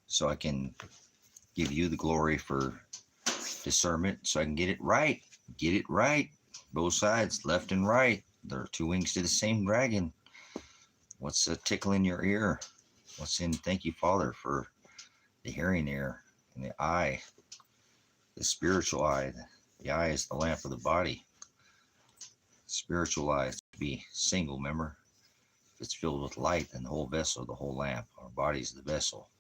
so I can give you the glory for discernment, so I can get it right. Get it right. Both sides, left and right. There are two wings to the same dragon. What's tickling your ear? What's in? Thank you, Father, for the hearing ear and the eye, the spiritual eye. The eye is the lamp of the body. Spiritual eye is to be single, remember? If it's filled with light, then the whole vessel, the whole lamp. Our body's the vessel.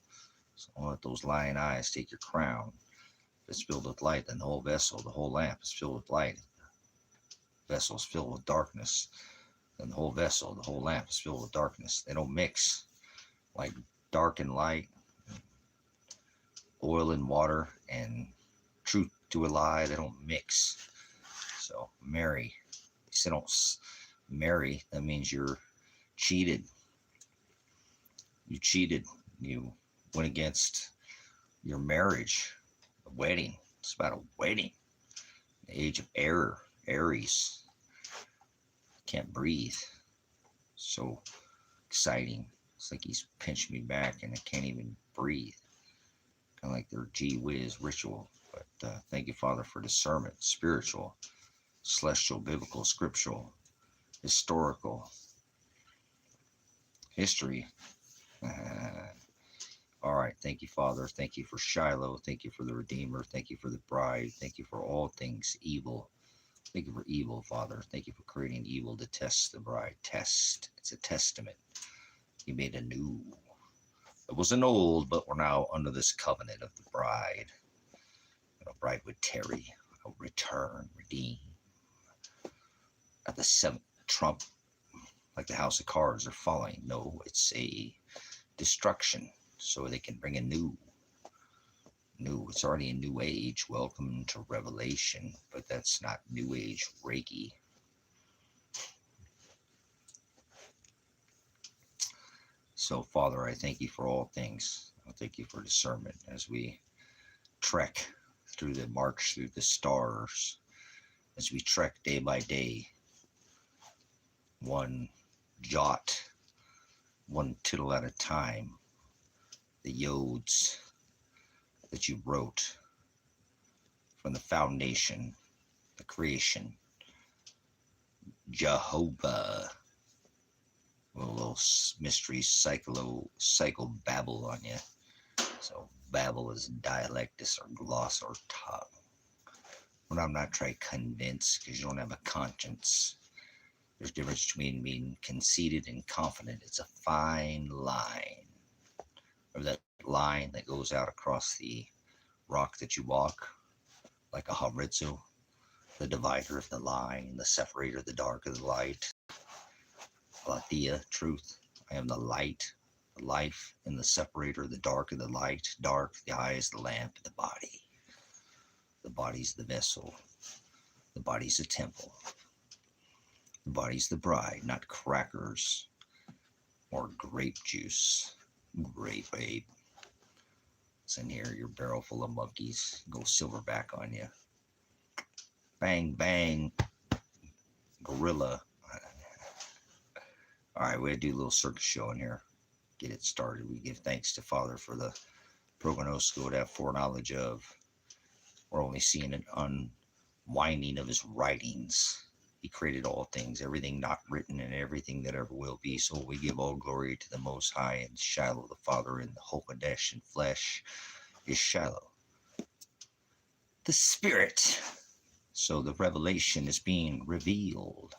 So don't let those lying eyes take your crown. If it's filled with light, then the whole vessel, the whole lamp is filled with light. The vessel is filled with darkness, then the whole vessel, the whole lamp is filled with darkness. They don't mix, like dark and light, oil and water, and truth to a lie. They don't mix. So marry. You say don't marry, that means you're cheated. You cheated. You went against your marriage, a wedding. It's about a wedding. The age of error, Aries. Can't breathe. So exciting. It's like he's pinched me back and I can't even breathe. Kind of like their gee whiz ritual. But thank you, Father, for discernment, spiritual, celestial, biblical, scriptural, historical, history. All right. Thank you, Father. Thank you for Shiloh. Thank you for the Redeemer. Thank you for the bride. Thank you for all things evil. Thank you for evil, Father. Thank you for creating evil to test the bride. Test. It's a testament. You made a new. It wasn't old, but we're now under this covenant of the bride. And a bride would tarry, a return, redeem. At the seventh trump, like the house of cards are falling. No, it's a destruction. So they can bring a new. It's already a new age. Welcome to Revelation. But that's not new age Reiki. So, Father, I thank you for all things. I thank you for discernment as we trek through the march through the stars, as we trek day by day, one jot, one tittle at a time. The yods that you wrote from the foundation, the creation, Jehovah. A little mystery psycho babble on you. So babble is dialectus or gloss or tongue. But I'm not trying to convince because you don't have a conscience. There's a difference between being conceited and confident. It's a fine line. Or that line that goes out across the rock that you walk, like a horizo, the divider of the line, the separator, the dark of the light. Aletheia, truth. I am the light, the life, and the separator, the dark of the light. Dark, the eye is the lamp, the body. The body's the vessel. The body's a temple. The body's the bride, not crackers or grape juice. Grape ape. It's in here, your barrel full of monkeys. Go silverback on you. Bang, bang. Gorilla. All right, we're going to do a little circus show in here. Get it started. We give thanks to Father for the prognosco to have foreknowledge of. We're only seeing an unwinding of his writings. He created all things, everything not written and everything that ever will be. So we give all glory to the Most High and Shiloh, the Father, in the Hokadesh and flesh is Shiloh, the Spirit. So the revelation is being revealed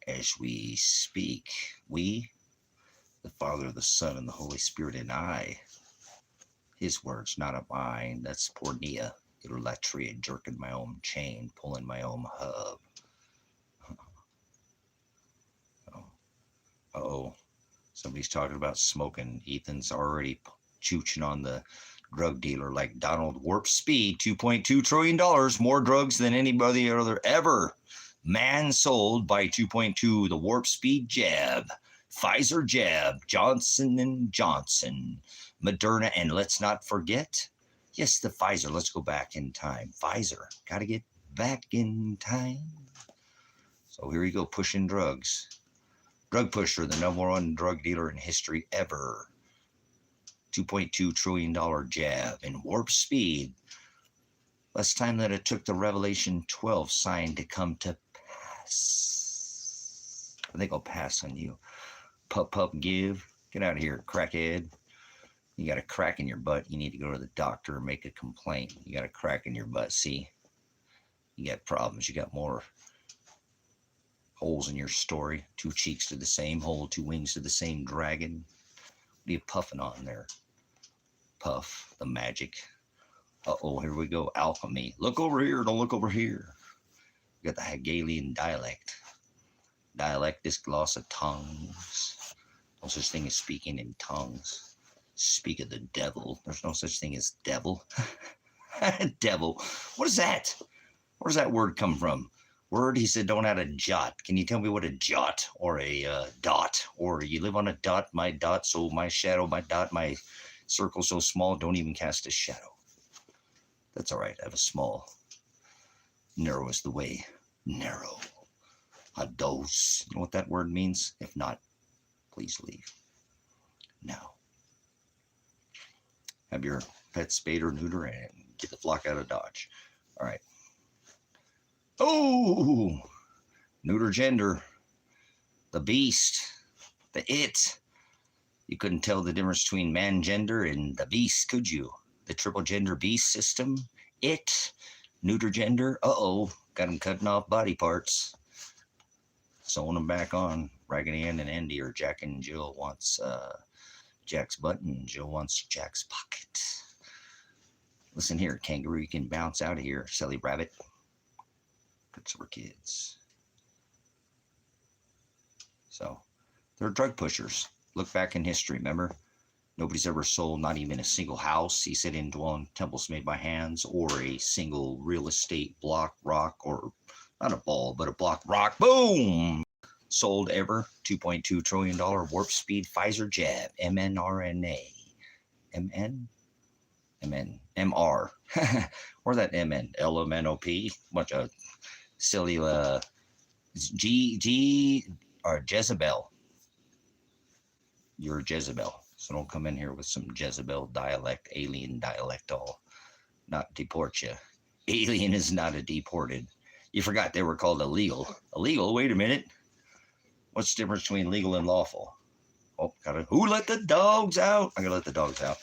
as we speak. We, the Father, the Son, and the Holy Spirit, and I. His words, not of mine. That's pornea, idolatry, jerking my own chain, pulling my own hub. Uh-oh. Somebody's talking about smoking. Ethan's already chooching on the drug dealer like Donald Warp Speed. $2.2 trillion. More drugs than anybody other ever. Man sold by 2.2. The Warp Speed jab. Pfizer jab. Johnson & Johnson. Moderna. And let's not forget, yes, the Pfizer. Let's go back in time. Pfizer. Got to get back in time. So here you go, pushing drugs. Drug pusher, the #1 drug dealer in history ever. $2.2 trillion jab in warp speed. Less time than it took the Revelation 12 sign to come to pass. I think I'll pass on you. Pup, give. Get out of here, crackhead. You got a crack in your butt. You need to go to the doctor and make a complaint. You got a crack in your butt, see? You got problems. You got more holes in your story. 2 cheeks to the same hole, 2 wings to the same dragon. What are you puffing on there? Puff, the magic. Uh-oh, here we go. Alchemy. Look over here. Don't look over here. You got the Hegelian dialect. Dialectus glossa tongues. No such thing as speaking in tongues. Speak of the devil. There's no such thing as devil. Devil. What is that? Where does that word come from? Word, he said, don't add a jot. Can you tell me what a jot or a dot? Or you live on a dot, my dot, so my shadow, my dot, my circle so small, don't even cast a shadow. That's all right. I have a small. Narrow is the way. Narrow. A dose. You know what that word means? If not, please leave. Now. Have your pet spayed or neuter and get the flock out of Dodge. All right. Oh! Neuter gender. The beast. The it. You couldn't tell the difference between man gender and the beast, could you? The triple gender beast system. It. Neuter gender. Uh-oh. Got him cutting off body parts. Sewing them back on. Raggedy Ann and Andy or Jack and Jill wants Jack's button. Jill wants Jack's pocket. Listen here, kangaroo, you can bounce out of here, silly rabbit. It's for kids. So, they're drug pushers. Look back in history, remember? Nobody's ever sold not even a single house, he said, indwelling temples made by hands, or a single real estate block, rock, or not a ball, but a block, rock, boom! Sold ever. $2.2 trillion warp speed Pfizer jab, mRNA. MN? MN. MR. Or that MN. LMNOP. Bunch of silly G or Jezebel. You're Jezebel. So don't come in here with some Jezebel dialect, alien dialect, all not deport you. Alien is not a deported. You forgot they were called illegal. Illegal? Wait a minute. What's the difference between legal and lawful? Oh, who let the dogs out? I gotta let the dogs out.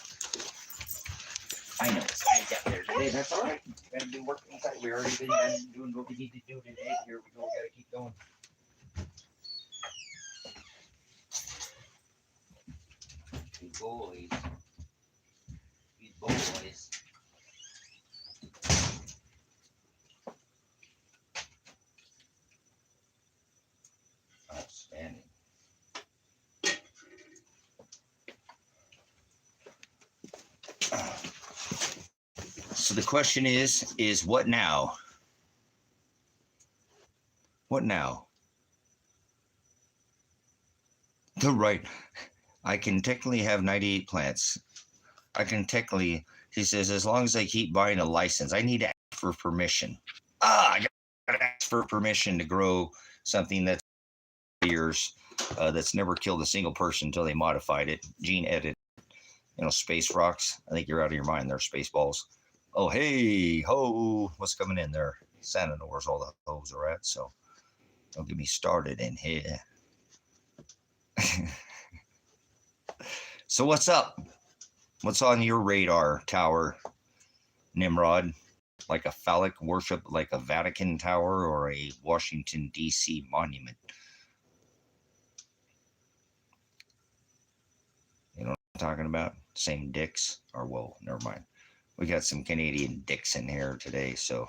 I know. I got there today. That's all right. We gotta do work inside. We already been doing what we need to do today. Here we go. We gotta keep going. These boys. These boys. Outstanding. So the question is what now? What now? The right. I can technically have 98 plants. I can technically, he says, as long as I keep buying a license, I need to ask for permission. I gotta ask for permission to grow something that's years, that's never killed a single person until they modified it. Gene edit. You know, space rocks. I think you're out of your mind there, space balls. Oh, hey, ho, what's coming in there? Santa knows all the hoes are at, so don't get me started in here. So what's up? What's on your radar, Tower Nimrod? Like a phallic worship, like a Vatican tower or a Washington, D.C. monument? You know what I'm talking about? Same dicks? Or, whoa, never mind. We got some Canadian dicks in here today, so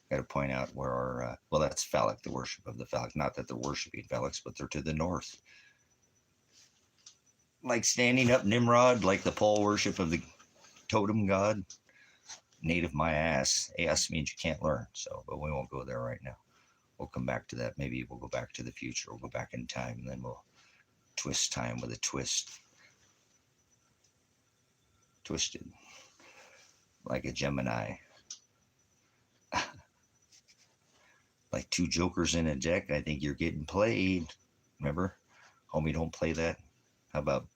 got to point out where our, well, that's phallic, the worship of the phallic. Not that they're worshiping phallics, but they're to the north. Like standing up Nimrod, like the pole worship of the totem god. Native my ass. Ass means you can't learn, so, but we won't go there right now. We'll come back to that. Maybe we'll go back to the future. We'll go back in time, and then we'll twist time with a twist. Twisted. Like a Gemini. Like 2 jokers in a deck. I think you're getting played. Remember? Homie, don't play that. How about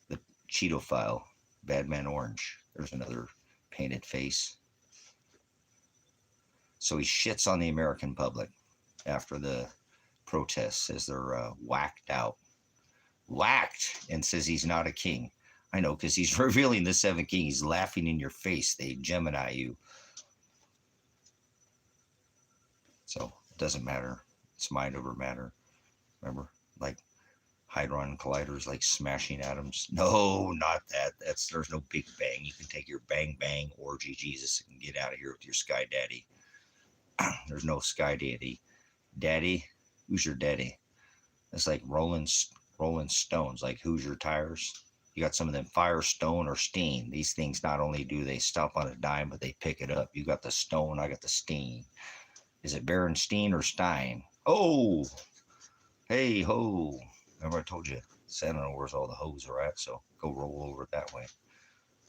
the Cheeto file? Bad Man Orange. There's another painted face. So he shits on the American public after the protests, says they're whacked out. Whacked, and says he's not a king. I know, because he's revealing the seventh king. He's laughing in your face. They Gemini you. So it doesn't matter. It's mind over matter. Remember? Like Hadron Colliders, like smashing atoms. No, not that. There's no Big Bang. You can take your bang bang orgy Jesus and get out of here with your sky daddy. There's no sky daddy. Daddy? Who's your daddy? It's like Rolling Stones. Like, who's your tires? You got some of them Firestone or Steen. These things, not only do they stop on a dime, but they pick it up. You got the Stone, I got the Steen. Is it Berenstein or Stein? Oh, hey ho. Remember I told you, Santa knows where all the hoes are at, so go roll over that way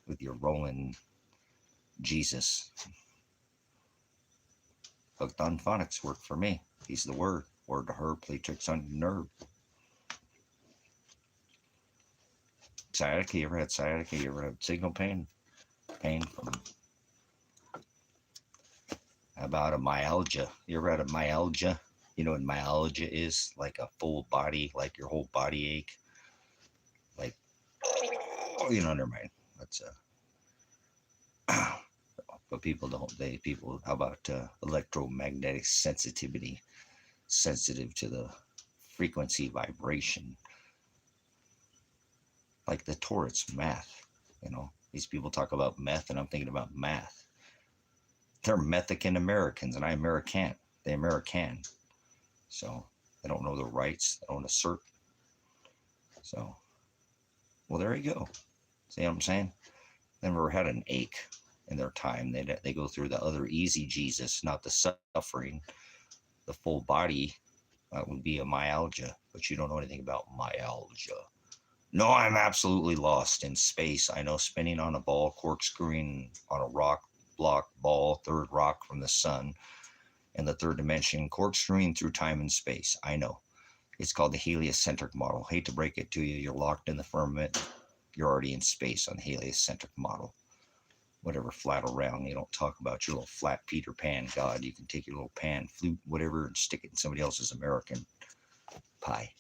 with your rolling Jesus. Hooked on phonics worked for me. He's the word. Word to her, play tricks on your nerve. Sciatica, you ever had sciatica? You ever had signal pain? Pain from... How about a myalgia? You ever had a myalgia? You know what myalgia is? Like a full body, like your whole body ache. Like, oh, you know, never mind. That's but people don't. How about electromagnetic sensitivity? Sensitive to the frequency vibration. Like the Tourette's math. You know, these people talk about meth, and I'm thinking about math. They're Mexican Americans, and I American. They American. So they don't know their rights. They don't assert. So, well, there you go. See what I'm saying? They never had an ache in their time. They go through the other easy Jesus, not the suffering. The full body would be a myalgia, but you don't know anything about myalgia. No, I'm absolutely lost in space. I know spinning on a ball, corkscrewing on a rock, block, ball, third rock from the sun, in the third dimension, corkscrewing through time and space. I know. It's called the heliocentric model. Hate to break it to you. You're locked in the firmament. You're already in space on the heliocentric model. Whatever, flat around. You don't talk about your little flat Peter Pan God. You can take your little pan, flute, whatever, and stick it in somebody else's American pie.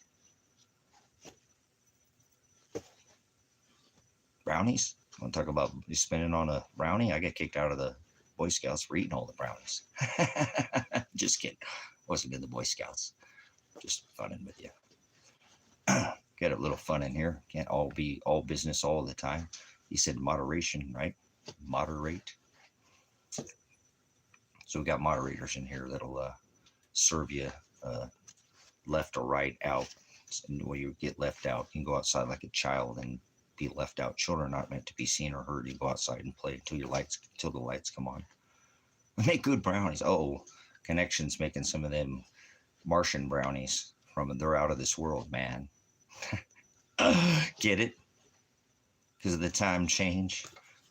Brownies? Want to talk about spinning on a brownie? I got kicked out of the Boy Scouts for eating all the brownies. Just kidding. Wasn't in the Boy Scouts. Just funning with you. Get a little fun in here. Can't all be all business all the time. He said moderation, right? Moderate. So we got moderators in here that'll serve you left or right out. And when you get left out, you can go outside like a child and be left out. Children are not meant to be seen or heard. You go outside and play until the lights come on. Make good brownies. Oh, Connections making some of them Martian brownies from they're out of this world, man. Get it? Because of the time change.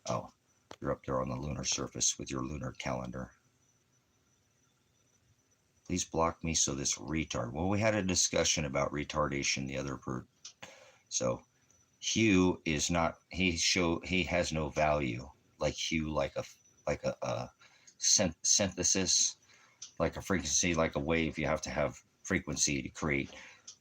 Oh, you're up there on the lunar surface with your lunar calendar. Please block me so this retard. Well, we had a discussion about retardation the other per. So Hugh is not. He has no value. Like Hugh, like a synthesis, like a frequency, like a wave. You have to have frequency to create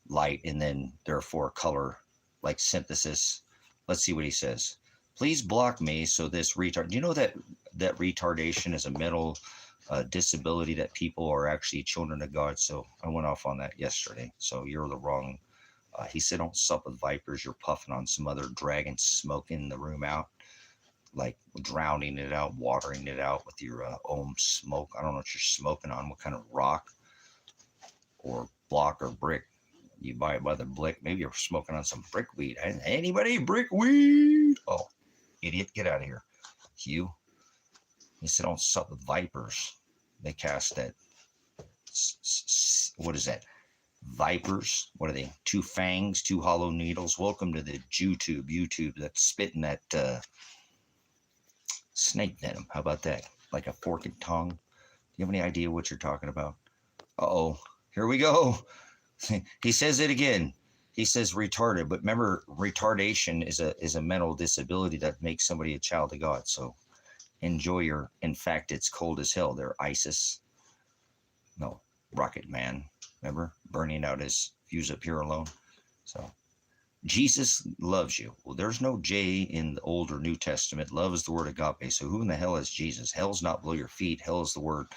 light, and then therefore color, like synthesis. Let's see what he says. Please block me so this retard. Do you know that retardation is a mental disability, that people are actually children of God? So I went off on that yesterday. So you're the wrong. He said, don't sup with vipers. You're puffing on some other dragon, smoking the room out, like drowning it out, watering it out with your ohm smoke. I don't know what you're smoking on, what kind of rock or block or brick. You buy it by the blick. Maybe you're smoking on some brick weed. Anybody brick weed? Oh, idiot, get out of here. Hugh. He said, don't sup with vipers. They cast that. What is that? Vipers. What are they? Two fangs, two hollow needles. Welcome to the YouTube that's spitting that snake venom. How about that? Like a forked tongue. Do you have any idea what you're talking about? Uh-oh. Here we go. He says it again. He says retarded, but remember, retardation is a mental disability that makes somebody a child of God. So enjoy your. In fact, it's cold as hell. They're ISIS. No, Rocket Man. Remember, burning out his fuse up here alone. So Jesus loves you. Well, there's no J in the Old or New Testament. Love is the word agape. So who in the hell is Jesus? Hell's not below your feet. Hell is the word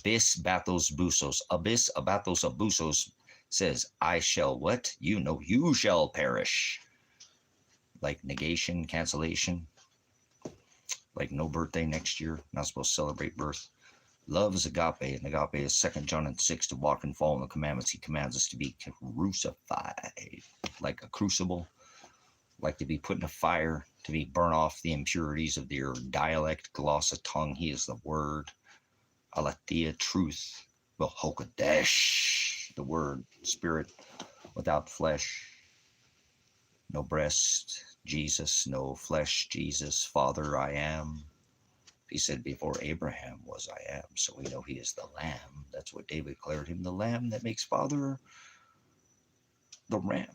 bis bathos busos. Abyss abathos abusos says, I shall what? You know, you shall perish. Like negation, cancellation. Like no birthday next year. Not supposed to celebrate birth. Love is agape, and agape is 2 John 6, to walk and follow in the commandments. He commands us to be crucified, like a crucible, like to be put in a fire, to be burn off the impurities of your dialect, glossa tongue. He is the word, aletheia, truth, Hokadesh, the word, spirit without flesh, no breast, Jesus, no flesh, Jesus, Father, I am. He said, before Abraham was, I am. So we know he is the Lamb. That's what David declared him, the Lamb that makes Father the Ram.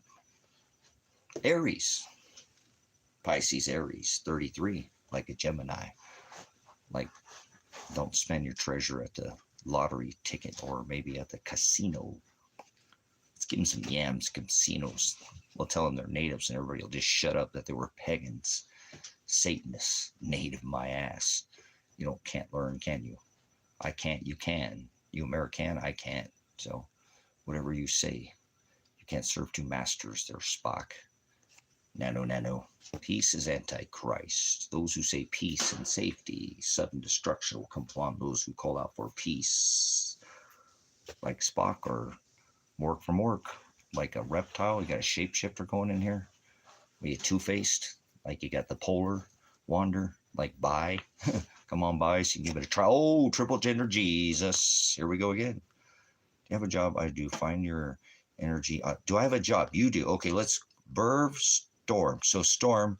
Aries. Pisces, Aries, 33, like a Gemini. Like, don't spend your treasure at the lottery ticket or maybe at the casino. Let's give them some yams, casinos. We'll tell them they're natives and everybody will just shut up that they were pagans, Satanists, native my ass. You can't learn, can you? I can't, you can. You American, I can't. So whatever you say, you can't serve two masters. They're Spock. Nano. Peace is antichrist. Those who say peace and safety, sudden destruction will come upon those who call out for peace. Like Spock or Mork from Mork. Like a reptile, you got a shapeshifter going in here. Are you two-faced? Like you got the polar wander, like bi. Come on by, so you can give it a try. Oh, triple gender Jesus. Here we go again. Do you have a job? I do. Find your energy. Do I have a job? You do. Okay, let's Burv Storm. So Storm,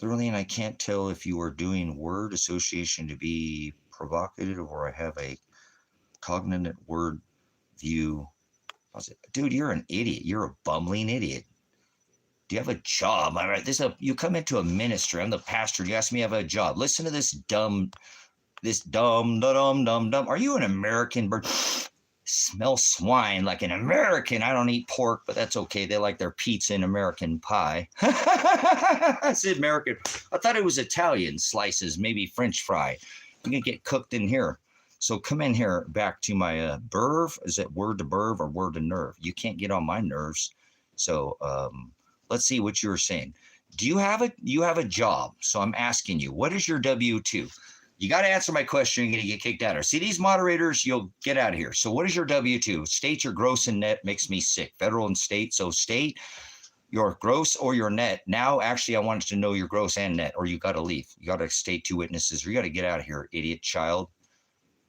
really, and I can't tell if you are doing word association to be provocative or I have a cognate word view. Dude, you're an idiot. You're a bumbling idiot. Do you have a job? All right, you come into a ministry. I'm the pastor. You ask me if I have a job. Listen to this dumb. Are you an American bird? Smell swine like an American. I don't eat pork, but that's okay. They like their pizza and American pie. I said American. I thought it was Italian slices, maybe French fry. You're going to get cooked in here. So come in here back to my burv. Is it word to burv or word to nerve? You can't get on my nerves. So, let's see what you were saying. You have a job. So I'm asking you, what is your W-2? You got to answer my question. You're going to get kicked out of here. See, these moderators, you'll get out of here. So what is your W-2? State your gross and net makes me sick. Federal and state. So state your gross or your net. Now, actually, I wanted to know your gross and net, or you got to leave. You got to state two witnesses, or you got to get out of here, idiot child.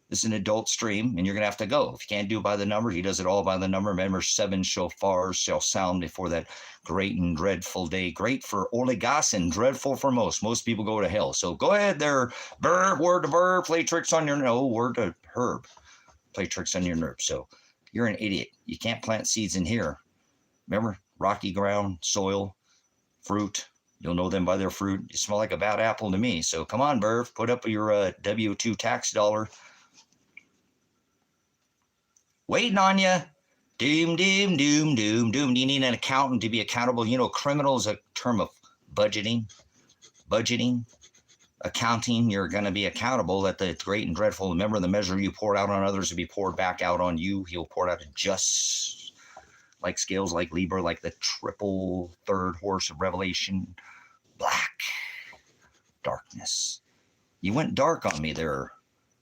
This is an adult stream, and you're going to have to go. If you can't do it by the number, he does it all by the number. Remember, 7 shofars shall sound before that great and dreadful day. Great for Olegas and dreadful for most. Most people go to hell. So go ahead there. Word to burr, play tricks on your no, word to herb. Play tricks on your nerves. So you're an idiot. You can't plant seeds in here. Remember, rocky ground, soil, fruit. You'll know them by their fruit. You smell like a bad apple to me. So come on, Burr, put up your W-2 tax dollar. Waiting on you. Doom. Do you need an accountant to be accountable? You know, criminal is a term of budgeting. Accounting, you're going to be accountable at the great and dreadful. Remember, the measure you poured out on others will be poured back out on you. He'll pour out a just, like scales, like Libra, like the triple third horse of Revelation. Black. Darkness. You went dark on me there,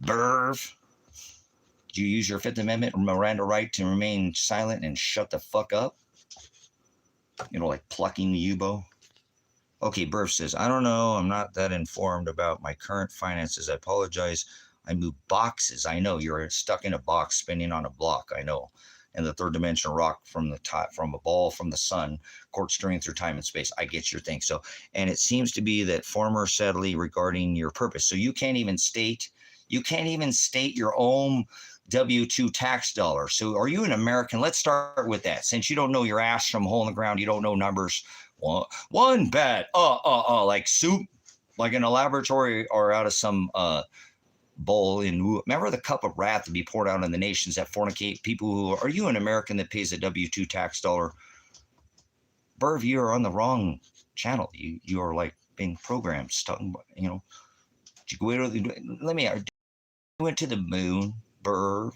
Burv. Do you use your Fifth Amendment or Miranda right to remain silent and shut the fuck up? You know, like plucking the Yubo. Okay, Burf says, I don't know. I'm not that informed about my current finances. I apologize. I move boxes. I know you're stuck in a box spinning on a block. I know. And the third dimensional rock from the top, from a ball from the sun, court steering through time and space. I get your thing. So, and it seems to be that former sadly regarding your purpose. So you can't even state your own W-2 tax dollar. So are you an American? Let's start with that. Since you don't know your ass from a hole in the ground, you don't know numbers. One bet, like soup, like in a laboratory or out of some bowl in, remember the cup of wrath to be poured out on the nations that fornicate? People who, are you an American that pays a W-2 tax dollar? Berv, you are on the wrong channel. You are like being programmed, stuck, you know. Did you go to let me, went to the moon, Berv?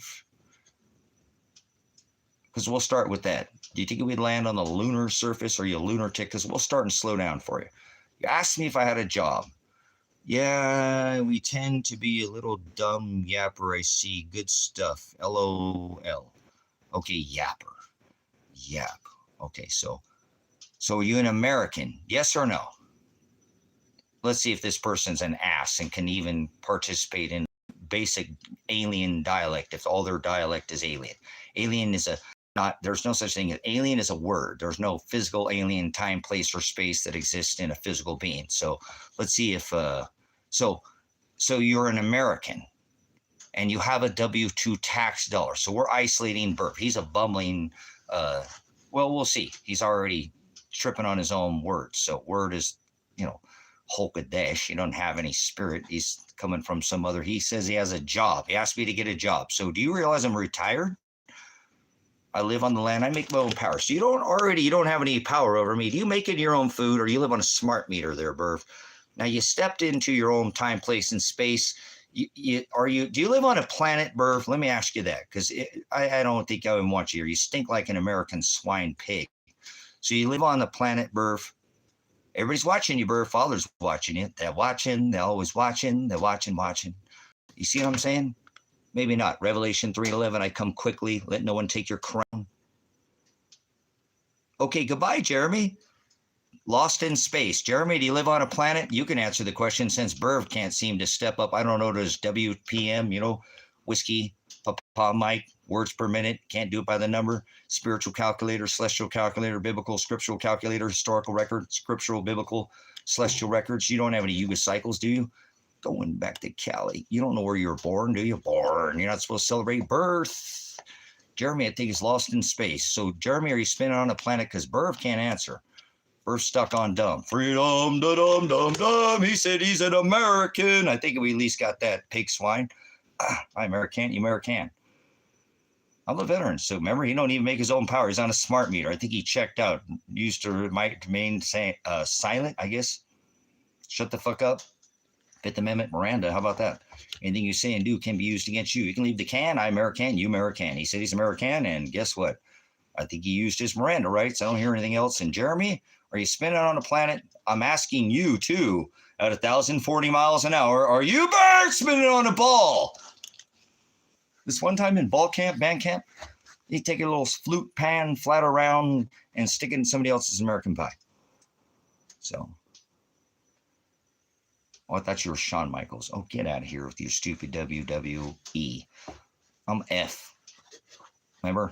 Because we'll start with that. Do you think we'd land on the lunar surface, or are you a lunatic? Because we'll start and slow down for you. You asked me if I had a job. Yeah, we tend to be a little dumb yapper, I see. Good stuff. LOL. Okay, yapper. Yap. Okay, so are you an American? Yes or no? Let's see if this person's an ass and can even participate in basic alien dialect if all their dialect is alien. Alien is there's no such thing as alien is a word. There's no physical alien, time, place, or space that exists in a physical being. So let's see if, so you're an American and you have a W-2 tax dollar. So we're isolating Burp. He's a bumbling, well, we'll see. He's already tripping on his own words. So word is, Hulkadesh. He don't have any spirit. He's coming from some other, he says he has a job. He asked me to get a job. So do you realize I'm retired? I live on the land. I make my own power. So you don't have any power over me. Do you make it your own food, or you live on a smart meter there, Burv? Now you stepped into your own time, place, and space. Do you live on a planet, Burv? Let me ask you that, because I don't think I would want you here. You stink like an American swine pig. So you live on the planet, Burv. Everybody's watching you, Burv. Father's watching you. They're watching. They're always watching. They're watching. You see what I'm saying? Maybe not. Revelation 3:11, I come quickly. Let no one take your crown. Okay, goodbye, Jeremy. Lost in space. Jeremy, do you live on a planet? You can answer the question since Burv can't seem to step up. I don't know, there's WPM, whiskey, Papa Mike, words per minute. Can't do it by the number. Spiritual calculator, celestial calculator, biblical, scriptural calculator, historical record, scriptural, biblical, celestial records. You don't have any Yuga cycles, do you? Going back to Cali. You don't know where you were born, do you? Born. You're not supposed to celebrate birth. Jeremy, I think, he's lost in space. So, Jeremy, are you spinning on a planet? Because Burv can't answer. Burv's stuck on dumb. Freedom, da-dum, dum, dum. He said he's an American. I think we at least got that, pig swine. I'm American, you American. I'm a veteran, so remember, he don't even make his own power. He's on a smart meter. I think he checked out. Used to remain silent, I guess. Shut the fuck up. Fifth Amendment, Miranda, how about that? Anything you say and do can be used against you. You can leave the can, I American, you American. He said he's American, and guess what? I think he used his Miranda rights. I don't hear anything else. And Jeremy, are you spinning on a planet? I'm asking you, too, at 1,040 miles an hour, are you bird spinning on a ball? This one time in band camp, you take a little flute pan, flat around, and stick it in somebody else's American pie. So... Oh, I thought you were Shawn Michaels. Oh, get out of here with your stupid WWE. I'm F. Remember?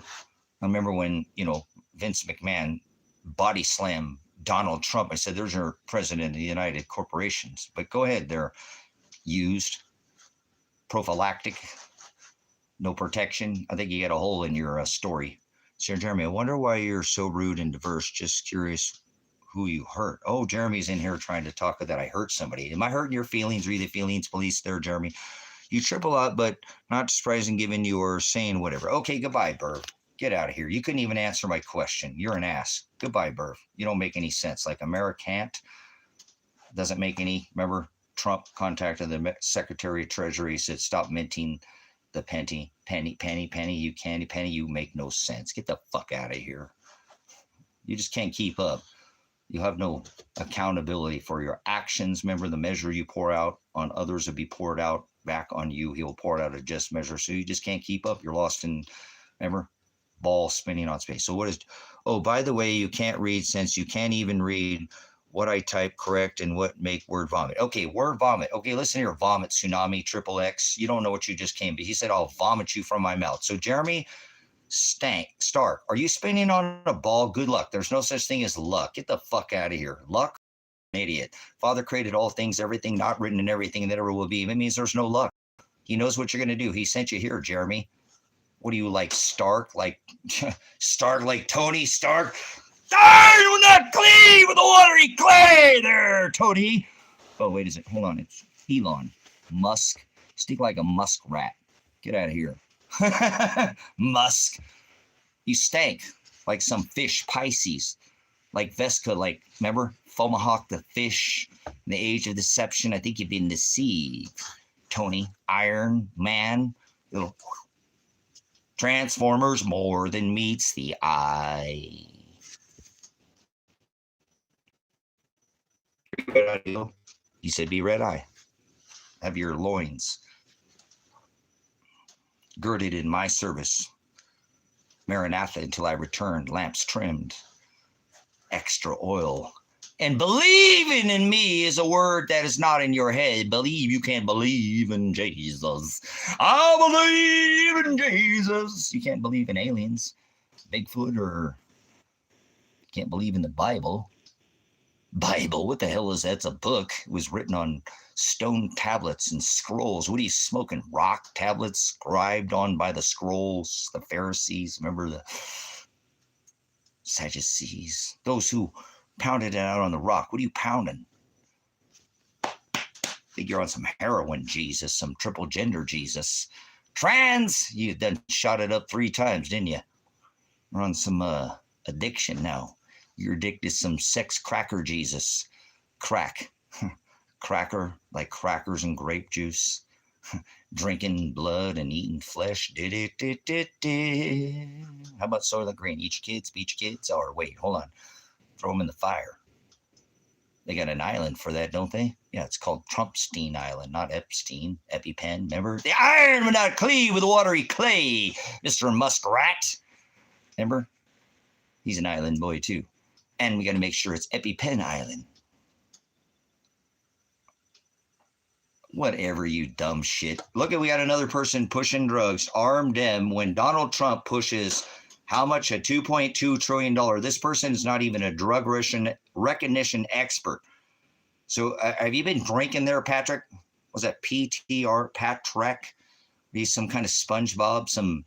I remember when, Vince McMahon body slammed Donald Trump. I said, there's your president of the United Corporations. But go ahead. They're used, prophylactic, no protection. I think you got a hole in your story. Sir Jeremy, I wonder why you're so rude and diverse. Just curious who you hurt. Oh, Jeremy's in here trying to talk that I hurt somebody. Am I hurting your feelings? Read the feelings police there, Jeremy. You trip a lot, but not surprising given you are saying whatever. Okay, goodbye, Burv. Get out of here. You couldn't even answer my question. You're an ass. Goodbye, Burv. You don't make any sense. Like Americant doesn't make any. Remember, Trump contacted the Secretary of Treasury, said, stop minting the penny. You candy penny. You make no sense. Get the fuck out of here. You just can't keep up. You have no accountability for your actions. Remember, the measure you pour out on others will be poured out back on you. He will pour it out a just measure. So you just can't keep up. You're lost in, remember, ball spinning on space. So what is, oh, by the way, you can't read since you can't even read what I type correct and what make word vomit. Okay, word vomit. Okay, listen here, vomit, tsunami, triple X. You don't know what you just came to. He said, I'll vomit you from my mouth. So Jeremy, Stark, are you spinning on a ball? Good luck. There's no such thing as luck. Get the fuck out of here. Luck? An idiot. Father created all things, everything not written, and everything that ever will be. It means there's no luck. He knows what you're going to do. He sent you here, Jeremy. What do you like, Stark? Like Stark, like Tony Stark? I will not cleave with the watery clay there, Tony. Oh, wait a second. Hold on. It's Elon Musk. Stick like a muskrat. Get out of here. Musk. You stank like some fish, Pisces. Like Vesca, like, remember? Fomahawk the fish, in the age of deception. I think you've been deceived, Tony. Iron Man. Little Transformers more than meets the eye. You said be red eye. Have your loins girded in my service. Maranatha until I return, lamps trimmed, extra oil. And believing in me is a word that is not in your head. Believe, you can't believe in Jesus. I believe in Jesus. You can't believe in aliens, Bigfoot, or you can't believe in the Bible. Bible, what the hell is that? It's a book. It was written on stone tablets and scrolls. What are you smoking? Rock tablets scribed on by the scrolls, the Pharisees. Remember the Sadducees? Those who pounded it out on the rock. What are you pounding? I think you're on some heroin, Jesus, some triple gender Jesus. Trans, you done shot it up 3 times, didn't you? We're on some addiction now. You're addicted to some sex cracker Jesus. Crack. Cracker, like crackers and grape juice. Drinking blood and eating flesh. How about Soylent Green? Eat your kids, beat your kids. Or wait, hold on. Throw them in the fire. They got an island for that, don't they? Yeah, it's called Trumpstein Island, not Epstein. EpiPen, remember? The iron will not cleave with watery clay, Mr. Muskrat. Remember? He's an island boy, too. And we got to make sure it's EpiPen Island. Whatever, you dumb shit. Look, we got another person pushing drugs. Armed them when Donald Trump pushes how much? A $2.2 trillion. This person is not even a drug recognition expert. So have you been drinking there, Patrick? Was that PTR, Patrick? He's some kind of SpongeBob, some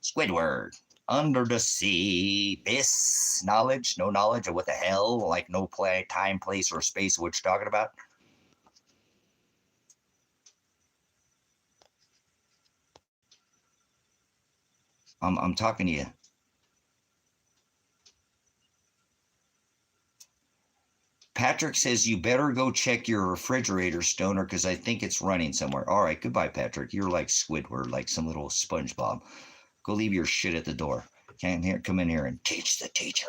Squidward. Under the sea, this knowledge, no knowledge of what the hell, like no play, time, place, or space, what you're talking about. I'm talking to you. Patrick says you better go check your refrigerator, Stoner, because I think it's running somewhere. All right, goodbye, Patrick. You're like Squidward, like some little SpongeBob. Go leave your shit at the door. Can't come in here and teach the teacher.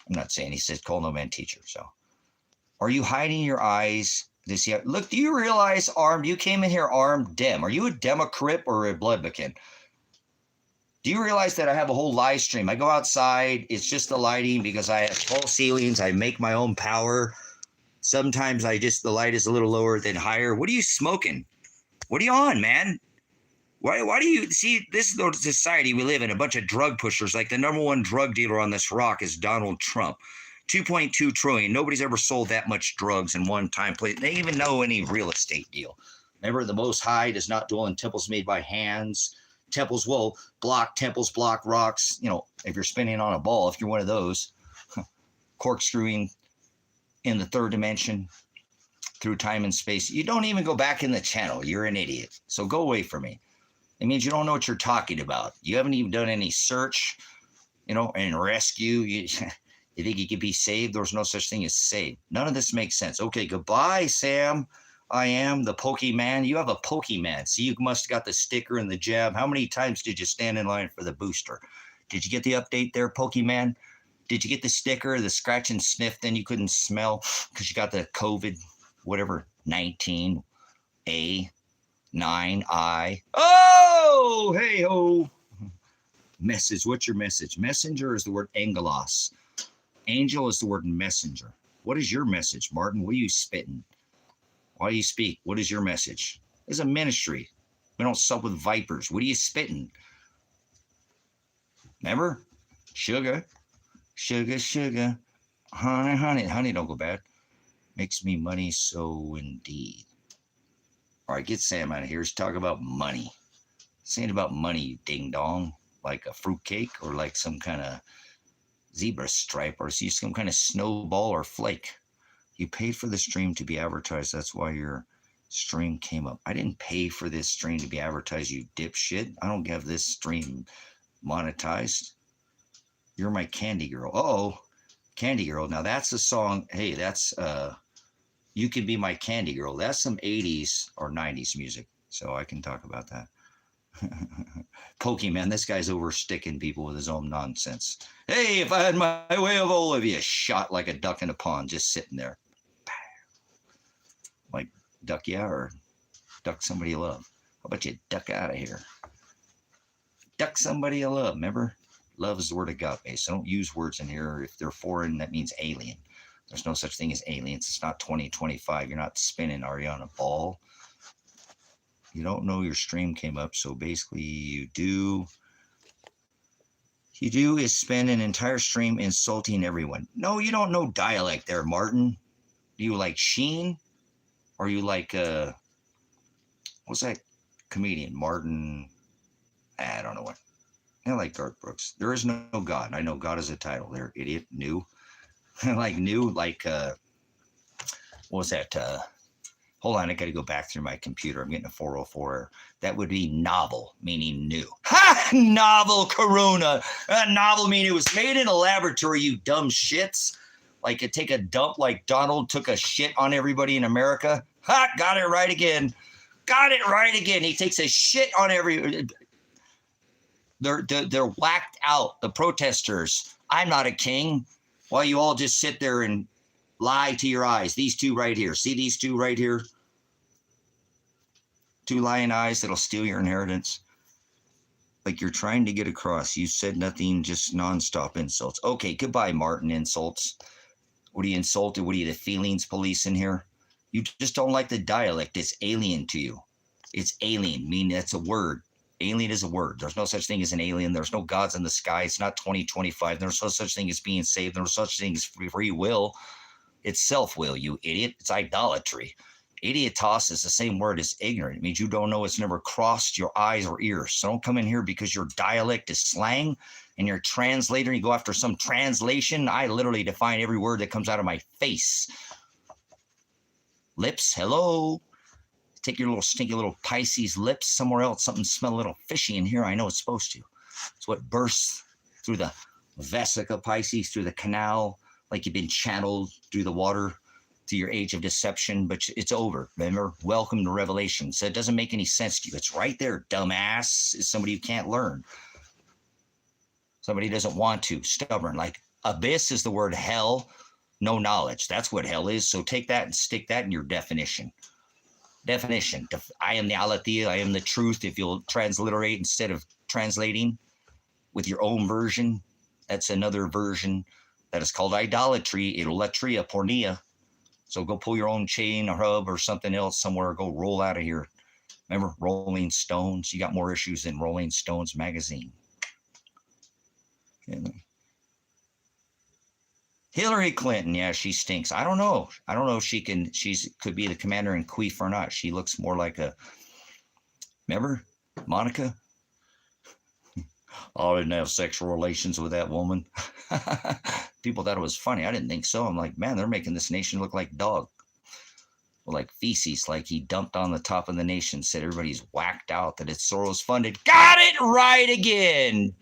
I'm not saying he says call no man teacher. So, are you hiding your eyes? Look, do you realize armed? You came in here armed, Dem. Are you a Democrat or a Bloodbakin? Do you realize that I have a whole live stream? I go outside. It's just the lighting because I have tall ceilings. I make my own power. Sometimes the light is a little lower than higher. What are you smoking? What are you on, man? Why do you see this is the society we live in? A bunch of drug pushers. Like the number one drug dealer on this rock is Donald Trump. 2.2 trillion. Nobody's ever sold that much drugs in one time. They even know any real estate deal. Remember, the Most High does not dwell in temples made by hands. Temples will block temples, block rocks. You know, if you're spinning on a ball, if you're one of those, corkscrewing in the third dimension through time and space, you don't even go back in the channel. You're an idiot. So go away from me. It means you don't know what you're talking about. You haven't even done any search, and rescue. You think you could be saved? There's no such thing as saved. None of this makes sense. Okay, goodbye, Sam. I am the Pokemon. You have a Pokemon. See, you must have got the sticker and the jab. How many times did you stand in line for the booster? Did you get the update there, Pokemon? Did you get the sticker, the scratch and sniff, then you couldn't smell because you got the COVID, whatever, 19, A, 9, I. Oh, hey, ho. Message. What's your message? Messenger is the word angelos. Angel is the word messenger. What is your message, Martin? What are you spitting? Why do you speak? What is your message? It's a ministry. We don't sup with vipers. What are you spitting? Remember? Sugar. Sugar, sugar. Honey, honey. Honey don't go bad. Makes me money, so indeed. All right, get Sam out of here. Let's talk about money. This ain't about money, you ding dong. Like a fruitcake or like some kind of zebra stripe or see some kind of snowball or flake. You paid for the stream to be advertised. That's why your stream came up. I didn't pay for this stream to be advertised, you dipshit. I don't have this stream monetized. You're my candy girl. Oh, candy girl. Now that's a song. Hey, that's You Can Be My Candy Girl. That's some 80s or 90s music. So I can talk about that. Pokemon, this guy's oversticking people with his own nonsense. Hey, if I had my way of all of you, shot like a duck in a pond, just sitting there. Like, duck yeah, or duck somebody you love. How about you duck out of here? Duck somebody you love, remember? Love is the word agape, so don't use words in here. If they're foreign, that means alien. There's no such thing as aliens. It's not 2025. You're not spinning, are you, on a ball? You don't know your stream came up, so basically you do is spend an entire stream insulting everyone. No, you don't know dialect there, Martin. Do you like Sheen? Or you like, what's that comedian? Martin, I don't know what. I like Garth Brooks. There is no God. I know God is a title there, idiot. New. Like new, like, what was that? Hold on, I got to go back through my computer. I'm getting a 404. That would be novel, meaning new. Ha! Novel Corona. Novel meaning it was made in a laboratory, you dumb shits. Like you take a dump like Donald took a shit on everybody in America. Ha! Got it right again. Got it right again. He takes a shit on every... They're whacked out, the protesters. I'm not a king. While you all just sit there and lie to your eyes. These two right here. See these two right here? Two lying eyes that'll steal your inheritance. Like you're trying to get across. You said nothing, just nonstop insults. Okay, goodbye, Martin insults. What are you insulted? What are you, the feelings police in here? You just don't like the dialect. It's alien to you. It's alien, meaning that's a word. Alien is a word. There's no such thing as an alien. There's no gods in the sky. It's not 2025. There's no such thing as being saved. There's no such thing as free will. It's self-will, you idiot. It's idolatry. Idiotos is the same word as ignorant. It means you don't know. It's never crossed your eyes or ears. So don't come in here because your dialect is slang and you're a translator and you go after some translation. I literally define every word that comes out of my face. Lips, hello. Take your little stinky little Pisces lips somewhere else. Something smell a little fishy in here. I know it's supposed to. It's what bursts through the vesica Pisces, through the canal, like you've been channeled through the water to your age of deception, but it's over. Remember, welcome to Revelation. So it doesn't make any sense to you. It's right there, dumbass. Is somebody who can't learn. Somebody who doesn't want to, stubborn. Like abyss is the word hell, no knowledge. That's what hell is. So take that and stick that in your definition. Definition. I am the aletheia. I am the truth. If you'll transliterate instead of translating with your own version, that's another version that is called idolatry, idolatria, pornea. So go pull your own chain or hub or something else somewhere. Go roll out of here. Remember Rolling Stones? You got more issues than Rolling Stones magazine. Yeah. Hillary Clinton, yeah, she stinks. I don't know. I don't know if she could be the commander in chief or not. She looks more like a, remember Monica? I didn't have sexual relations with that woman. People thought it was funny. I didn't think so. I'm like, man, they're making this nation look like dog. Well, like feces, like he dumped on the top of the nation, said everybody's whacked out, that it's Soros funded. Got it right again.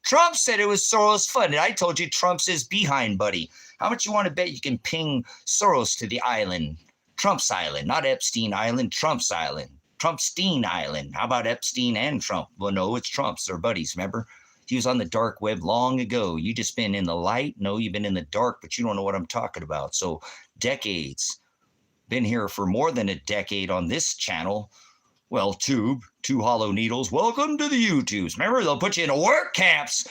Trump said it was Soros funded. I told you Trump's his behind buddy. How much you want to bet you can ping Soros to the island? Trump's island, not Epstein Island, Trump's island. Trumpstein Island. How about Epstein and Trump? Well, no, it's Trump's. They're buddies, remember? He was on the dark web long ago. You just been in the light. No, you've been in the dark, but you don't know what I'm talking about. So decades. Been here for more than a decade on this channel. Well, tube, two hollow needles. Welcome to the YouTubes. Remember, they'll put you in work camps.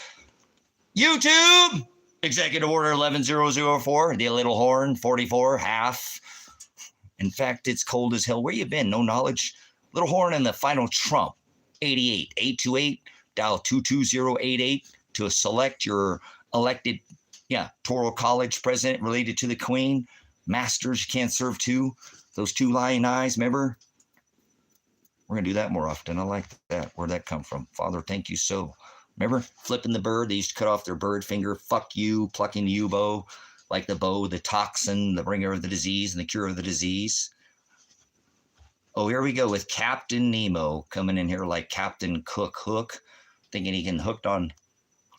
YouTube! Executive Order 11004, the little horn, 44, half. In fact, it's cold as hell. Where you been? No knowledge. Little horn and the final Trump, 88, 828, dial 22088 to select your elected, Toro College president related to the Queen. Masters, you can't serve two. Those two lying eyes, remember? We're going to do that more often. I like that. Where'd that come from? Father, thank you so. Remember flipping the bird? They used to cut off their bird finger. Fuck you, plucking you bow. Like the bow, the toxin, the bringer of the disease and the cure of the disease. Oh, here we go with Captain Nemo coming in here like Captain Cook Hook, thinking he can hooked on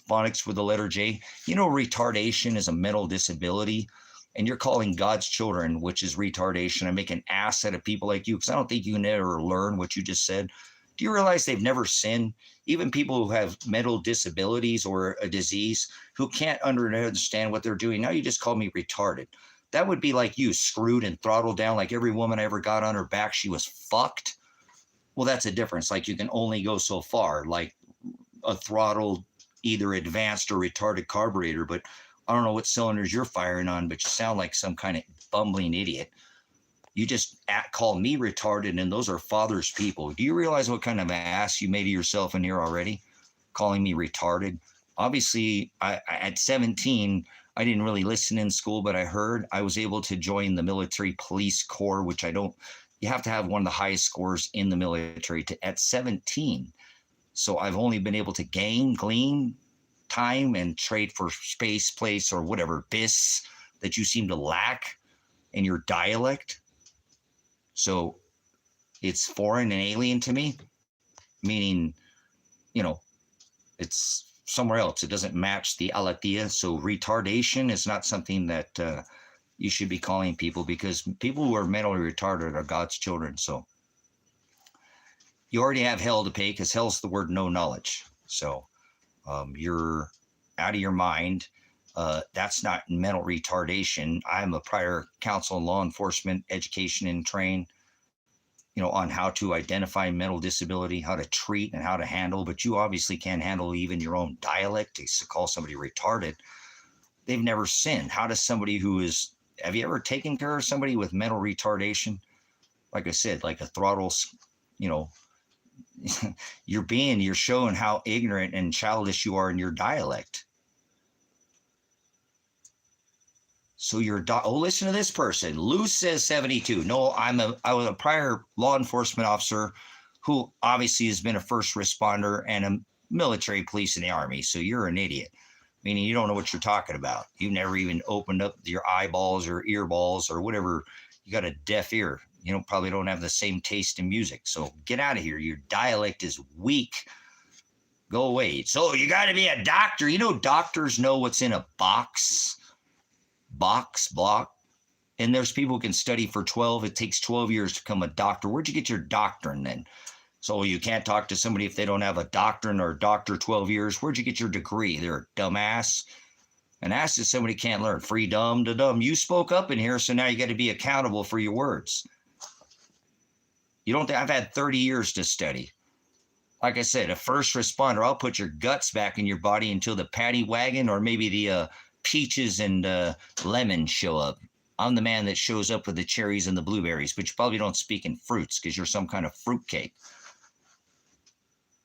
phonics with the letter J. You know, retardation is a mental disability, and you're calling God's children, which is retardation, and make an ass out of people like you, because I don't think you can ever learn what you just said. Do you realize they've never sinned? Even people who have mental disabilities or a disease who can't understand what they're doing. Now you just call me retarded. That would be like you, screwed and throttled down, like every woman I ever got on her back, she was fucked. Well, that's a difference. Like you can only go so far, like a throttled, either advanced or retarded carburetor. But I don't know what cylinders you're firing on, but you sound like some kind of bumbling idiot. You just call me retarded, and those are Father's people. Do you realize what kind of ass you made of yourself in here already, calling me retarded? Obviously, at 17, I didn't really listen in school, but I heard I was able to join the military police corps, which I don't. You have to have one of the highest scores in the military at 17. So I've only been able to glean time and trade for space, place, or whatever bis that you seem to lack in your dialect. So it's foreign and alien to me, meaning, you know, it's somewhere else. It doesn't match the alatia. So retardation is not something that you should be calling people, because people who are mentally retarded are God's children. So you already have hell to pay, because hell's the word no knowledge. So you're out of your mind. That's not mental retardation. I'm a prior counsel in law enforcement education and train, on how to identify mental disability, how to treat and how to handle. But you obviously can't handle even your own dialect to call somebody retarded. They've never sinned. How does somebody have you ever taken care of somebody with mental retardation? Like I said, like a throttle, you're showing how ignorant and childish you are in your dialect. So listen to this person. Lou says 72. No, I was a prior law enforcement officer who obviously has been a first responder and a military police in the Army. So you're an idiot, meaning you don't know what you're talking about. You've never even opened up your eyeballs or earballs or whatever. You got a deaf ear. You probably don't have the same taste in music. So get out of here. Your dialect is weak. Go away. So you got to be a doctor. Doctors know what's in a block. And there's people who can study for 12. It takes 12 years to become a doctor. Where'd you get your doctrine then? So you can't talk to somebody if they don't have a doctrine or a doctor 12 years. Where'd you get your degree? They're a dumbass. An ass is somebody can't learn. Free dumb to dumb. You spoke up in here, so now you got to be accountable for your words. I've had 30 years to study. Like I said, a first responder, I'll put your guts back in your body until the paddy wagon or maybe the peaches and lemons show up. I'm the man that shows up with the cherries and the blueberries, but you probably don't speak in fruits because you're some kind of fruitcake.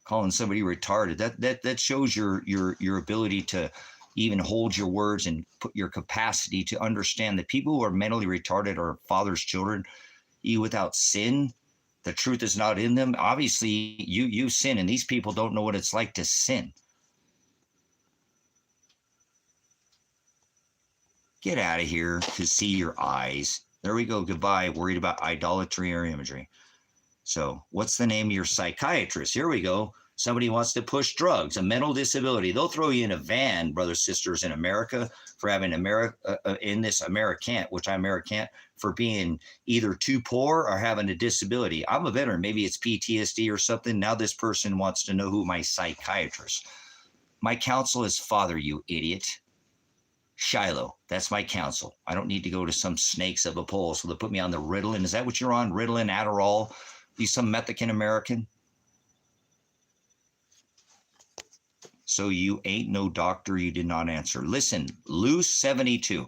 Calling somebody retarded, that shows your ability to even hold your words and put your capacity to understand that people who are mentally retarded are Father's children. You without sin, the truth is not in them. Obviously, you sin, and these people don't know what it's like to sin. Get out of here to see your eyes. There we go. Goodbye. Worried about idolatry or imagery. So what's the name of your psychiatrist? Here we go. Somebody wants to push drugs, a mental disability. They'll throw you in a van, brothers, sisters, in America for having in this Americant, which I'm Americant, for being either too poor or having a disability. I'm a veteran. Maybe it's PTSD or something. Now this person wants to know who my psychiatrist. My counsel is Father, you idiot. Shiloh, that's my counsel. I don't need to go to some snakes of a pole. So they'll put me on the Ritalin. Is that what you're on? Ritalin, Adderall? You some Mexican American? So you ain't no doctor. You did not answer. Listen, Lou 72.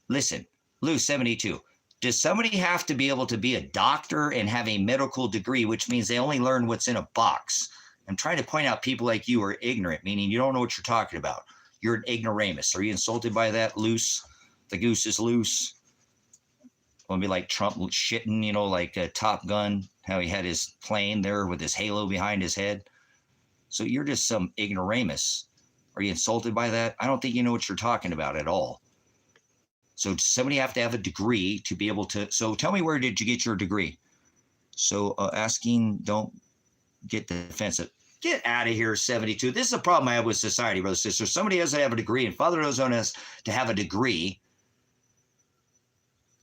Listen, Lou 72. Does somebody have to be able to be a doctor and have a medical degree, which means they only learn what's in a box? I'm trying to point out people like you are ignorant, meaning you don't know what you're talking about. You're an ignoramus. Are you insulted by that? Loose. The goose is loose. It'll be like Trump shitting, you know, like Top Gun, how he had his plane there with his halo behind his head. So you're just some ignoramus. Are you insulted by that? I don't think you know what you're talking about at all. So somebody have to have a degree to be able to. So tell me, where did you get your degree? So asking, don't get defensive. Get out of here, 72. This is a problem I have with society, brothers and sisters. Somebody has to have a degree, and Father Ozone has to have a degree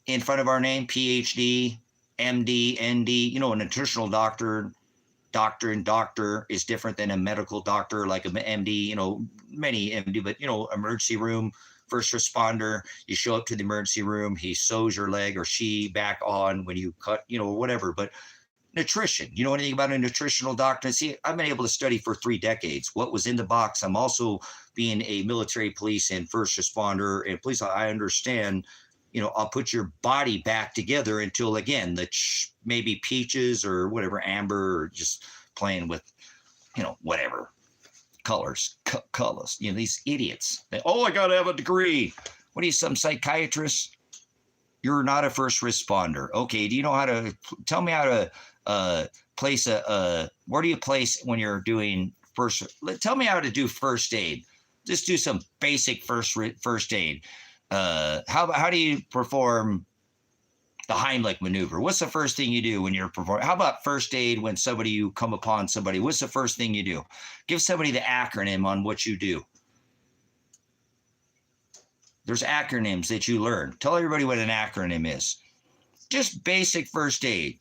in front of our name, PhD, MD, ND. You know, a nutritional doctor is different than a medical doctor, like an MD, you know, many MD, but, you know, emergency room, first responder, you show up to the emergency room, he sews your leg or she back on when you cut, you know, whatever. But nutrition, you know anything about a nutritional doctor? See, I've been able to study for 3 decades what was in the box. I'm also being a military, police, and first responder and police. I understand, you know, I'll put your body back together until, again, the maybe peaches or whatever, amber, or just playing with, you know, whatever colors, you know, these idiots. I got to have a degree. What are you, some psychiatrist? You're not a first responder. Okay, do you know how to, tell me how to place where do you place when you're doing tell me how to do first aid. Just do some basic first aid. How do you perform the Heimlich maneuver? What's the first thing you do when you're performing? How about first aid when you come upon somebody? What's the first thing you do? Give somebody the acronym on what you do. There's acronyms that you learn. Tell everybody what an acronym is. Just basic first aid.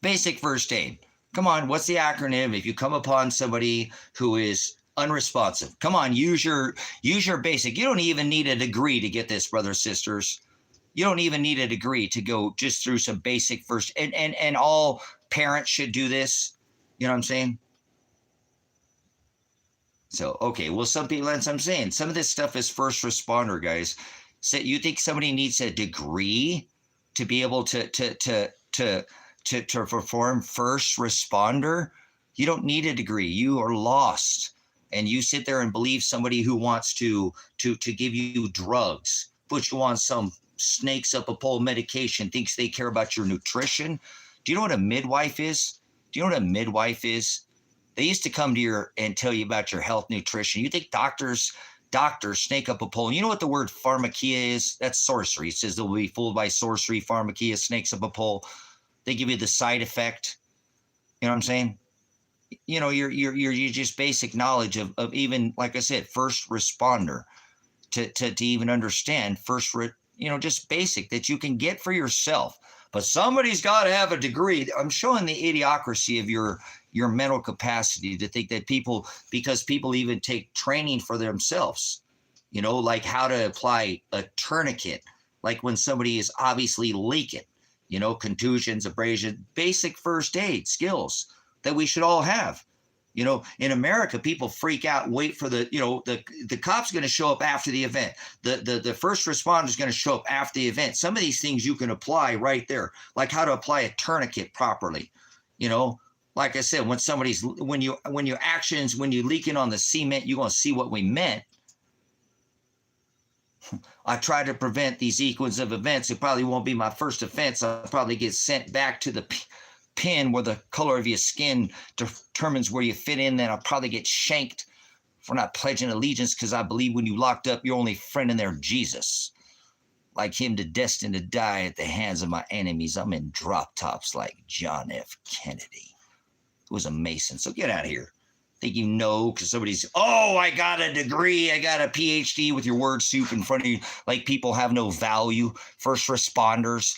Basic first aid. Come on, what's the acronym if you come upon somebody who is unresponsive? Come on, use your basic. You don't even need a degree to get this, brothers, sisters. You don't even need a degree to go just through some basic first, and all parents should do this. You know what I'm saying? So, okay, well, some people, as I'm saying, some of this stuff is first responder, guys. So you think somebody needs a degree to be able to perform first responder? You don't need a degree. You are lost. And you sit there and believe somebody who wants to give you drugs, put you on some snakes up a pole medication, thinks they care about your nutrition. Do you know what a midwife is? Do you know what a midwife is? They used to come to you and tell you about your health, nutrition. You think doctors snake up a pole. You know what the word pharmakia is? That's sorcery. It says they'll be fooled by sorcery. Pharmakia, snakes up a pole. They give you the side effect. You know what I'm saying? You know, you're just basic knowledge of even, like I said, first responder to even understand just basic that you can get for yourself. But somebody's got to have a degree. I'm showing the idiocracy of your mental capacity to think that because people even take training for themselves, you know, like how to apply a tourniquet, like when somebody is obviously leaking, you know, contusions, abrasion, basic first aid skills that we should all have. You know, in America, people freak out and wait for the cop's going to show up after the event. The first responder is going to show up after the event. Some of these things you can apply right there, like how to apply a tourniquet properly. You know, like I said, when you're leaking on the cement, you're going to see what we meant. I try to prevent these sequence of events. It probably won't be my first offense. I'll probably get sent back to the pin where the color of your skin determines where you fit in. Then I'll probably get shanked for not pledging allegiance, because I believe when you locked up, your only friend in there, Jesus. Like him, destined to die at the hands of my enemies. I'm in drop tops like John F. Kennedy, who was a Mason. So get out of here. Think you know because somebody's, I got a degree, I got a PhD with your word soup in front of you, like people have no value. First responders,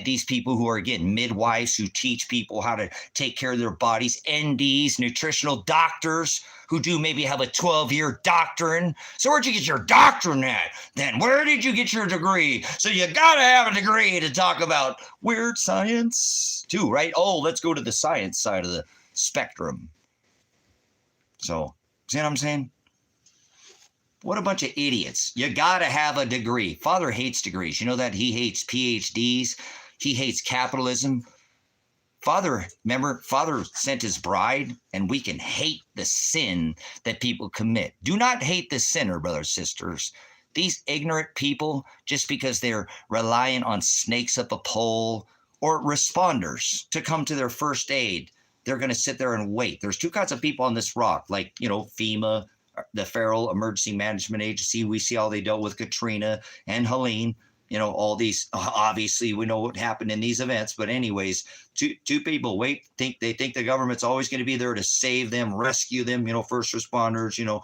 these people who are getting midwives who teach people how to take care of their bodies, NDs, nutritional doctors who do maybe have a 12-year doctrine. So where'd you get your doctrine at? Then where did you get your degree? So you got to have a degree to talk about weird science too, right? Let's go to the science side of the spectrum. So, see what I'm saying? What a bunch of idiots. You got to have a degree. Father hates degrees. You know that? He hates PhDs. He hates capitalism. Father sent his bride, and we can hate the sin that people commit. Do not hate the sinner, brothers, sisters. These ignorant people, just because they're relying on snakes up a pole or responders to come to their first aid, they're going to sit there and wait. There's two kinds of people on this rock, like, FEMA, the Federal Emergency Management Agency. We see how they dealt with Katrina and Helene. All these, obviously we know what happened in these events, but anyways, two people they think the government's always going to be there to save them, rescue them, first responders,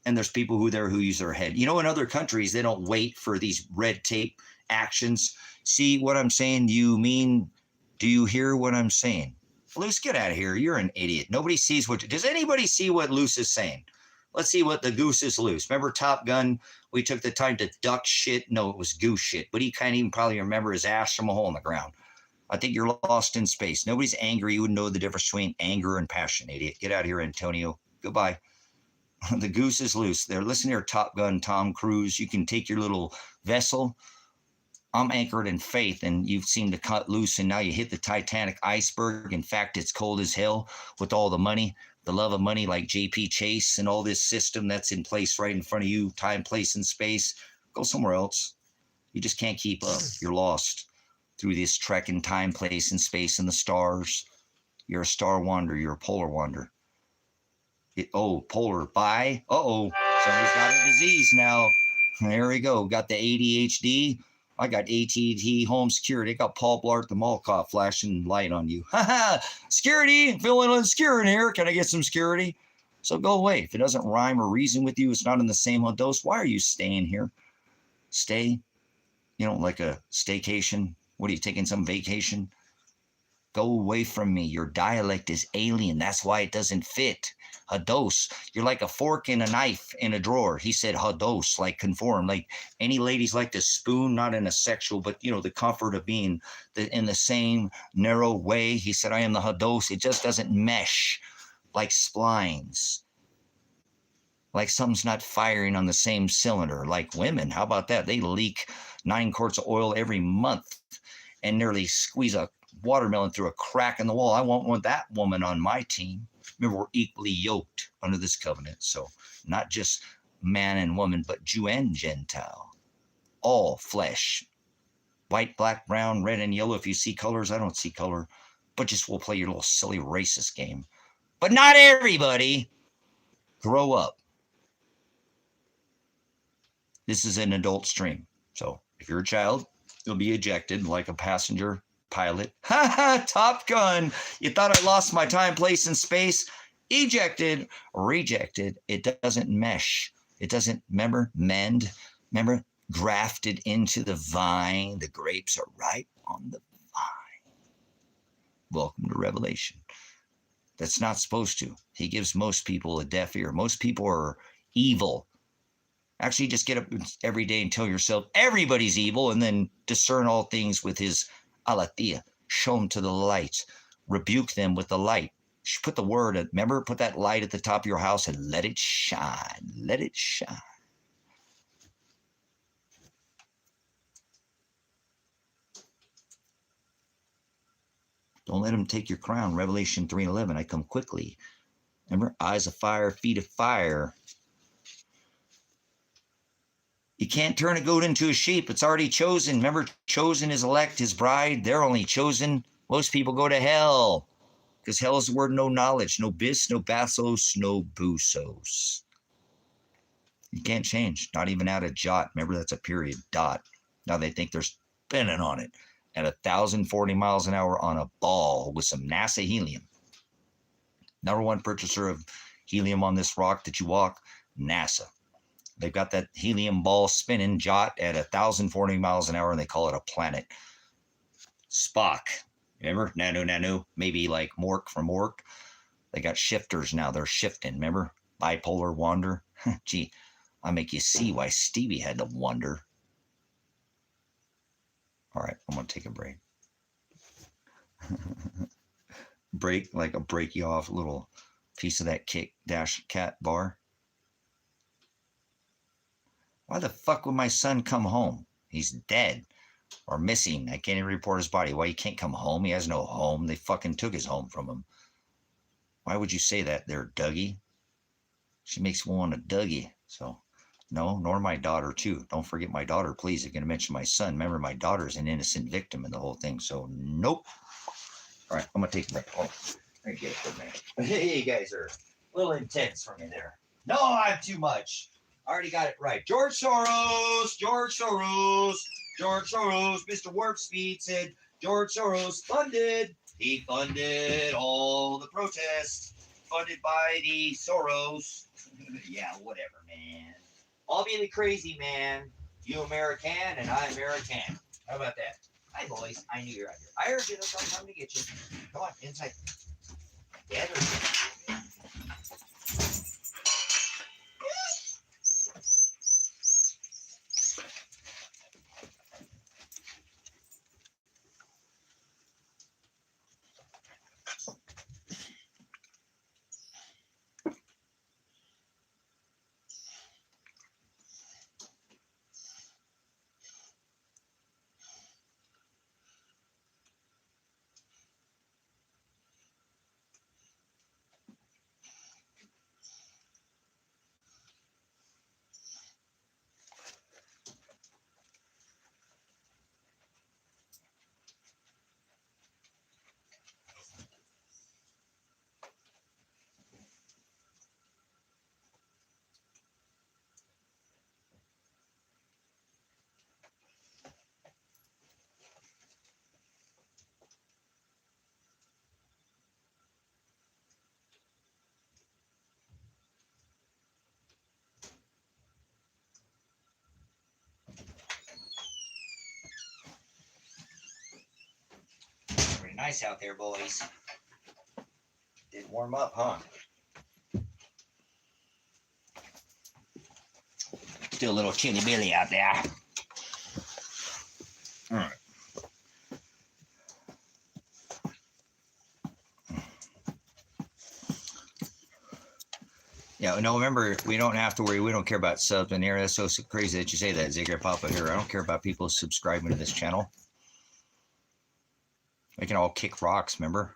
and there's people who use their head. In other countries, they don't wait for these red tape actions. See what I'm saying? Do you hear what I'm saying? Luce, get out of here. You're an idiot. Nobody sees does anybody see what Luce is saying? Let's see what the goose is loose. Remember Top Gun? We took the time to duck shit. No, it was goose shit. But he can't even probably remember his ass from a hole in the ground. I think you're lost in space. Nobody's angry. You wouldn't know the difference between anger and passion, idiot. Get out of here, Antonio. Goodbye. The goose is loose. There, listen here, Top Gun, Tom Cruise. You can take your little vessel. I'm anchored in faith, and you've seemed to cut loose, and now you hit the Titanic iceberg. In fact, it's cold as hell with all the money. The love of money, like JP Chase and all this system that's in place right in front of you, time, place, and space. Go somewhere else. You just can't keep up. You're lost through this trek in time, place, and space, and the stars. You're a star wanderer. You're a polar wanderer. Polar. Bye. Uh-oh. Somebody's got a disease now. There we go. Got the ADHD. I got AT&T home security. I got Paul Blart the mall cop flashing light on you. Ha ha! Security! Feeling unsecure in here. Can I get some security? So go away. If it doesn't rhyme or reason with you, it's not in the same dose. Why are you staying here? Stay? Like a staycation? What are you, taking some vacation? Go away from me. Your dialect is alien. That's why it doesn't fit. Hados. You're like a fork and a knife in a drawer. He said hados, like conform. Like any ladies like to spoon, not in a sexual, but the comfort of being in the same narrow way. He said, I am the hados. It just doesn't mesh like splines. Like something's not firing on the same cylinder. Like women. How about that? They leak 9 quarts of oil every month and nearly squeeze a watermelon through a crack in the wall. I won't want that woman on my team. Remember, we're equally yoked under this covenant. So not just man and woman, but Jew and Gentile. All flesh. White, black, brown, red, and yellow. If you see colors, I don't see color. But just we'll play your little silly racist game. But not everybody. Grow up. This is an adult stream. So if you're a child, you'll be ejected like a passenger pilot. Ha ha, Top Gun. You thought I lost my time, place, and space? Ejected, rejected. It doesn't mesh. It doesn't, mend. Remember, grafted into the vine. The grapes are ripe on the vine. Welcome to Revelation. That's not supposed to. He gives most people a deaf ear. Most people are evil. Actually, just get up every day and tell yourself everybody's evil, and then discern all things with his aletheia. Show them to the light. Rebuke them with the light. Put the word, remember, put that light at the top of your house and let it shine. Let it shine. Don't let them take your crown. Revelation 3:11. I come quickly. Remember, eyes of fire, feet of fire. You can't turn a goat into a sheep. It's already chosen. Remember, chosen is elect, his bride. They're only chosen. Most people go to hell because hell is the word no knowledge, no bis, no bathos, no busos. You can't change, not even at a jot. Remember, that's a period, dot. Now they think they're spinning on it at 1,040 miles an hour on a ball with some NASA helium. Number one purchaser of helium on this rock that you walk, NASA. They've got that helium ball spinning jot at 1,040 miles an hour, and they call it a planet. Spock. Remember? Nanu. Maybe like Mork from Mork. They got shifters now. They're shifting. Remember? Bipolar wander. Gee, I make you see why Stevie had to wonder. All right, I'm going to take a break. Break, like a break you off little piece of that cat bar. Why the fuck would my son come home? He's dead or missing. I can't even report his body. Why he can't come home? He has no home. They fucking took his home from him. Why would you say that there, Dougie? She makes me want a Dougie. So No, nor my daughter too. Don't forget my daughter, please. You're going to mention my son. Remember, my daughter's an innocent victim in the whole thing. So nope. All right, I'm going to take a break. Oh, I get it for a minute. Hey, you guys are a little intense for me there. No, I'm too much. I already got it right. George Soros, George Soros, George Soros. Mr. Warp Speed said George Soros funded. He funded all the protests funded by the Soros. Yeah, whatever, man. I'll be the crazy man. You American and I American. How about that? Hi, boys. I knew you're out here. I heard you. That's why I'm coming to get you. Come on, inside. Yeah, pretty nice out there, boys. Did warm up, huh? Still a little chilly billy out there. All right. Yeah, no, remember, we don't have to worry. We don't care about subs in here. That's so crazy that you say that, Zigger Papa here. I don't care about people subscribing to this channel. They can all kick rocks, remember?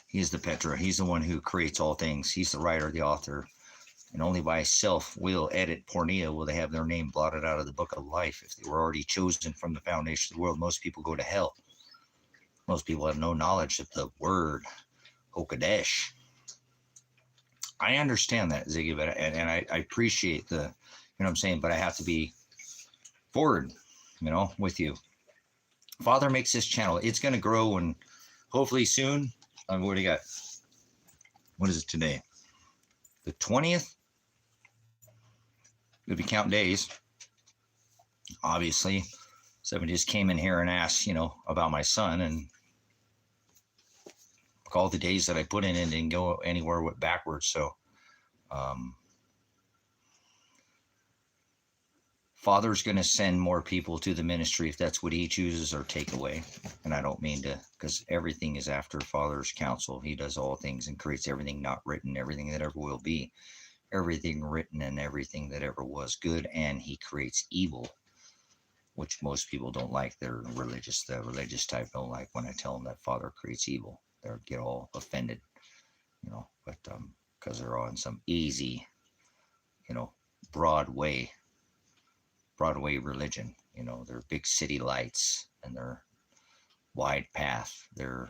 He's the Petra. He's the one who creates all things. He's the writer, the author. And only by self-will edit pornea will they have their name blotted out of the book of life. If they were already chosen from the foundation of the world, most people go to hell. Most people have no knowledge of the word Hokadesh. I understand that, Ziggy, but and I appreciate the, you know what I'm saying, but I have to be forward, you know, with you. Father makes this channel. It's going to grow, and hopefully soon. What do you got? What is it today? The 20th? If you count days, obviously. Somebody just came in here and asked, you know, about my son, and all the days that I put in it didn't go anywhere with backwards. So, Father's going to send more people to the ministry if that's what he chooses or take away. And I don't mean to, because everything is after Father's counsel. He does all things and creates everything not written, everything that ever will be, everything written and everything that ever was good. And he creates evil, which most people don't like. They're religious. The religious type don't like when I tell them that Father creates evil. They get all offended, you know, but because they're on some easy, you know, Broadway religion. You know, they're big city lights and their wide path. Their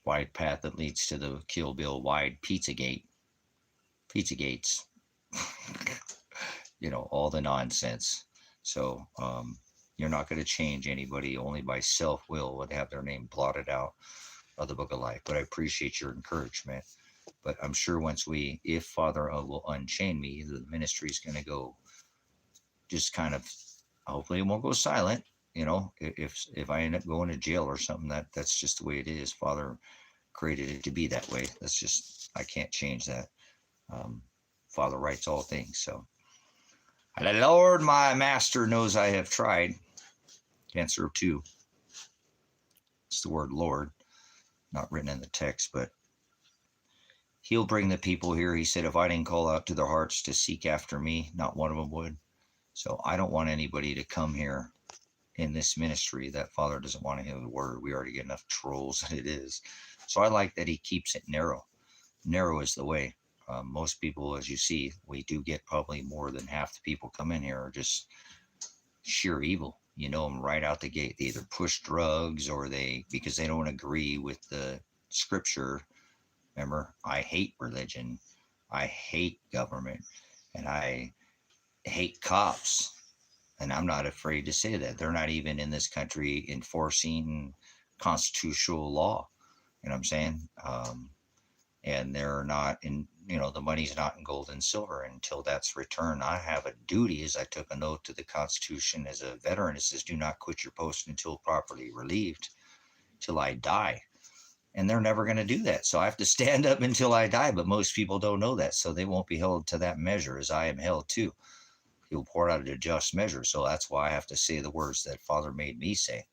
wide path that leads to the Kill Bill wide pizza gates. You know, all the nonsense. So you're not going to change anybody. Only by self-will would have their name blotted out of the book of life. But I appreciate your encouragement. But I'm sure once if Father will unchain me, the ministry is going to go just kind of, hopefully it won't go silent. You know, if I end up going to jail or something, that's just the way it is. Father created it to be that way. That's just, I can't change that. Father writes all things. So, the Lord, my master, knows I have tried. Can't serve two. It's the word Lord, not written in the text, but he'll bring the people here. He said, if I didn't call out to their hearts to seek after me, not one of them would. So I don't want anybody to come here in this ministry that Father doesn't want to hear the word. We already get enough trolls as it is. So I like that he keeps it narrow. Narrow is the way. Most people, as you see, we do get probably more than half the people come in here are just sheer evil. You know them right out the gate. They either push drugs or because they don't agree with the scripture. Remember, I hate religion, I hate government, and I hate cops. And I'm not afraid to say that. They're not even in this country enforcing constitutional law. You know what I'm saying? And they're not in, the money's not in gold and silver until that's returned. I have a duty, as I took a note to the Constitution as a veteran. It says, do not quit your post until properly relieved, till I die. And they're never going to do that. So I have to stand up until I die. But most people don't know that. So they won't be held to that measure as I am held to. He will pour out a just measure. So that's why I have to say the words that Father made me say.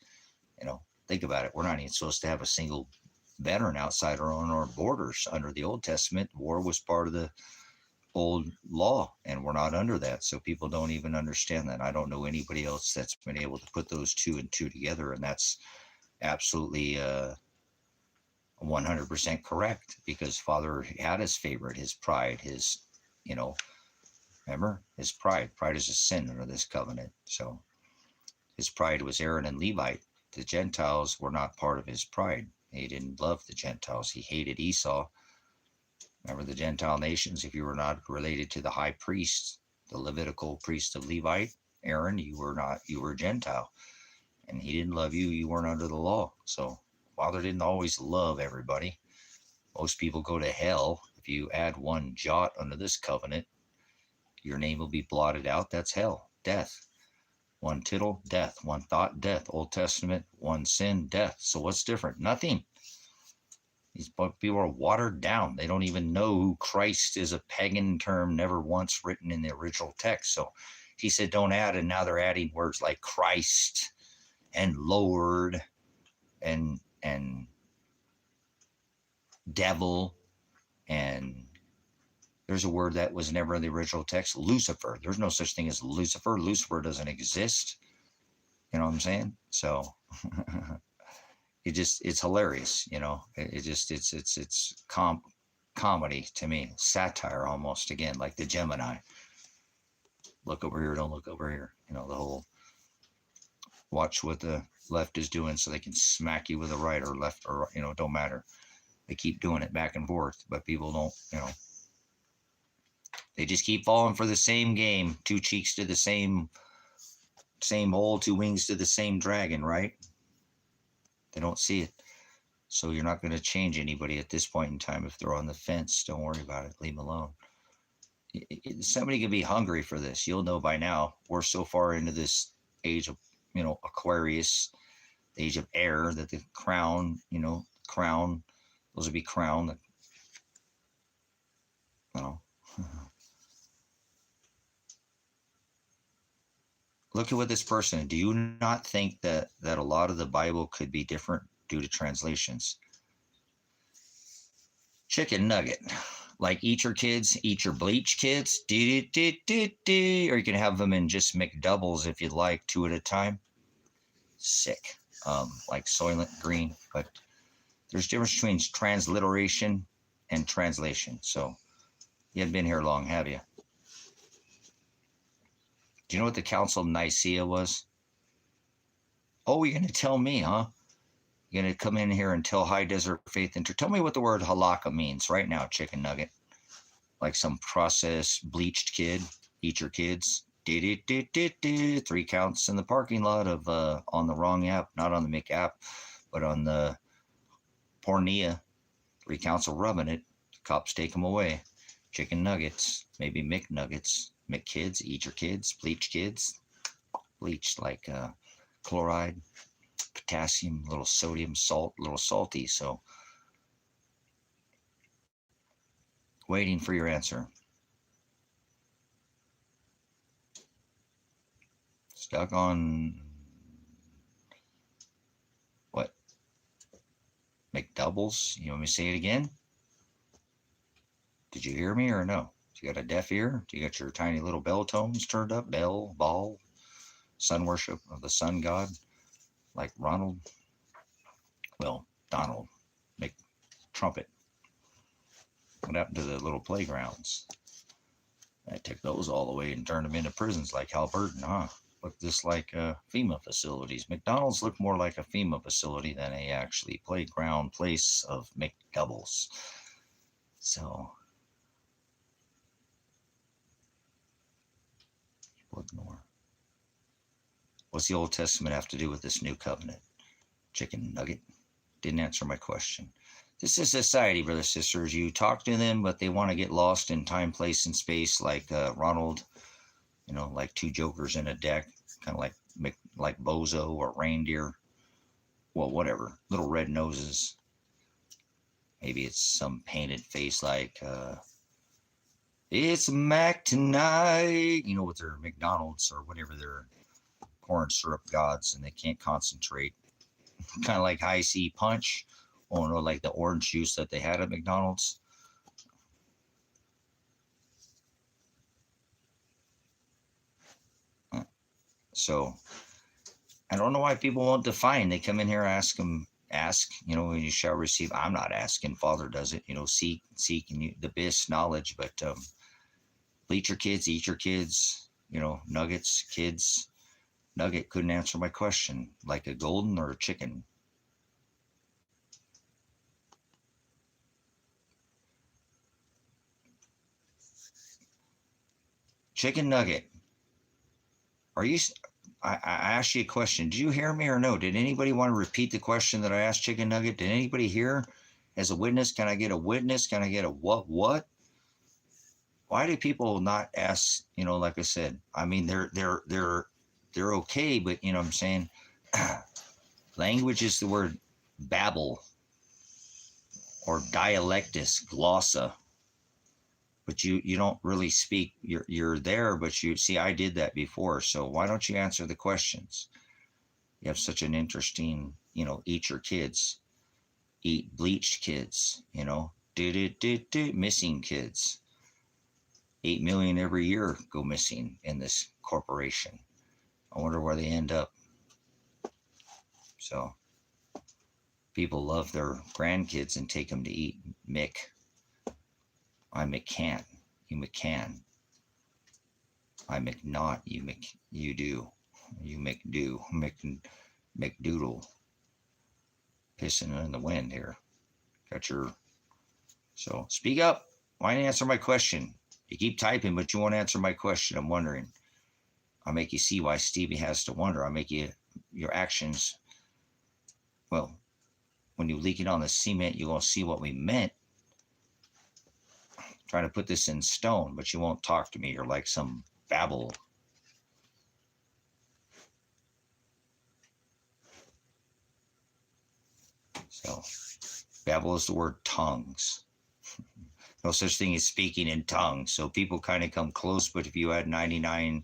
Think about it. We're not even supposed to have a single veteran outside our borders. Under the Old Testament, war was part of the old law, and we're not under that. So people don't even understand that. I don't know anybody else that's been able to put those two and two together, and that's absolutely 100% correct, because Father had his favorite, his pride, remember, his pride. Pride is a sin under this covenant. So his pride was Aaron and Levite. The Gentiles were not part of his pride. He didn't love the Gentiles. He hated Esau. Remember the Gentile nations? If you were not related to the high priest, the Levitical priest of Levite, Aaron, you were a Gentile. And he didn't love you. You weren't under the law. So Father didn't always love everybody. Most people go to hell. If you add one jot under this covenant, your name will be blotted out. That's hell, death. One tittle, death. One thought, death. Old Testament, one sin, death. So what's different? Nothing. These people are watered down. They don't even know who Christ is, a pagan term never once written in the original text. So he said, don't add, and now they're adding words like Christ and Lord and devil, and there's a word that was never in the original text, Lucifer. There's no such thing as Lucifer. Lucifer doesn't exist. You know what I'm saying? So it's hilarious. It's comedy to me, satire almost, again, like the Gemini. Look over here, don't look over here. The whole watch what the left is doing so they can smack you with the right or left, or, don't matter. They keep doing it back and forth, but people don't, they just keep falling for the same game. Two cheeks to the same hole, two wings to the same dragon, right? They don't see it. So you're not going to change anybody at this point in time. If they're on the fence, don't worry about it. Leave them alone. Somebody can be hungry for this. You'll know by now. We're so far into this age of, Aquarius, the age of air, that the crown, those would be crown. Look at what this person. Do you not think that a lot of the Bible could be different due to translations? Chicken nugget. Like, eat your kids, eat your bleach kids. Or you can have them in just McDoubles if you'd like, 2 at a time. Sick. Like Soylent Green. But there's a difference between transliteration and translation. So you haven't been here long, have you? Do you know what the Council of Nicaea was? Oh, you're going to tell me, huh? You're going to come in here and tell High Desert Faith Tell me what the word halakha means right now, chicken nugget. Like some processed, bleached kid. Eat your kids. 3 counts in the parking lot of on the wrong app. Not on the Mick app, but on the Pornea. 3 counts of rubbing it. Cops take them away. Chicken nuggets. Maybe Mick nuggets. Mick kids. Eat your kids. Bleach kids. Bleached like chloride, potassium, a little sodium, salt, a little salty. So waiting for your answer. Stuck on what? McDoubles? You want me to say it again? Did you hear me or no? Do you got a deaf ear? Do you got your tiny little bell tones turned up? Bell, ball, sun worship of the sun god, like Donald McTrumpet. What happened to the little playgrounds? I took those all away and turned them into prisons like Halberton, huh? Look just like FEMA facilities. McDonald's look more like a FEMA facility than a actually playground place of McDoubles. So, ignore. What's the Old Testament have to do with this new covenant? Chicken nugget? Didn't answer my question. This is society, brothers, sisters. You talk to them, but they want to get lost in time, place, and space, like Ronald, like two jokers in a deck, kind of like Bozo or Reindeer. Well, whatever. Little red noses. Maybe it's some painted face like, it's Mac tonight, with their McDonald's or whatever their corn syrup gods, and they can't concentrate. Kind of like High C Punch. Oh no, like the orange juice that they had at McDonald's. So I don't know why people won't define. They come in here, ask, when you shall receive. I'm not asking. Father does it. Seek the best knowledge. But bleach your kids, eat your kids. Nuggets, kids. Nugget couldn't answer my question. Like a golden or a chicken. Chicken nugget. Are you? I asked you a question. Did you hear me or no? Did anybody want to repeat the question that I asked Chicken Nugget? Did anybody hear? As a witness, can I get a witness? Can I get a what? Why do people not ask? Like I said, I mean, they're okay, but what I'm saying, language is the word babble or dialectus, glossa. But you don't really speak. You're there, but you see, I did that before. So why don't you answer the questions? You have such an interesting, eat your kids, eat bleached kids, missing kids. 8 million every year go missing in this corporation. I wonder where they end up. So people love their grandkids and take them to eat Mick. I McCann, you McCann. I McNaught, you do. You McDo, McDoodle. Pissing in the wind here. So speak up. Why didn't you answer my question? You keep typing, but you won't answer my question. I'm wondering. I'll make you see why Stevie has to wonder. I'll make your actions. Well, when you leak it on the cement, you're going to see what we meant. Trying to put this in stone, but you won't talk to me. You're like some babble. So, babble is the word tongues. No such thing as speaking in tongues. So people kind of come close, but if you add 99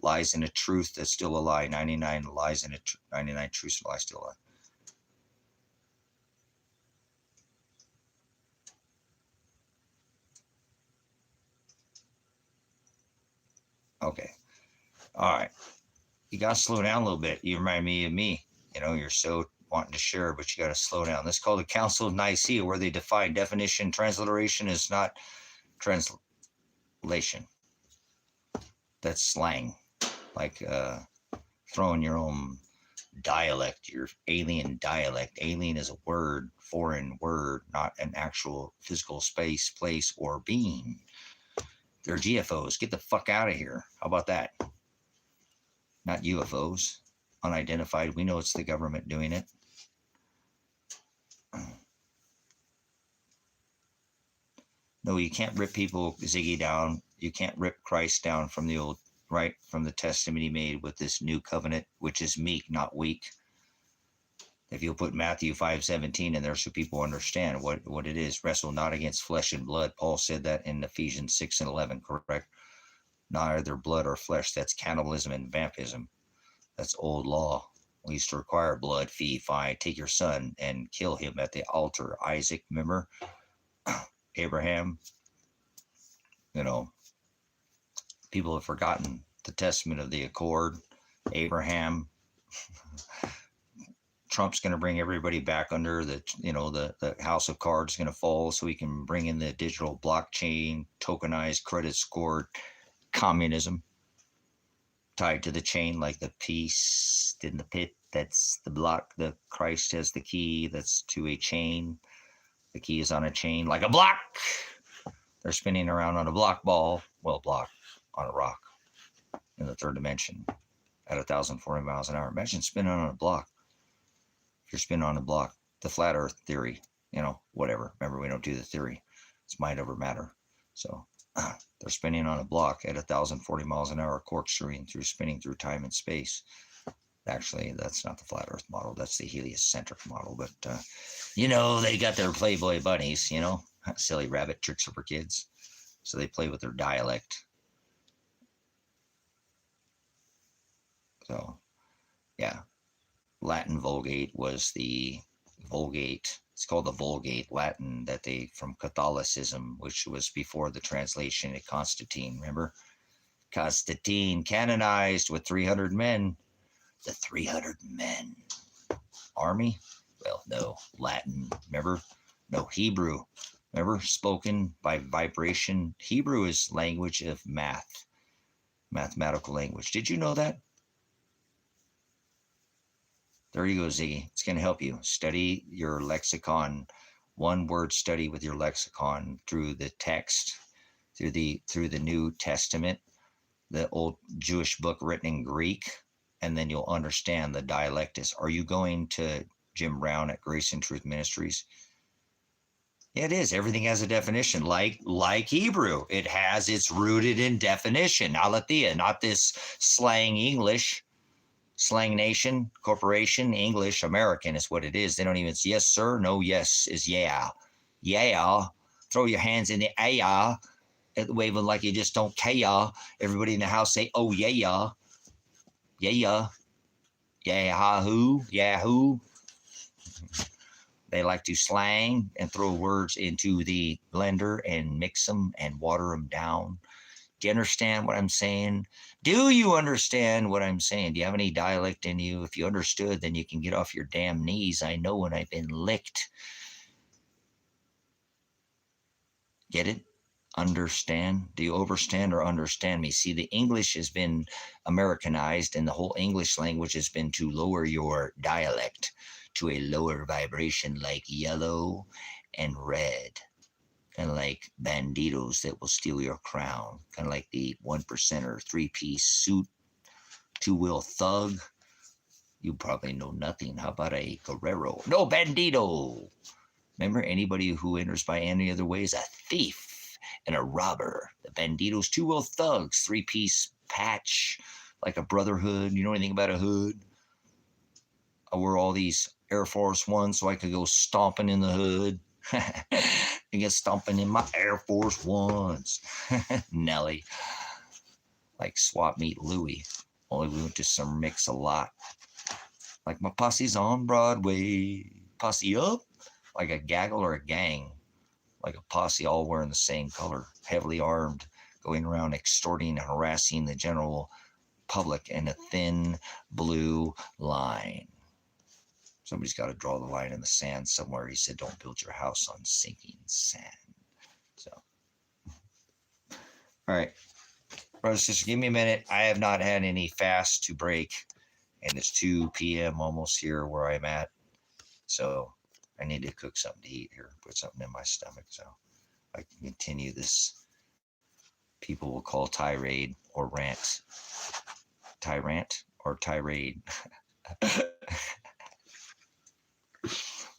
lies and a truth, that's still a lie. 99 lies and 99 truths and a lie, still a lie. Okay. All right. You got to slow down a little bit. You remind me of me. You're so wanting to share, but you got to slow down. This is called the Council of Nicaea, where they define definition. Transliteration is not translation. That's slang. Like throwing your own dialect, your alien dialect. Alien is a word, foreign word, not an actual physical space, place, or being. They're GFOs. Get the fuck out of here. How about that? Not UFOs. Unidentified. We know it's the government doing it. No, you can't rip people, Ziggy, down. You can't rip Christ down from the old, right? From the testament he made with this new covenant, which is meek, not weak. If you'll put Matthew 5:17 in there so people understand what it is. Wrestle not against flesh and blood. Paul said that in Ephesians 6:11, correct? Neither blood or flesh. That's cannibalism and vampirism. That's old law. We used to require blood, fee, fi. Take your son and kill him at the altar. Isaac, remember? Abraham. People have forgotten the testament of the accord. Abraham. Trump's going to bring everybody back under the, the house of cards is going to fall so he can bring in the digital blockchain, tokenized credit score communism tied to the chain like the piece in the pit. That's the block. The Christ has the key. That's to a chain. The key is on a chain like a block. They're spinning around on a block ball. Well, block on a rock in the third dimension at 1,040 miles an hour. Imagine spinning on a block. If you're spinning on a block, the flat earth theory, whatever. Remember, we don't do the theory. It's mind over matter. So they're spinning on a block at 1,040 miles an hour, corkscrewing through, spinning through time and space. Actually, that's not the flat earth model. That's the heliocentric model. But, they got their Playboy bunnies, silly rabbit tricks for kids. So they play with their dialect. So, yeah. Latin Vulgate was the Vulgate. It's called the Vulgate Latin that they, from Catholicism, which was before the translation of Constantine. Remember? Constantine canonized with 300 men. The 300 men. Army? Well, no. Latin. Remember? No, Hebrew. Remember? Spoken by vibration. Hebrew is language of math. Mathematical language. Did you know that? There you go, Ziggy. It's going to help you. Study your lexicon. One word study with your lexicon through the text, through the New Testament, the old Jewish book written in Greek, and then you'll understand the dialectus. Are you going to Jim Brown at Grace and Truth Ministries? Yeah, it is. Everything has a definition, like Hebrew. It's rooted in definition. Aletheia, not this slang English. Slang nation, corporation, English, American is what it is. They don't even say yes, sir. No, yes is yeah. Yeah. Throw your hands in the air, waving like you just don't care. Everybody in the house say, oh, yeah. Yeah. Yahoo. Yahoo. They like to slang and throw words into the blender and mix them and water them down. Do you understand what I'm saying? Do you understand what I'm saying? Do you have any dialect in you? If you understood, then you can get off your damn knees. I know when I've been licked. Get it? Understand? Do you overstand or understand me? See, the English has been Americanized, and the whole English language has been to lower your dialect to a lower vibration like yellow and red. Kind of like banditos that will steal your crown. Kind of like the 1%er, three-piece suit, two-wheel thug. You probably know nothing. How about a guerrero? No, bandito. Remember, anybody who enters by any other way is a thief and a robber. The banditos, two-wheel thugs, three-piece patch, like a brotherhood. You know anything about a hood? I wear all these Air Force Ones so I could go stomping in the hood. You get stomping in my Air Force Ones. Nelly. Like swap meet Louie. Only we went to some Mix-a-Lot. Like my posse's on Broadway. Posse up. Like a gaggle or a gang. Like a posse all wearing the same color. Heavily armed. Going around extorting and harassing the general public in a thin blue line. Somebody's got to draw the line in the sand somewhere. He said, don't build your house on sinking sand. So, all right. Brothers and sisters, give me a minute. I have not had any fast to break, and it's 2 p.m. almost here where I'm at. So I need to cook something to eat here, put something in my stomach so I can continue this, people will call tirade or rant. Tyrant or tirade?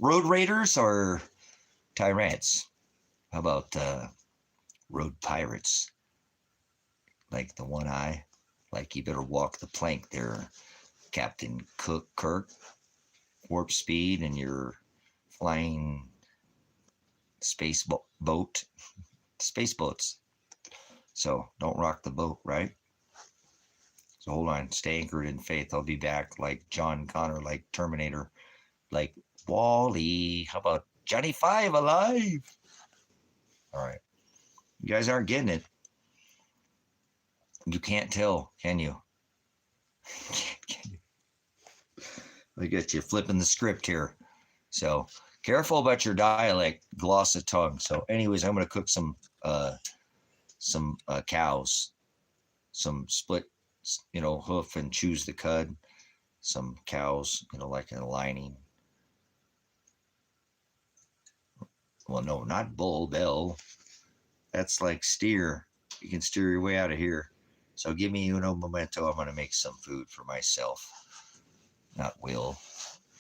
Road raiders or tyrants? How about road pirates? Like the one eye? Like you better walk the plank there, Captain Kirk. Warp speed and your flying space boat. Space boats. So don't rock the boat, right? So hold on. Stay anchored in faith. I'll be back like John Connor, like Terminator, like Wally. How about Johnny Five alive? All right. You guys aren't getting it. You can't tell, can you? Can you? I get you flipping the script here. So careful about your dialect, gloss of tongue. So anyways, I'm going to cook some cows, some split, hoof and choose the cud, some cows, like in a lining. Well, no, not bull, bell. That's like steer. You can steer your way out of here. So give me uno momento. I'm going to make some food for myself. Not will.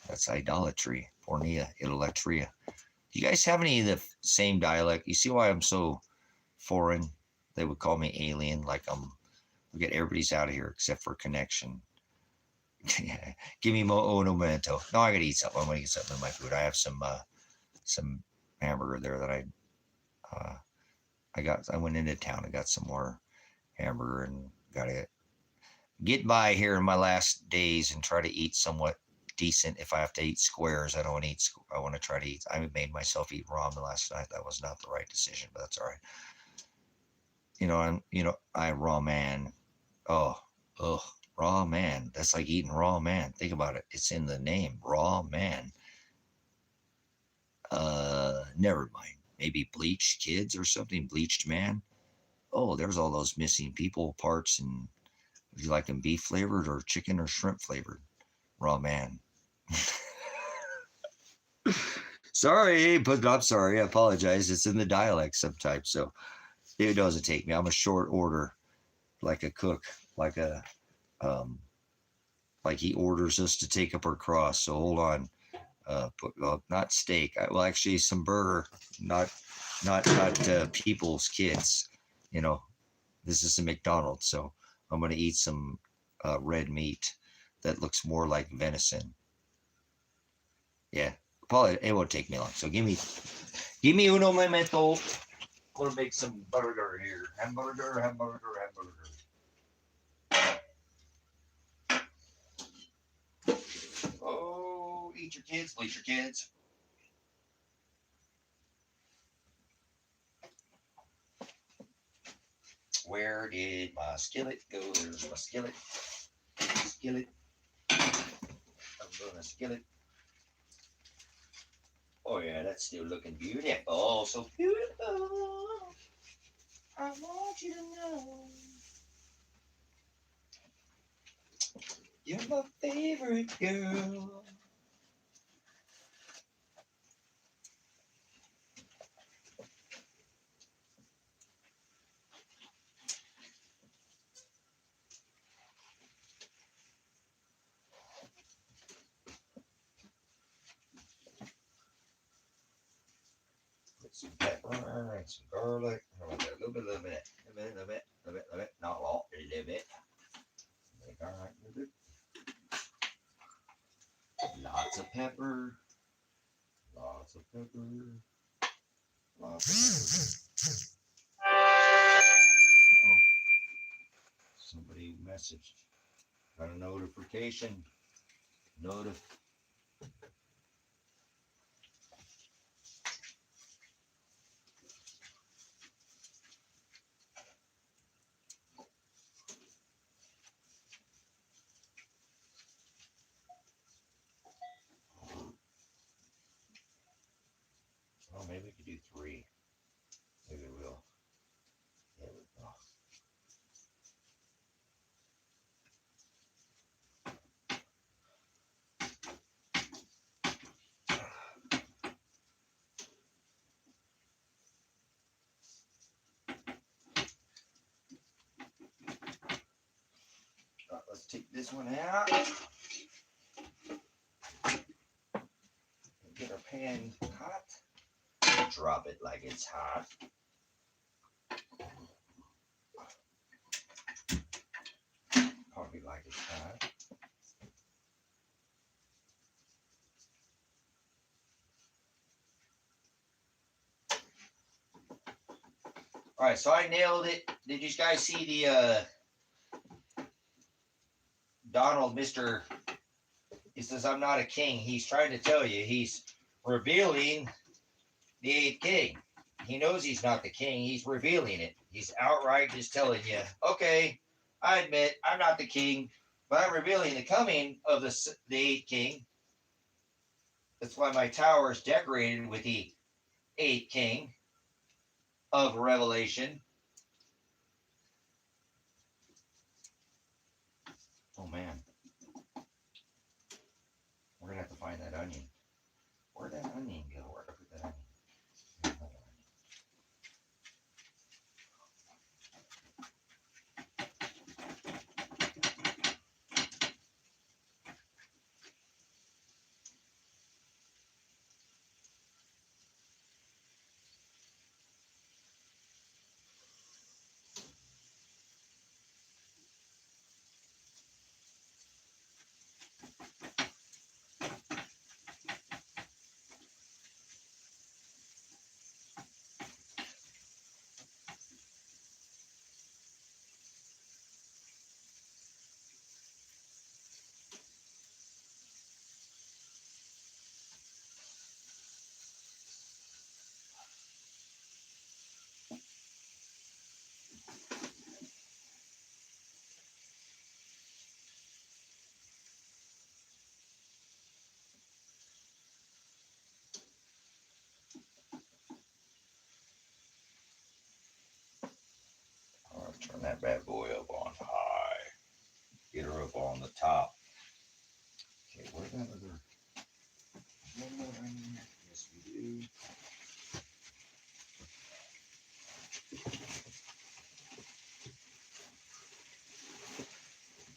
That's idolatry. Pornea, idolatria. Do you guys have any of the same dialect? You see why I'm so foreign? They would call me alien. Like we get everybody's out of here except for connection. Give me uno momento. No, I got to eat something. I'm going to get something in my food. I have some hamburger there that I went into town and got some more hamburger and got to get by here in my last days and try to eat somewhat decent. If I have to eat squares, I don't want to eat. I want to try to eat. I made myself eat ramen last night. That was not the right decision, but that's all right. I raw man. Oh, raw man. That's like eating raw man. Think about it. It's in the name, raw man. Never mind. Maybe bleached kids or something. Bleached man. Oh, there's all those missing people parts. And would you like them beef flavored or chicken or shrimp flavored? Raw man. Sorry, but I'm sorry. I apologize. It's in the dialect sometimes, so it doesn't take me. I'm a short order, like a cook, like he orders us to take up our cross. So hold on. Not steak. Actually, some burger. Not people's kids. This is a McDonald's, so I'm gonna eat some red meat that looks more like venison. Yeah, probably it won't take me long. So give me uno momento. I'm gonna make some burger here. Hamburger. Oh, eat your kids, bleach your kids. Where did my skillet go? There's my skillet. I'm gonna skillet. Oh yeah, that's still looking beautiful. Oh, so beautiful. I want you to know you're my favorite girl. Some pepper and some garlic. A little bit. Not a lot, a little bit. Garlic, a little bit. Lots of pepper. Uh-oh. Somebody messaged. Got a notification. Oh, maybe we could do 3. Maybe we will. There we go. Let's take this one out. Get our pan hot. Drop it like it's hot. Probably like it's hot. All right, so I nailed it. Did you guys see the Donald, Mr. He says, I'm not a king. He's trying to tell you. He's revealing the 8th king. He knows he's not the king. He's revealing it. He's outright just telling you, okay, I admit I'm not the king, but I'm revealing the coming of the 8th king. That's why my tower is decorated with the 8th king of Revelation. Oh man. We're going to have to find that onion. Where'd that onion go? Where'd I put that onion? Turn that bad boy up on high. Get her up on the top. Okay, where's that other? One more onion. Yes, we do.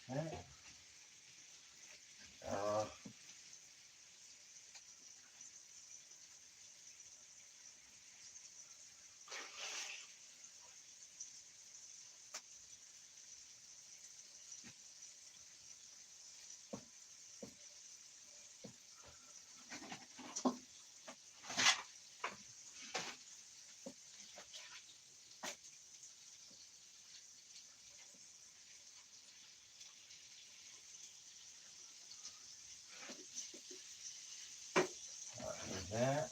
Okay. There's that.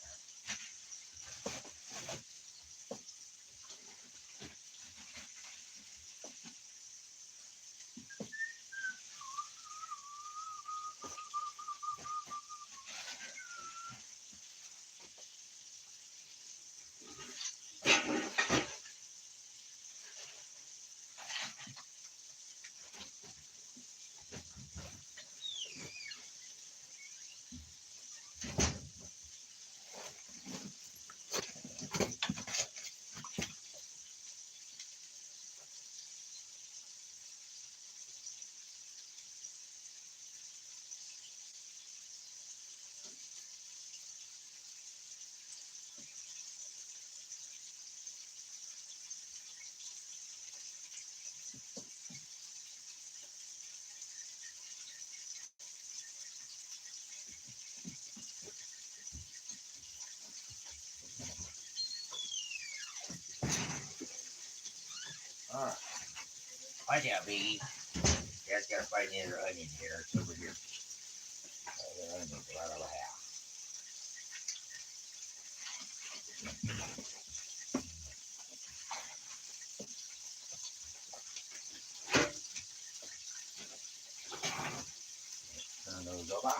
All right. Watch out, Biggie. You guys gotta find the other onion here. It's over here. The onion's right over half. Turn those over.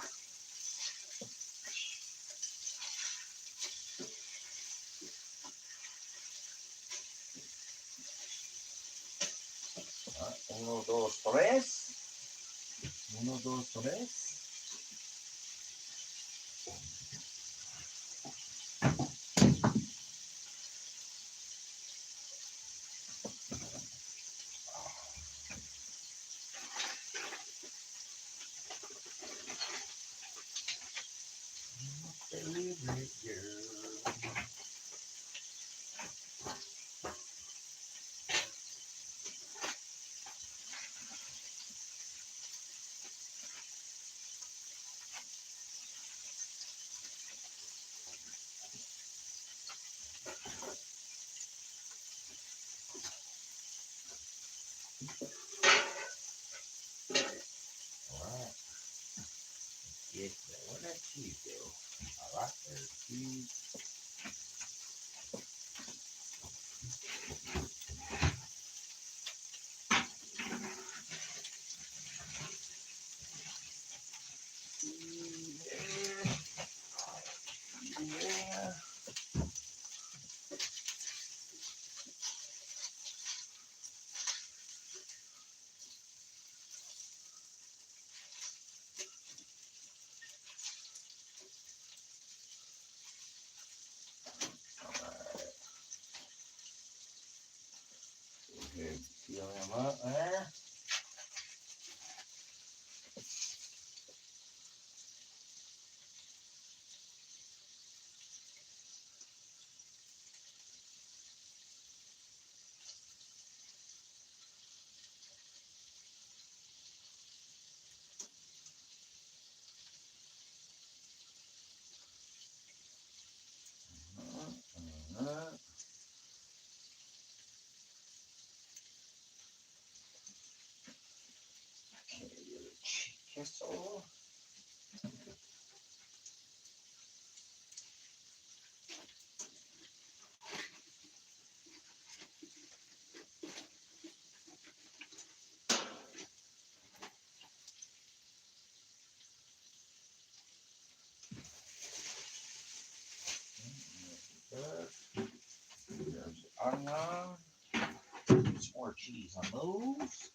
Uno, dos, tres. Uno, dos, tres. Favorite girl. Alright. Get that. Where'd that cheese go? Alright, there's cheese. Come up there. Okay, the other cheek kissel. There's the onion. Some more cheese on those.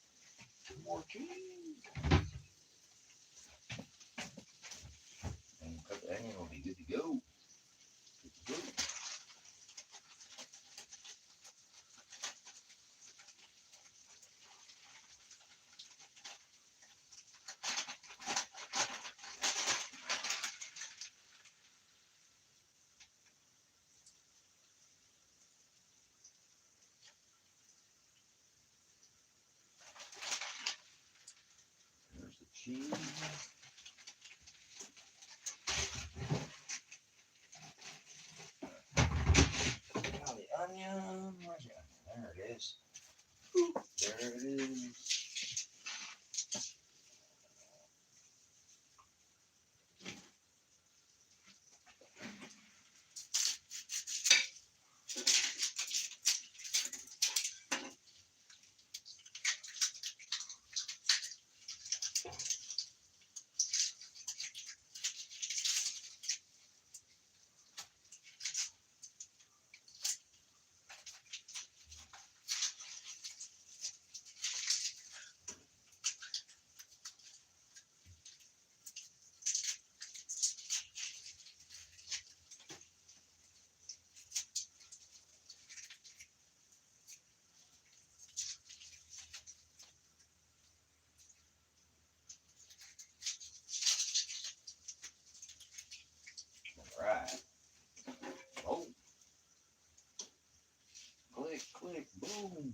More cheese. And cut the onion, will be good to go. Good to go. There's the cheese. Now the onion. Where's the onion? There it is. There it is. Right. Oh. Click, click, boom.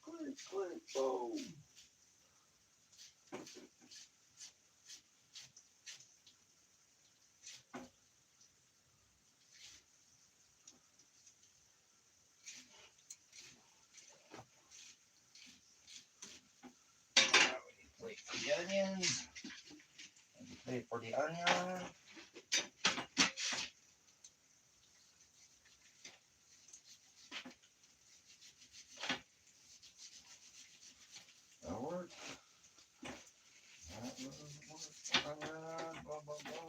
Click, click, boom. Wait for the onions. Wait for the onion. That'll work. That will work. Onion. Boom, boom, boom.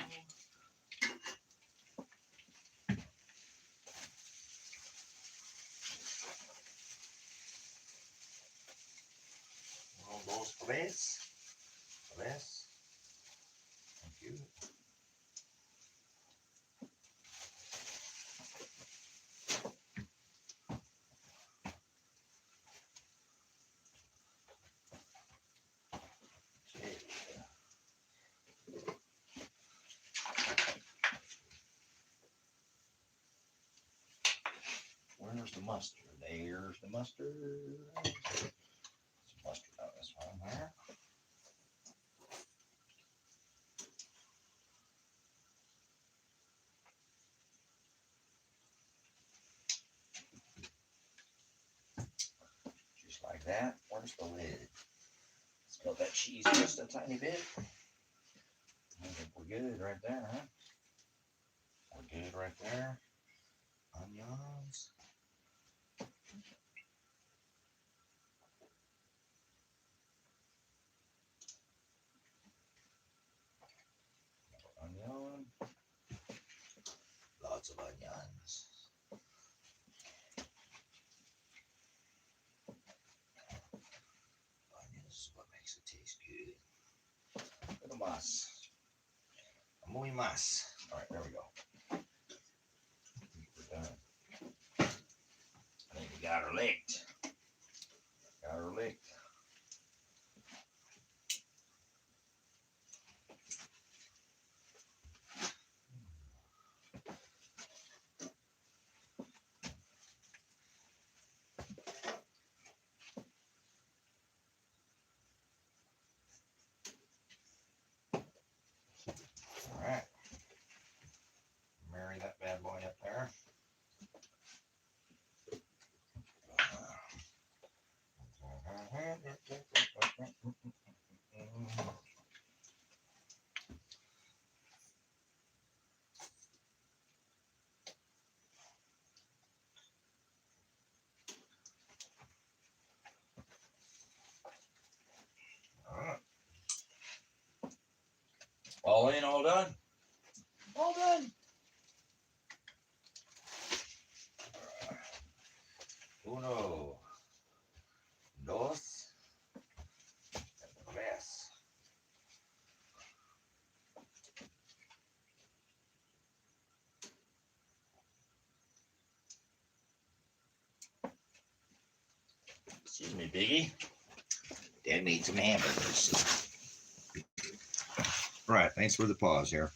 One of those, please. Please. Thank you. Where's the mustard? There's the mustard. There's mustard on this one there. Just like that. Where's the lid? Spill that cheese just a tiny bit. I think we're good right there, huh? We're good right there. Onions. Onion. Lots of onions. Onions is what makes it taste good. Little mas. Muy mas. All right, there we go. got her licked. Got her licked. All right. Marry that bad boy up there. All in, all done. All done. Uno, dos, tres. Excuse me, Biggie. Dad made some hamburgers. All right, thanks for the pause here.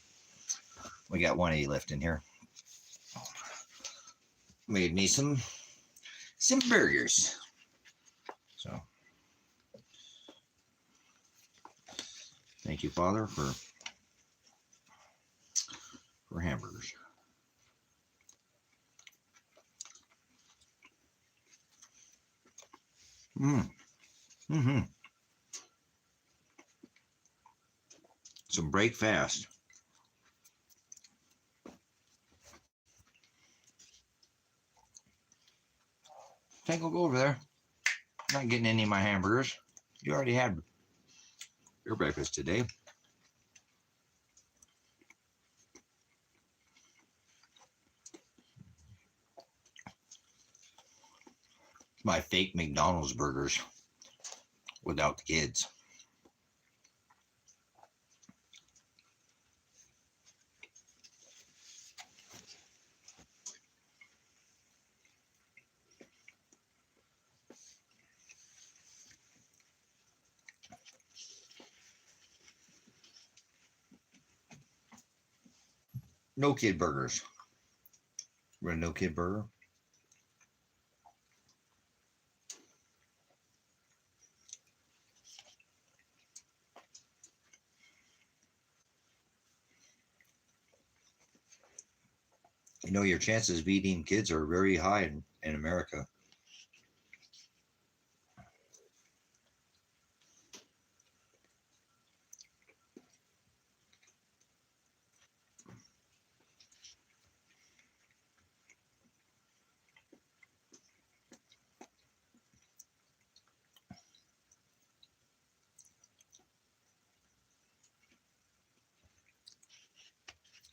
We got 180 left in here. Made me some burgers. So, thank you, Father, for hamburgers. Some break fast. Think I'll go over there. I'm not getting any of my hamburgers. You already had your breakfast today. My fake McDonald's burgers without the kids. No kid burgers. We're a no kid burger. You know, your chances of eating kids are very high in America.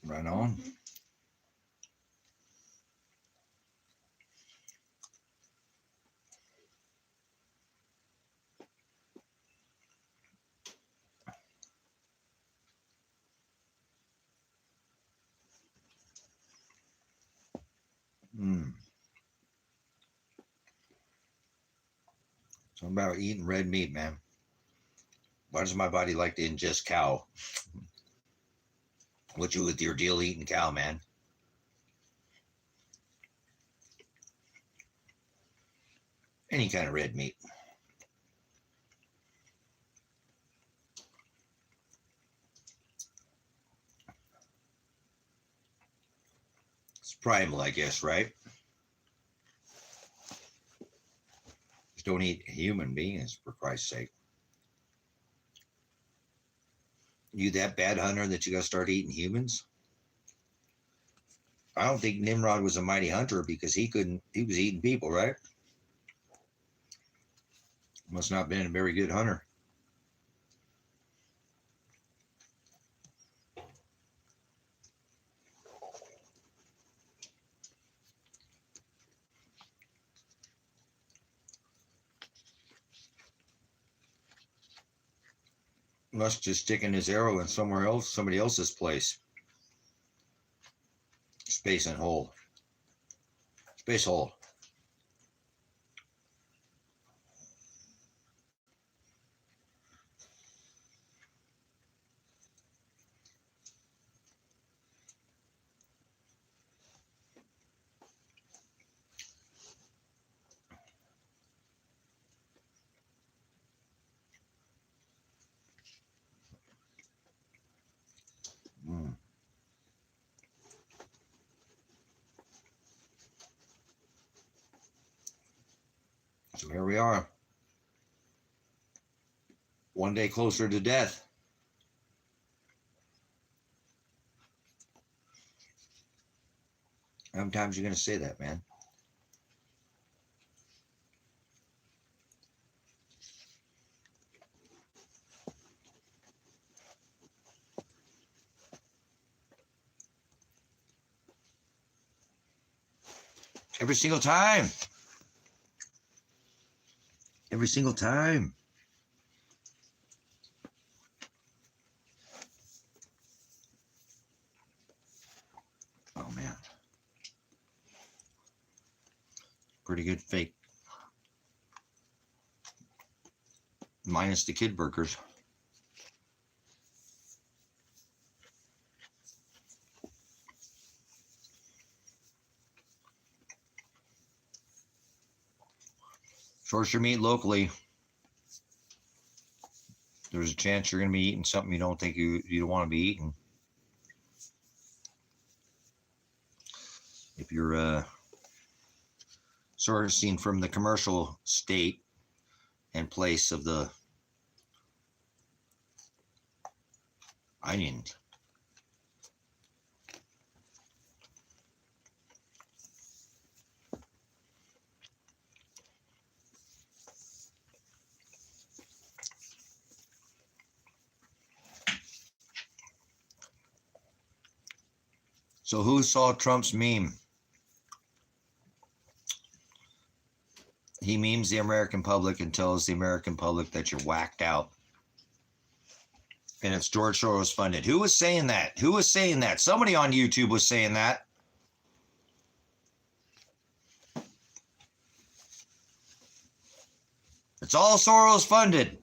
Right on. Something about eating red meat, man. Why does my body like to ingest cow? What you with your deal eating cow, man? Any kind of red meat. It's primal, I guess, right? Just don't eat human beings, for Christ's sake. You that bad hunter that you got to start eating humans? I don't think Nimrod was a mighty hunter because he was eating people, right? Must not have been a very good hunter. Must just sticking his arrow in somewhere else, somebody else's place. Space and hole. Space hole. So here we are. One day closer to death. How many times are you going to say that, man? Every single time. Every single time. Oh, man. Pretty good fake. Minus the kid burgers. Source your meat locally. There's a chance you're going to be eating something you don't think you don't want to be eating. If you're sourcing from the commercial state and place of the onion. So who saw Trump's meme? He memes the American public and tells the American public that you're whacked out. And it's George Soros funded. Who was saying that? Who was saying that? Somebody on YouTube was saying that. It's all Soros funded.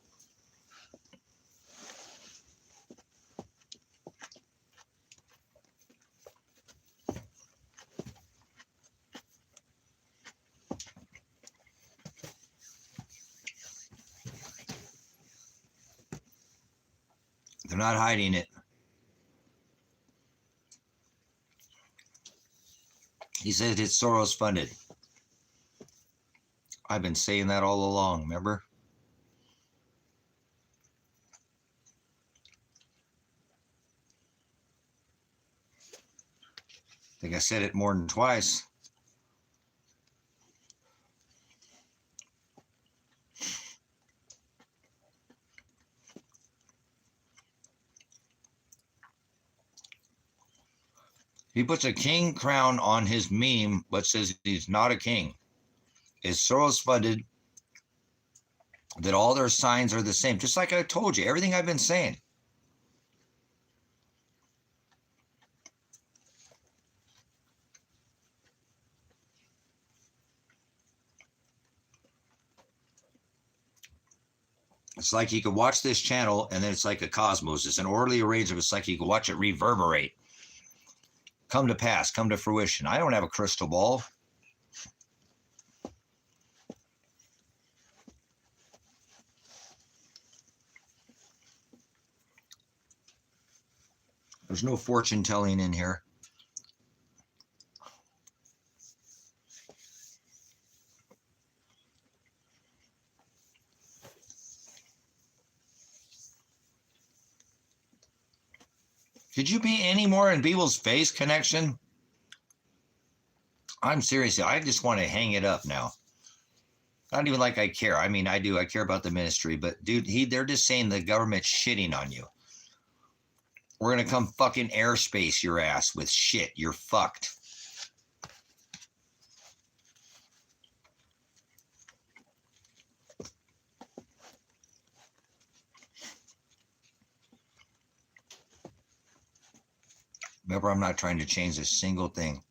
They're not hiding it. He said it's Soros funded. I've been saying that all along, remember? I think I said it more than twice. He puts a king crown on his meme, but says he's not a king. Is Soros funded? That all their signs are the same. Just like I told you, everything I've been saying. It's like you could watch this channel and then it's like a cosmos. It's an orderly arrangement. It's like you could watch it reverberate. Come to pass, come to fruition. I don't have a crystal ball. There's no fortune telling in here. Could you be any more in people's face, connection? I'm serious. I just want to hang it up now. Not even like I care. I mean, I do. I care about the ministry. But, dude, they're just saying the government's shitting on you. We're going to come fucking airspace your ass with shit. You're fucked. Remember, I'm not trying to change a single thing.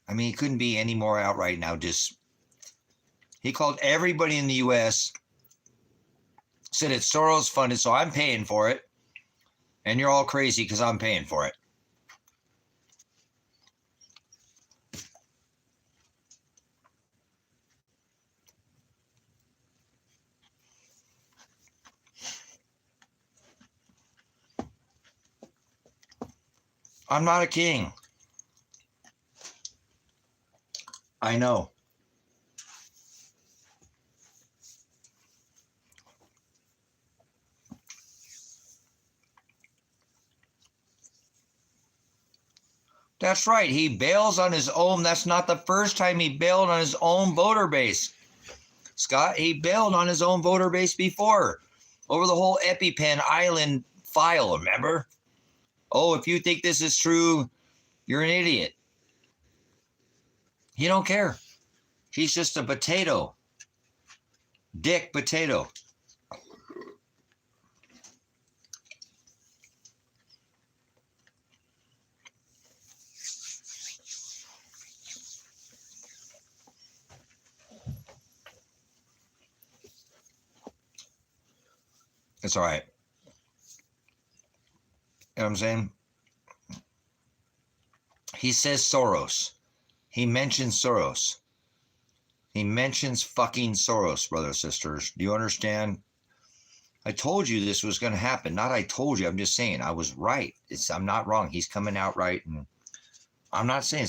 I mean, he couldn't be any more out right now. He called everybody in the U.S., said it's Soros funded, so I'm paying for it. And you're all crazy because I'm paying for it. I'm not a king. I know. That's right. He bails on his own. That's not the first time he bailed on his own voter base. Scott, he bailed on his own voter base before over the whole EpiPen Island file, remember? Oh, if you think this is true, you're an idiot. He don't care. He's just a potato. Dick potato. It's all right. You know what I'm saying? He says Soros. He mentions Soros. He mentions fucking Soros, brothers, sisters. Do you understand? I told you this was going to happen. Not I told you. I'm just saying I was right. I'm not wrong. He's coming out right. And I'm not saying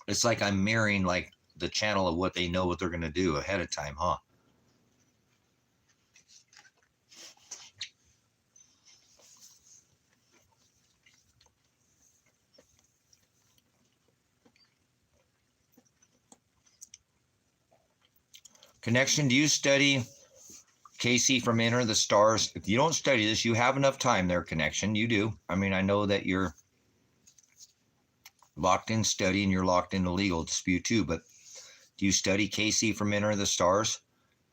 it's like I'm mirroring like the channel of what they know what they're going to do ahead of time, huh? Connection, do you study Casey from Enter the Stars? If you don't study this, you have enough time there, Connection. You do. I mean, I know that you're locked in study and you're locked in the legal dispute too, but do you study Casey from Enter the Stars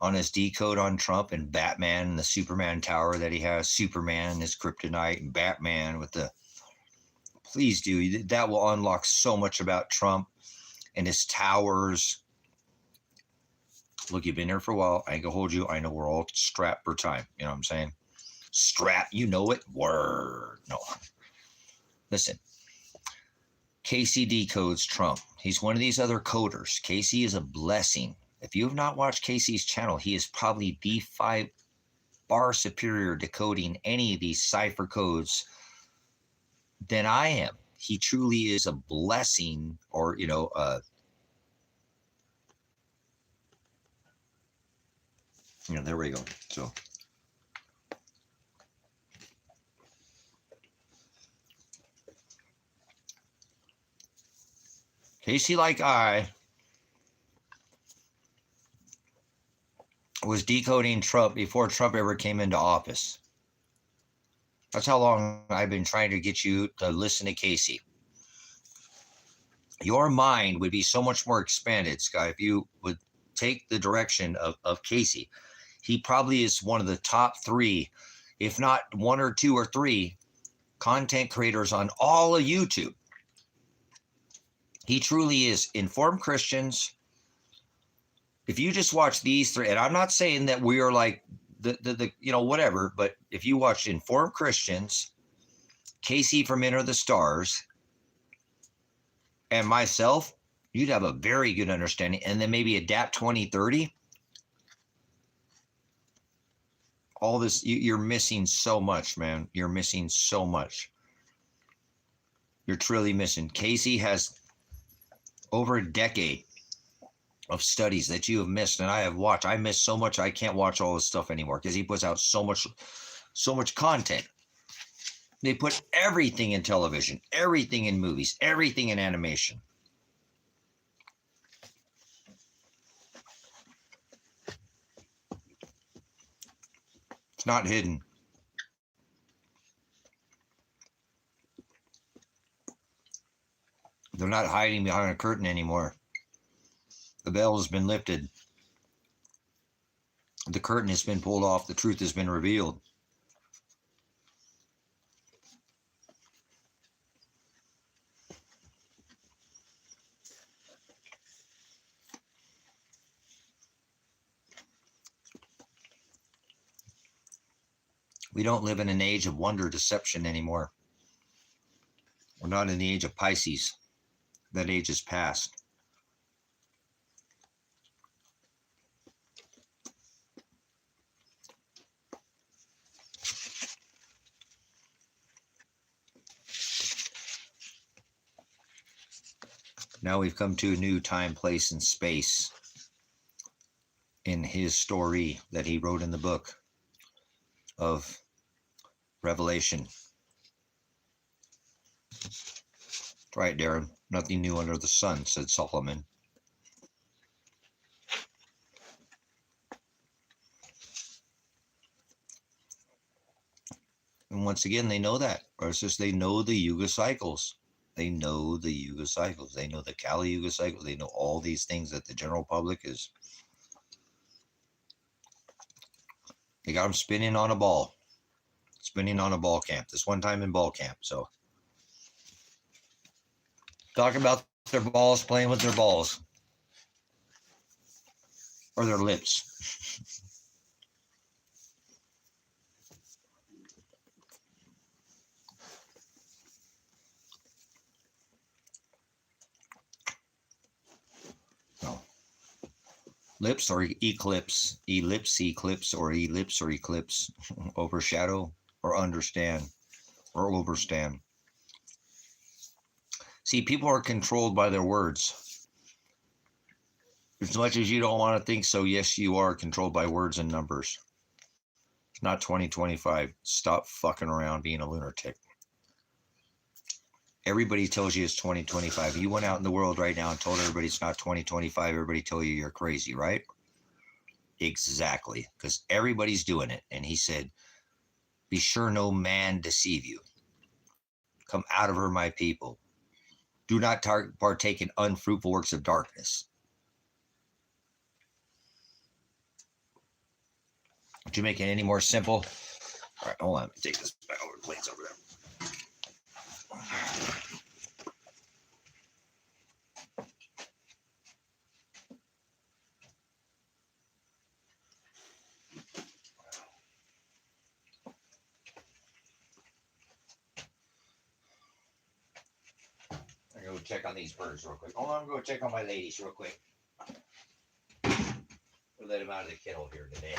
on his decode on Trump and Batman and the Superman tower that he has, Superman and his kryptonite and Batman with the... Please do. That will unlock so much about Trump and his towers. Look, you've been here for a while. I ain't gonna hold you. I know we're all strapped for time. You know what I'm saying? Strap, you know it. Word. No. Listen. Casey decodes Trump. He's one of these other coders. Casey is a blessing. If you have not watched Casey's channel, he is probably the 5 bar superior decoding any of these cipher codes than I am. He truly is a blessing, or, you know, there we go. So Casey, like I, was decoding Trump before Trump ever came into office. That's how long I've been trying to get you to listen to Casey. Your mind would be so much more expanded, Sky, if you would take the direction of Casey. He probably is one of the top 3, if not 1 or 2 or 3 content creators on all of YouTube. He truly is. Informed Christians. If you just watch these 3, and I'm not saying that we are like the whatever, but if you watch Informed Christians, Casey from Enter the Stars, and myself, you'd have a very good understanding. And then maybe Adapt 2030. All this, you're missing so much, man. You're missing so much. You're truly missing. Casey has over a decade of studies that you have missed, and I have watched. I miss so much. I can't watch all this stuff anymore because he puts out so much content. They put everything in television, everything in movies, everything in animation. It's not hidden. They're not hiding behind a curtain anymore. The veil has been lifted. The curtain has been pulled off. The truth has been revealed. We don't live in an age of wonder deception anymore. We're not in the age of Pisces. That age is past. Now we've come to a new time, place, and space in his story that he wrote in the book of Revelation. Right, Darren. Nothing new under the sun, said Solomon. And once again, they know that. Or it's just they know the Yuga cycles. They know the Yuga cycles. They know the Kali Yuga cycles. They know all these things that the general public is. They got them spinning on a ball. Spinning on a ball camp. This one time in ball camp. So, talking about their balls, playing with their balls. Or their lips. No. Lips or eclipse. Eclipse or eclipse. Overshadow or understand or overstand. See, people are controlled by their words. As much as you don't want to think so, yes, you are controlled by words and numbers. It's not 2025. Stop fucking around being a lunatic. Everybody tells you it's 2025. You went out in the world right now and told everybody it's not 2025. Everybody told you you're crazy, right? Exactly. Because everybody's doing it. And he said, be sure no man deceive you. Come out of her, my people. Do not partake in unfruitful works of darkness. Did you make it any more simple? All right, hold on. Let me take this back over. The plate's over there. I'm going to go check on these birds real quick. Hold on, I'm going to go check on my ladies real quick. We'll let them out of the kennel here today.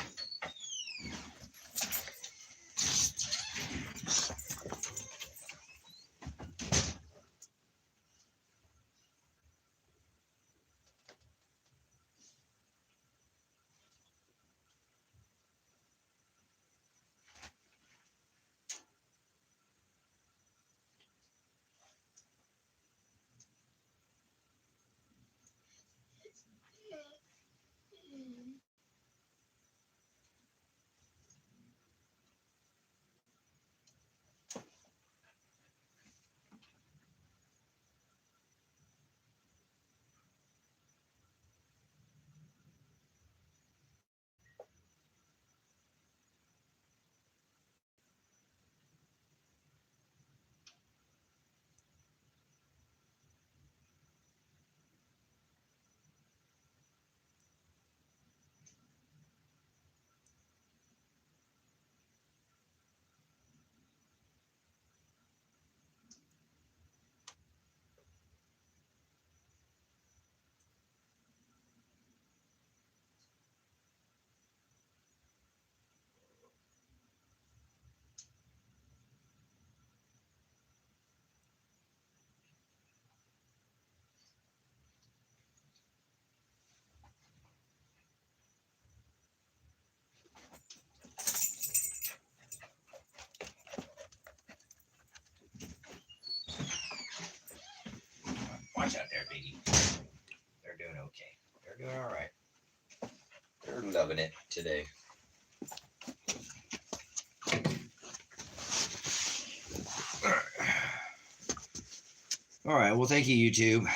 Watch out there, Biggie. They're doing okay. They're doing all right. They're loving it today. All right. Well, thank you, YouTube.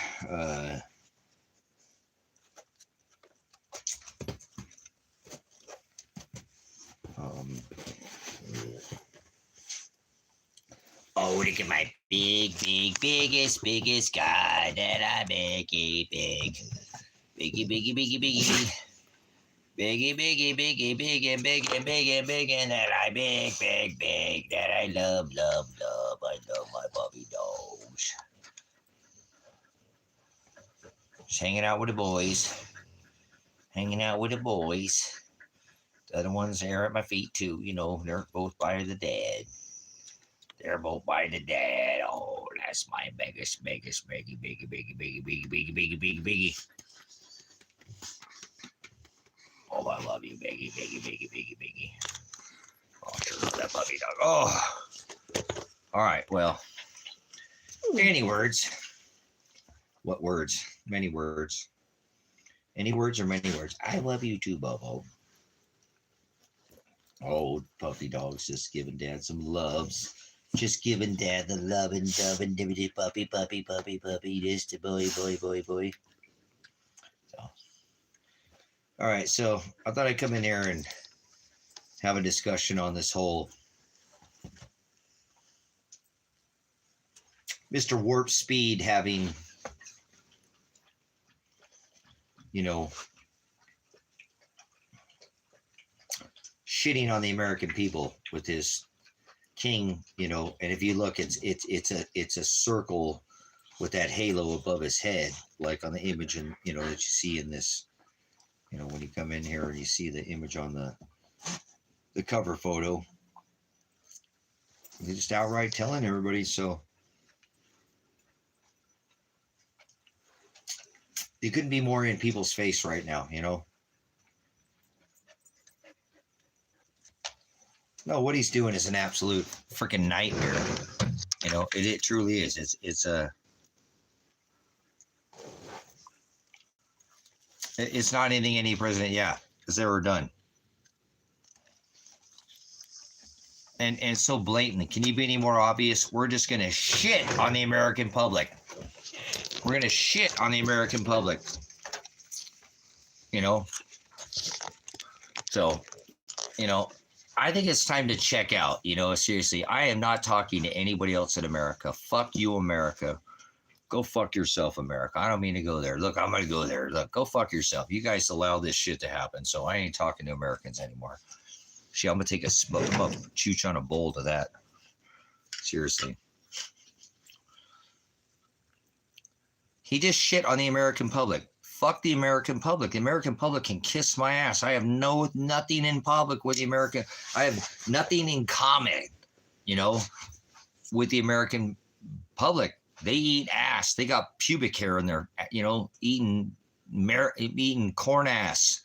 Oh, look at my biggest guy that I make it big. Biggie. Big, and that I big, that I love. I love my puppy dogs. Just hanging out with the boys. The other ones there at my feet, too. You know, they're both by the dad. Oh, that's my biggest, biggie. Oh, I love you, biggie. Oh, I sure love that puppy dog. Oh. All right, well, any words? What words? Many words. Any words or many words? I love you too, Bubble. Oh, puppy dog's just giving Dad some loves. Just giving Dad the loving, loving, puppy, puppy, puppy, puppy. This the boy, boy, boy, boy. So, all right. So I thought I'd come in here and have a discussion on this whole Mr. Warp Speed having, you know, shitting on the American people with his king, you know. And if you look, it's a circle with that halo above his head, like on the image, and you know that you see in this, you know, when you come in here and you see the image on the cover photo. They're just outright telling everybody. So you couldn't be more in people's face right now, you know. No, what he's doing is an absolute freaking nightmare. You know, it truly is. It's not anything any president, yeah, has ever done. And it's so blatant. Can you be any more obvious? We're just gonna shit on the American public. We're gonna shit on the American public. You know? So, you know, I think it's time to check out. You know, seriously, I am not talking to anybody else in America. Fuck you, America. Go fuck yourself, America. I don't mean to go there. Look, I'm going to go there. Look, go fuck yourself. You guys allow this shit to happen. So I ain't talking to Americans anymore. See, I'm going to take a smoke. I'm going to chooch on a bowl to that. Seriously. He just shit on the American public. Fuck the American public. The American public can kiss my ass. I have nothing in public with the American. I have nothing in common, you know, with the American public. They eat ass. They got pubic hair in their, you know, eating corn ass.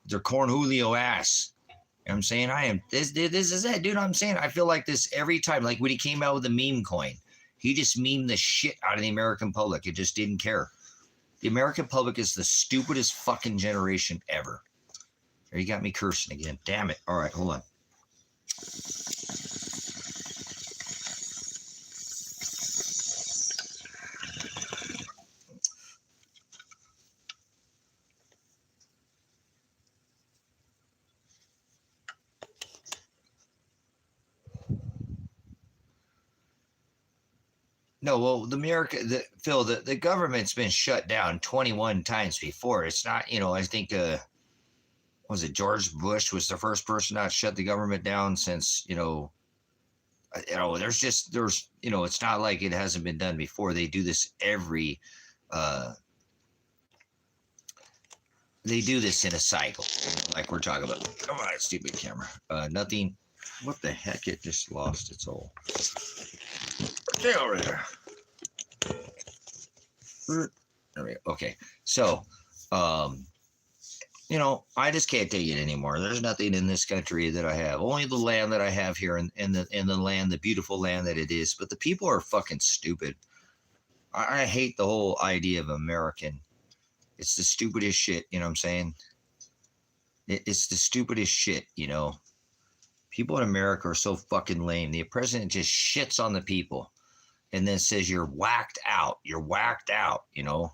Their corn Julio ass. You know what I'm saying? I am, this is it, dude. I'm saying, I feel like this every time. Like when he came out with the meme coin, he just memed the shit out of the American public. It just didn't care. The American public is the stupidest fucking generation ever. There, you got me cursing again. Damn it. All right, hold on. No, well, Phil, the government's been shut down 21 times before. It's not, you know, I think, was it George Bush was the first person not shut the government down since, you know, there's, you know, it's not like it hasn't been done before. They do this they do this in a cycle, like we're talking about. Come on, stupid camera. Nothing. What the heck? It just lost its whole. Stay over there. There we go. Okay, so, you know, I just can't take it anymore. There's nothing in this country that I have. Only the land that I have here, in the land, the beautiful land that it is. But the people are fucking stupid. I hate the whole idea of American. It's the stupidest shit. You know what I'm saying? It's the stupidest shit. You know, people in America are so fucking lame. The president just shits on the people, and then says you're whacked out. You're whacked out. You know,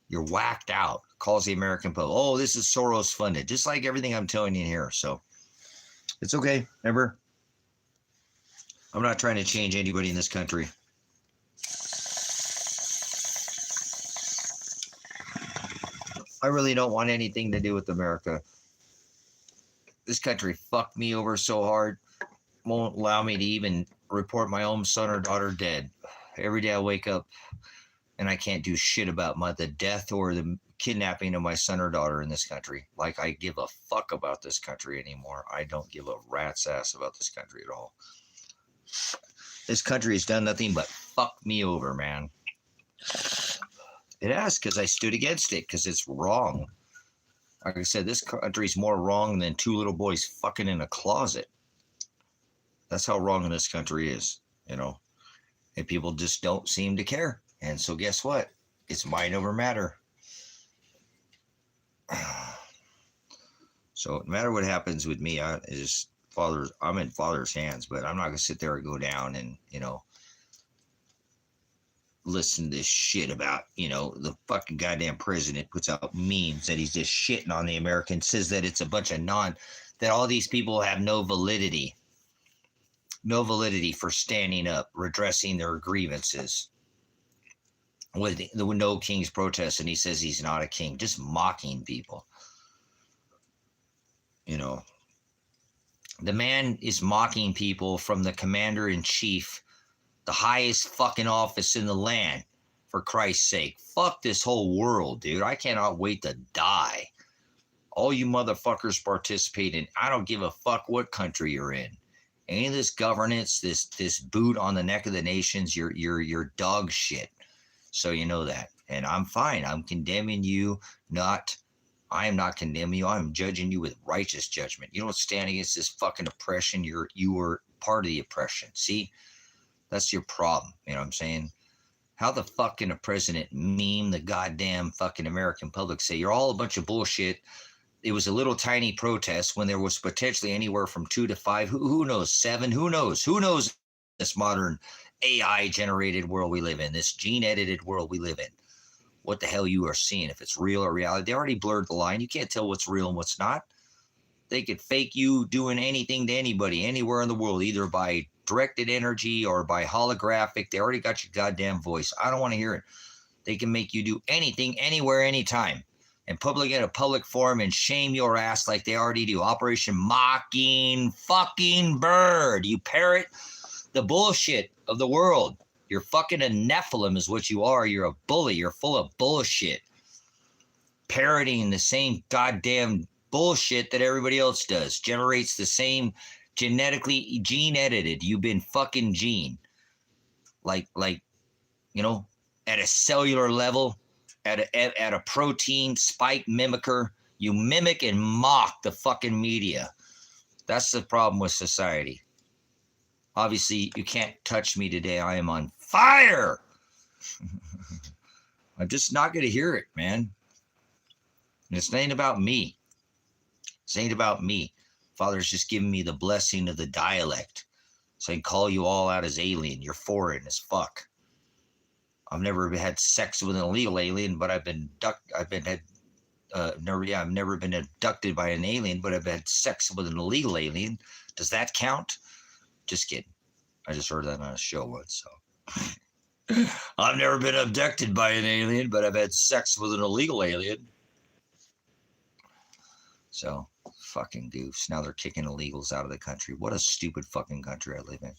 you're whacked out. Calls the American public. Oh, this is Soros funded, just like everything I'm telling you here. So it's okay. Remember, I'm not trying to change anybody in this country. I really don't want anything to do with America. This country fucked me over so hard, won't allow me to even report my own son or daughter dead. Every day I wake up and I can't do shit about the death or the kidnapping of my son or daughter in this country. Like I give a fuck about this country anymore. I don't give a rat's ass about this country at all. This country has done nothing but fuck me over, man. It has, because I stood against it, because it's wrong. Like I said, this country's more wrong than two little boys fucking in a closet. That's how wrong this country is, you know. And people just don't seem to care. And so guess what? It's mind over matter. So no matter what happens with me, I'm in Father's hands, but I'm not gonna sit there and go down and, listen to this shit about, the fucking goddamn president puts out memes that he's just shitting on the Americans, says that it's a bunch of that all these people have no validity for standing up, redressing their grievances with the No King's protest, and he says he's not a king, just mocking people. The man is mocking people from the commander-in-chief, the highest fucking office in the land, for Christ's sake. Fuck this whole world, dude. I cannot wait to die. All you motherfuckers participate in. I don't give a fuck what country you're in. Any of this governance, this boot on the neck of the nations, you're dog shit. So you know that. And I'm fine. I'm condemning you, I am not condemning you. I'm judging you with righteous judgment. You don't stand against this fucking oppression. You were part of the oppression. See? That's your problem. You know what I'm saying? How the fuck can a president meme the goddamn fucking American public, say you're all a bunch of bullshit? It was a little tiny protest when there was potentially anywhere from 2 to 5. Who knows? 7? Who knows? Who knows this modern AI generated world we live in, this gene edited world we live in? What the hell you are seeing, if it's real or reality. They already blurred the line. You can't tell what's real and what's not. They could fake you doing anything to anybody, anywhere in the world, either by directed energy or by holographic. They already got your goddamn voice. I don't want to hear it. They can make you do anything, anywhere, anytime, in a public forum, and shame your ass like they already do. Operation Mocking fucking Bird. You parrot the bullshit of the world. You're fucking a Nephilim is what you are. You're a bully. You're full of bullshit. Parroting the same goddamn bullshit that everybody else does. Generates the same genetically gene edited. You've been fucking gene. Like, at a cellular level, at a protein spike mimicker. You mimic and mock the fucking media. That's the problem with society. Obviously, you can't touch me today. I am on fire. I'm just not going to hear it, man. And it's ain't about me. This ain't about me. Father's just giving me the blessing of the dialect. So I can call you all out as alien. You're foreign as fuck. I've never had sex with an illegal alien, but I've never been abducted by an alien, but I've had sex with an illegal alien. Does that count? Just kidding. I just heard that on a show once. So I've never been abducted by an alien, but I've had sex with an illegal alien. So fucking goofs. Now they're kicking illegals out of the country. What a stupid fucking country I live in.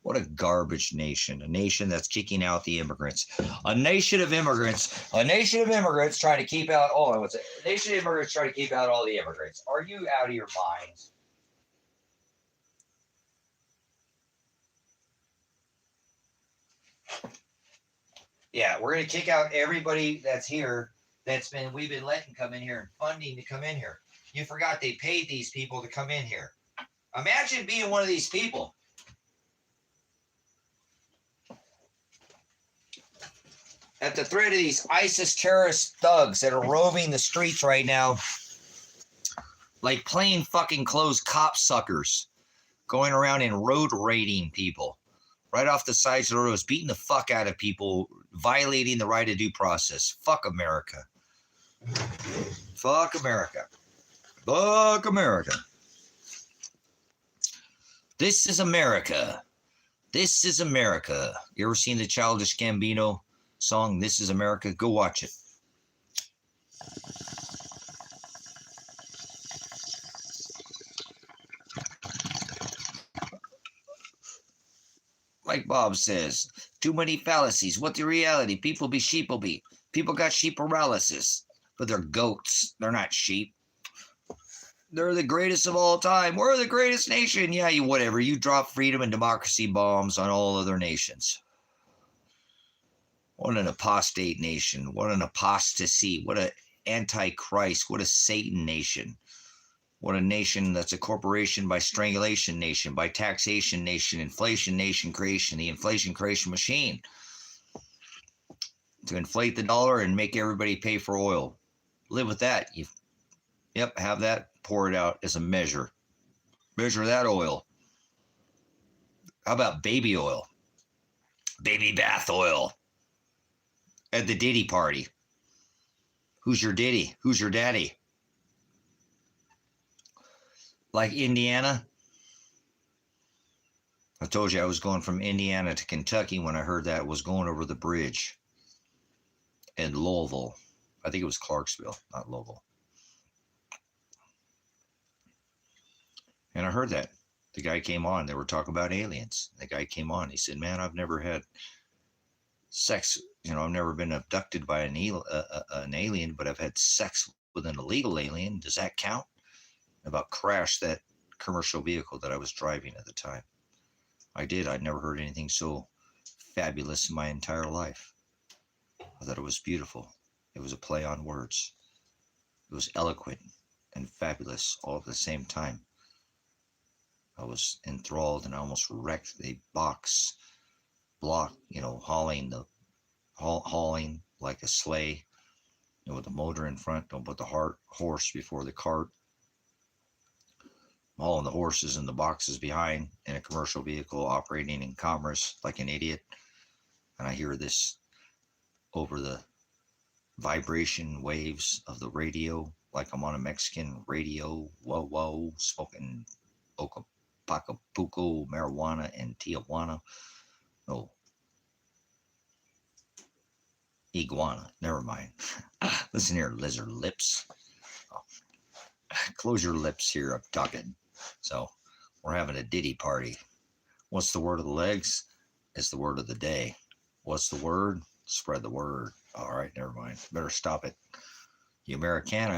What a garbage nation. A nation that's kicking out the immigrants. A nation of immigrants trying to keep out, a nation of immigrants trying to keep out all the immigrants. Are you out of your minds? Yeah, we're going to kick out everybody that's here we've been letting come in here and funding to come in here. You forgot they paid these people to come in here. Imagine being one of these people. At the threat of these ISIS terrorist thugs that are roving the streets right now, like plain fucking clothes cop suckers, going around and road raiding people. Right off the sides of the roads, beating the fuck out of people, violating the right of due process. Fuck America. Fuck America. Fuck America. This is America. This is America. You ever seen the Childish Gambino song, This is America? Go watch it. Like Bob says, too many fallacies. What the reality? People be sheeple be. People got sheep paralysis, but they're goats. They're not sheep. They're the greatest of all time. We're the greatest nation. Yeah, whatever. You drop freedom and democracy bombs on all other nations. What an apostate nation. What an apostasy. What an antichrist. What a Satan nation. What a nation that's a corporation by strangulation nation, by taxation nation, inflation nation creation, the inflation creation machine. to inflate the dollar and make everybody pay for oil. Live with that. Yep, have that, pour it out as a measure. Measure that oil. How about baby oil? Baby bath oil. At the Diddy party. Who's your Diddy? Who's your daddy? Like Indiana? I told you I was going from Indiana to Kentucky when I heard that. Was going over the bridge in Louisville. I think it was Clarksville, not Louisville. And I heard that. The guy came on. They were talking about aliens. The guy came on. He said, man, I've never had sex. I've never been abducted by an alien, but I've had sex with an illegal alien. Does that count? About crashed that commercial vehicle that I was driving at the time. I did. I'd never heard anything so fabulous in my entire life. I thought it was beautiful. It was a play on words. It was eloquent and fabulous all at the same time. I was enthralled and I almost wrecked the block, hauling like a sleigh, with the motor in front. Don't put the horse before the cart. Hauling the horses and the boxes behind in a commercial vehicle operating in commerce like an idiot. And I hear this over the vibration waves of the radio, like I'm on a Mexican radio, whoa, smoking Acapulco marijuana and Tijuana. No, iguana. Never mind. Listen here, lizard lips. Oh. Close your lips here. I'm talking. So we're having a Diddy party. What's the word of the legs? It's the word of the day. What's the word? Spread the word. All right, never mind. Better stop it. You American,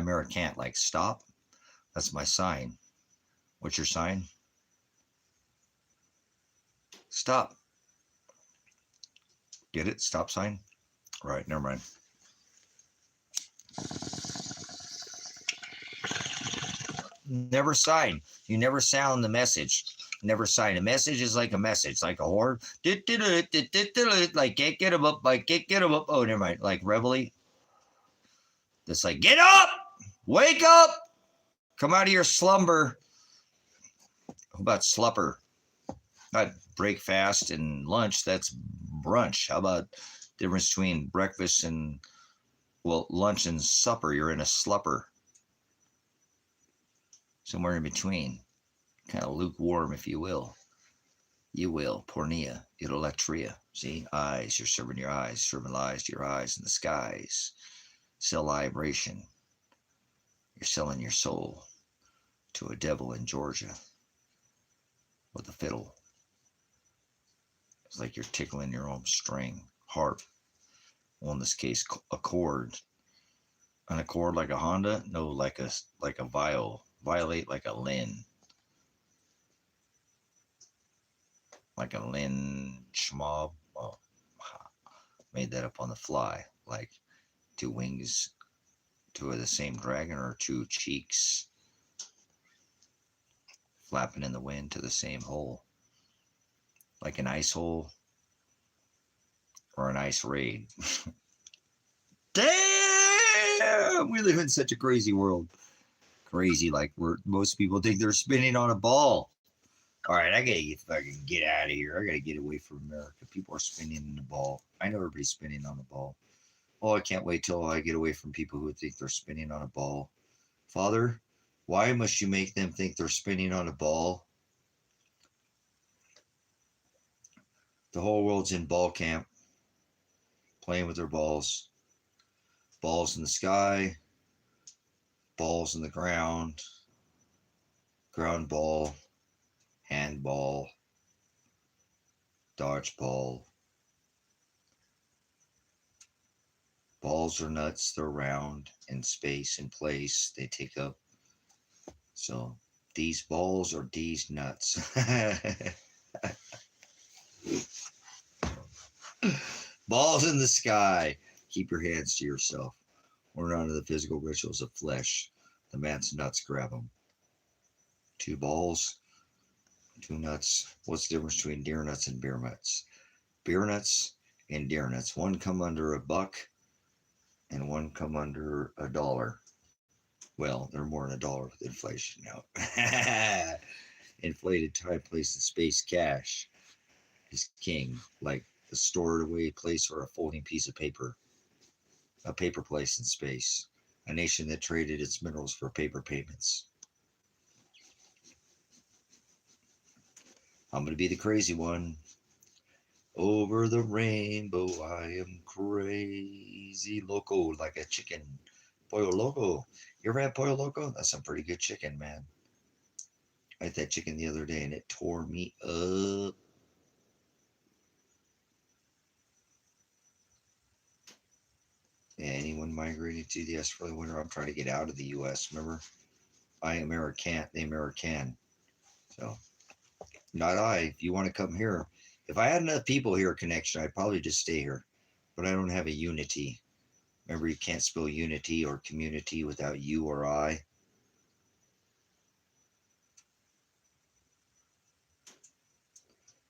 like stop. That's my sign. What's your sign? Stop. Get it? Stop sign? All right, never mind. Never sign. You never sound the message. Never sign. A message is like a message, like a horn. Like can't get him up, like can't get him up. Oh, never mind. Like reveille. It's like, get up! Wake up! Come out of your slumber. How about slupper? Not break fast and lunch. That's brunch. How about difference between breakfast and, lunch and supper? You're in a slupper. Somewhere in between. Kind of lukewarm, if you will. You will. Pornea. Idolatria. See? Eyes. You're serving your eyes. Serving lies to your eyes in the skies. Sell libration. You're selling your soul to a devil in Georgia with a fiddle. It's like you're tickling your own string. Harp. Well, in this case, a chord. An accord like a Honda? No, like a viol. Violate like a Lynn. Like a Lynn Schmob. Oh, made that up on the fly. Like two wings, two of the same dragon, or two cheeks flapping in the wind to the same hole. Like an ice hole or an ice raid. Damn! We live in such a crazy world. Crazy, like most people think they're spinning on a ball. All right, I gotta fucking get out of here. I gotta get away from America. People are spinning in the ball. I know everybody's spinning on the ball. Oh, I can't wait till I get away from people who think they're spinning on a ball. Father, why must you make them think they're spinning on a ball? The whole world's in ball camp, playing with their balls. Balls in the sky, balls in the ground ball, handball, dodgeball. Balls are nuts. They're round in space and place. They take up. So these balls are these nuts. Balls in the sky. Keep your hands to yourself. We're not into the physical rituals of flesh. The man's nuts, grab them. Two balls, two nuts. What's the difference between deer nuts and beer nuts? Beer nuts in deer nuts. One come under $1 and one come under $1. Well, they're more than $1 with inflation now. Inflated time, place, and space cash is king, like a stored away place or a folding piece of paper, a paper place in space, a nation that traded its minerals for paper payments. I'm going to be the crazy one. Over the rainbow, I am crazy loco, like a chicken. Pollo loco. You ever had pollo loco? That's some pretty good chicken, man. I ate that chicken the other day and it tore me up. Yeah, anyone migrating to the U.S. for the winter? I'm trying to get out of the U.S. Remember, I American, the American. So, not I. If you want to come here, if I had enough people here connection, I'd probably just stay here. But I don't have a unity. Remember, you can't spell unity or community without you or I.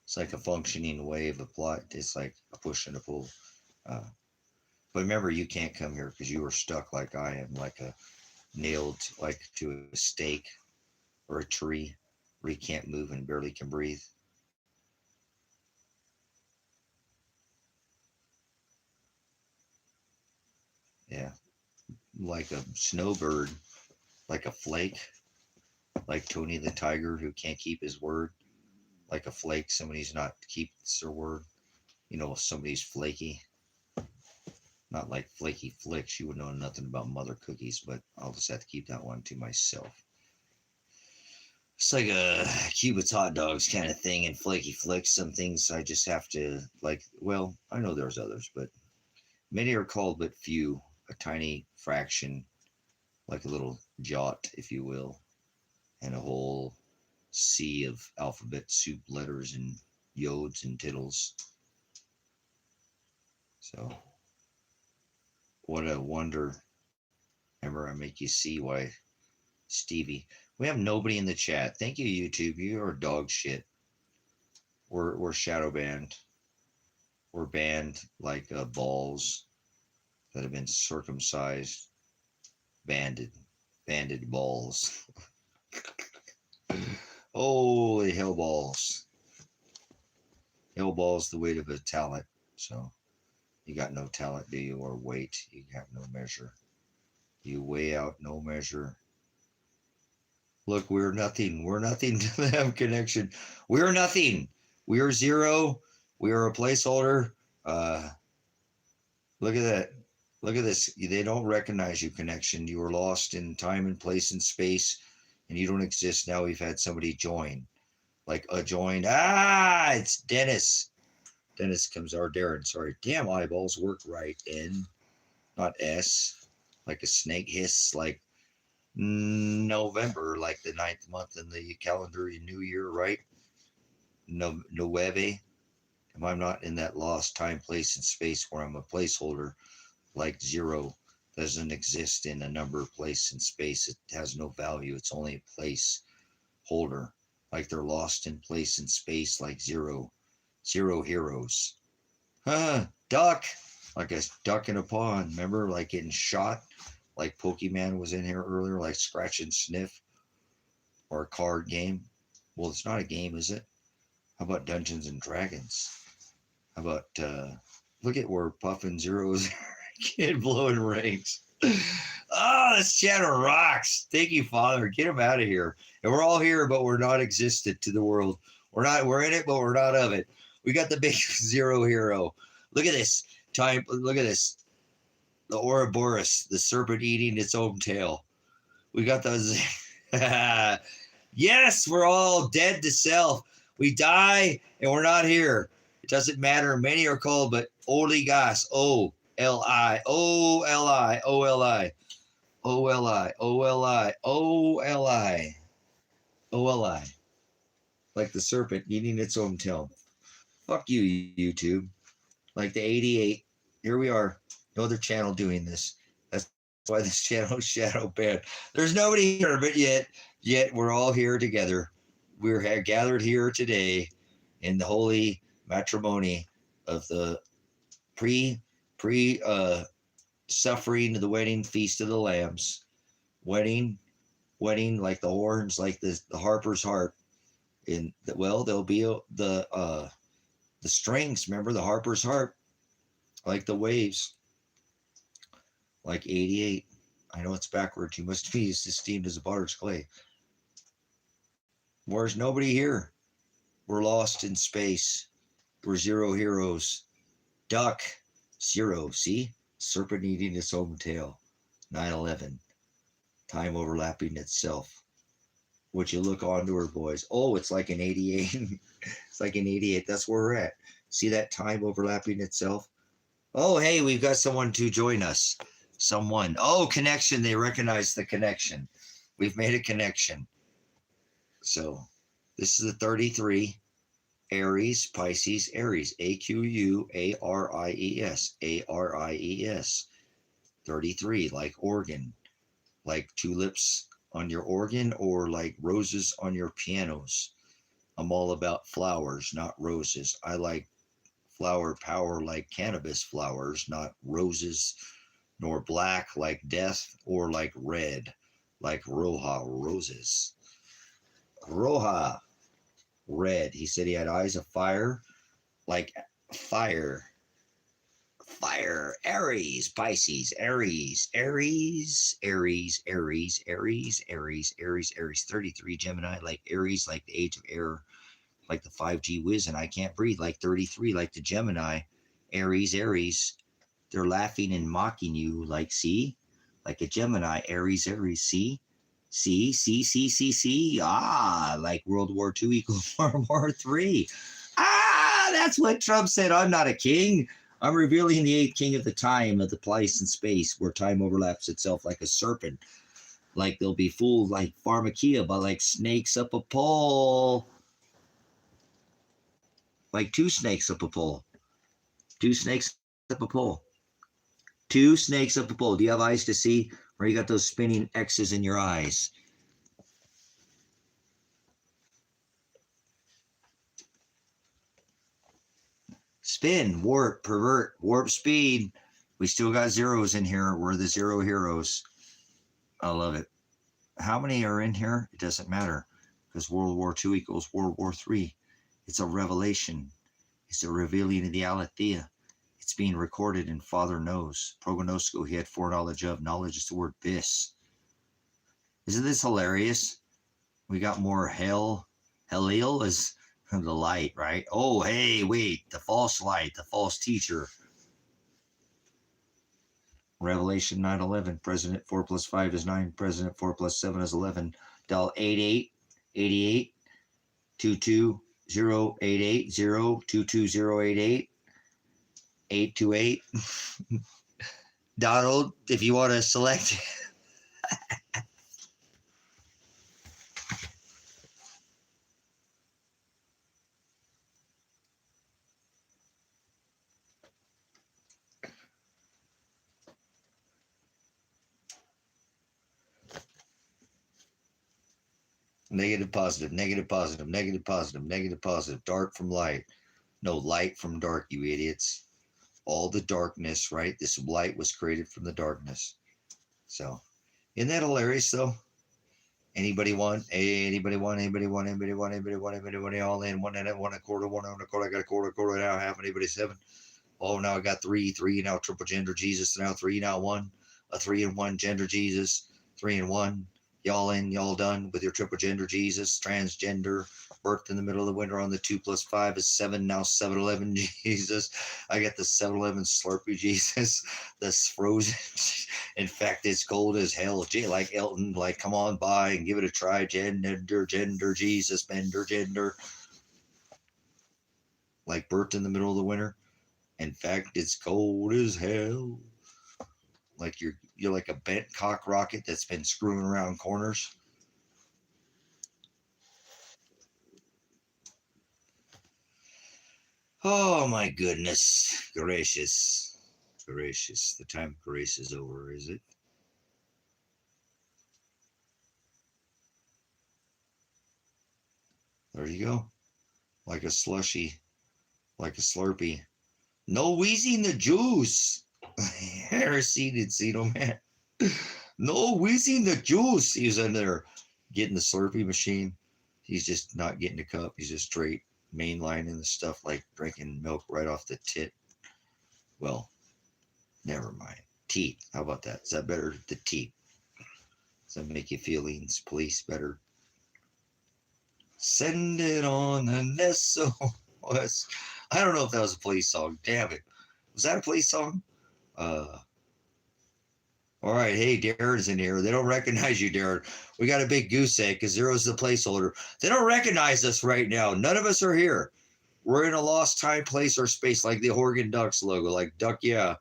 It's like a functioning wave of plot. It's like a push and a pull. But remember, you can't come here because you are stuck like I am, like a nailed like to a stake or a tree where you can't move and barely can breathe. Yeah, like a snowbird, like a flake, like Tony the Tiger who can't keep his word, like a flake, somebody's not keeps their word. You know, if somebody's flaky, not like Flaky Flicks. You would know nothing about mother cookies, but I'll just have to keep that one to myself. It's like a Cubit's hot dogs kind of thing and Flaky Flicks. Some things I just have to like. Well, I know there's others, but many are called, but few. A tiny fraction, like a little jot, if you will, and a whole sea of alphabet soup letters and yods and tittles. So, what a wonder. Remember, I make you see why Stevie. We have nobody in the chat. Thank you, YouTube. You are dog shit. We're shadow banned. We're banned like balls that have been circumcised. Banded balls. Holy hell balls. Hell balls the weight of a talent. So you got no talent, do you? Or weight. You have no measure. You weigh out no measure. Look, we're nothing. We're nothing to them connection. We're nothing. We are zero. We are a placeholder. Look at that. Look at this. They don't recognize you, connection. You are lost in time and place and space, and you don't exist. Now we've had somebody join. Like a join. Ah, it's Dennis. Dennis comes, or Darren, sorry. Damn, eyeballs work right. N, not S. Like a snake hiss, like November, like the 9th month in the calendar, new year, right? No, Nueve. If I'm not in that lost time, place, and space where I'm a placeholder, like zero doesn't exist in a number, place, and space. It has no value. It's only a place holder. Like they're lost in place and space, like zero. Zero heroes. Duck. Like a duck in a pond. Remember, like getting shot? Like Pokemon was in here earlier, like scratch and sniff. Or a card game. Well, it's not a game, is it? How about Dungeons and Dragons? How about, look at where Puffin Zero's kid blowing rings. Oh, this channel rocks. Thank you, Father. Get him out of here. And we're all here, but we're not existent to the world. We're in it, but we're not of it. We got the big zero hero. Look at this. Look at this. The Ouroboros, the serpent eating its own tail. We got those. Yes, we're all dead to self. We die and we're not here. It doesn't matter. Many are called, but Oligas. O-L-I. O-L-I. O-L-I. O-L-I. O-L-I. O-L-I. O-L-I. Like the serpent eating its own tail. Fuck you, YouTube. Like the 88. Here we are. No other channel doing this. That's why this channel is shadow banned. There's nobody here, but yet we're all here together. We're gathered here today in the holy matrimony of the pre suffering to the wedding feast of the lambs, wedding like the horns, like the harper's harp. And well, there'll be the strings. Remember the harper's harp, like the waves, like 88. I know it's backwards. You must be esteemed as a potter's clay. There's nobody here. We're lost in space. We're zero heroes. Duck, zero. See? Serpent eating its own tail. 9/11. Time overlapping itself. Would you look onto her, boys? Oh, it's like an 88. It's like an 88. That's where we're at. See that time overlapping itself? Oh, hey, we've got someone to join us. Someone. Oh, connection. They recognize the connection. We've made a connection. So this is the 33. Aries, Pisces, Aries. Aquarius. Aries. 33, like organ. Like tulips on your organ or like roses on your pianos. I'm all about flowers, not roses. I like flower power like cannabis flowers, not roses, nor black like death or like red like Roja roses. Roja, red. He said he had eyes of fire, like fire. Fire, Aries, Pisces, Aries, 33, Gemini, like Aries, like the age of air, like the 5G whiz, and I can't breathe, like 33, like the Gemini, Aries, they're laughing and mocking you, like, see, like a Gemini, Aries, see, like World War II equals World War III. That's what Trump said. I'm not a king. I'm revealing the eighth king of the time, of the place and space, where time overlaps itself like a serpent. Like they'll be fooled like pharmakia, but like snakes up a pole. Like two snakes up a pole. Two snakes up a pole. Two snakes up a pole. Do you have eyes to see? Or you got those spinning X's in your eyes? Spin, warp, pervert, warp speed. We still got zeros in here. We're the zero heroes. I love it. How many are in here? It doesn't matter, because World War II equals World War III. It's a revelation. It's a revealing of the aletheia. It's being recorded, and Father knows. Prognosco, he had foreknowledge of. Knowledge is the word bis. Isn't this hilarious? We got more Helleel is the light, right? Oh, hey, wait, the false light, the false teacher. Revelation 9:11, President 4 plus 5 is 9, President 4 plus 7 is 11. Dial 8888 22088 022088 828. Donald, if you want to select. Negative, positive, negative, positive, negative, positive, negative, positive, dark from light. No, light from dark, you idiots. All the darkness, right? This light was created from the darkness. So, isn't that hilarious, though? Anybody want? Anybody want? Anybody want? Anybody want? Anybody want? Anybody all in? One and one and a quarter, one and a quarter. I got a quarter now. Half. Anybody 7? Oh, now I got 3 now. Triple gender Jesus now. 3 now. 1. A 3 and 1 gender Jesus. 3 and 1. Y'all in, y'all done with your triple gender Jesus, transgender, birthed in the middle of the winter on the 2 plus 5 is 7, now 7-Eleven Jesus. I got the 7-Eleven Slurpee Jesus, that's frozen. In fact, it's cold as hell. Like Elton, like come on by and give it a try. Gender Jesus, bender gender. Like birthed in the middle of the winter. In fact, it's cold as hell. Like you're like a bent cock rocket that's been screwing around corners. Oh my goodness gracious. Gracious. The time of grace is over, is it? There you go. Like a slushy, like a Slurpee, No wheezing the juice. Heresy did see no man. No wheezing the juice. He was in there getting the Slurpee machine. He's just not getting a cup. He's just straight mainlining the stuff like drinking milk right off the tit. Well, never mind. Teat. How about that? Is that better? The teat. Does that make your feelings, police, better? Send it on the SOS. I don't know if that was a police song. Damn it. Was that a police song? All right, hey, Darren's in here. They don't recognize you, Darren. We got a big goose egg because Zero's the placeholder. They don't recognize us right now. None of us are here. We're in a lost time, place, or space, like the Oregon Ducks logo, like Duck, yeah.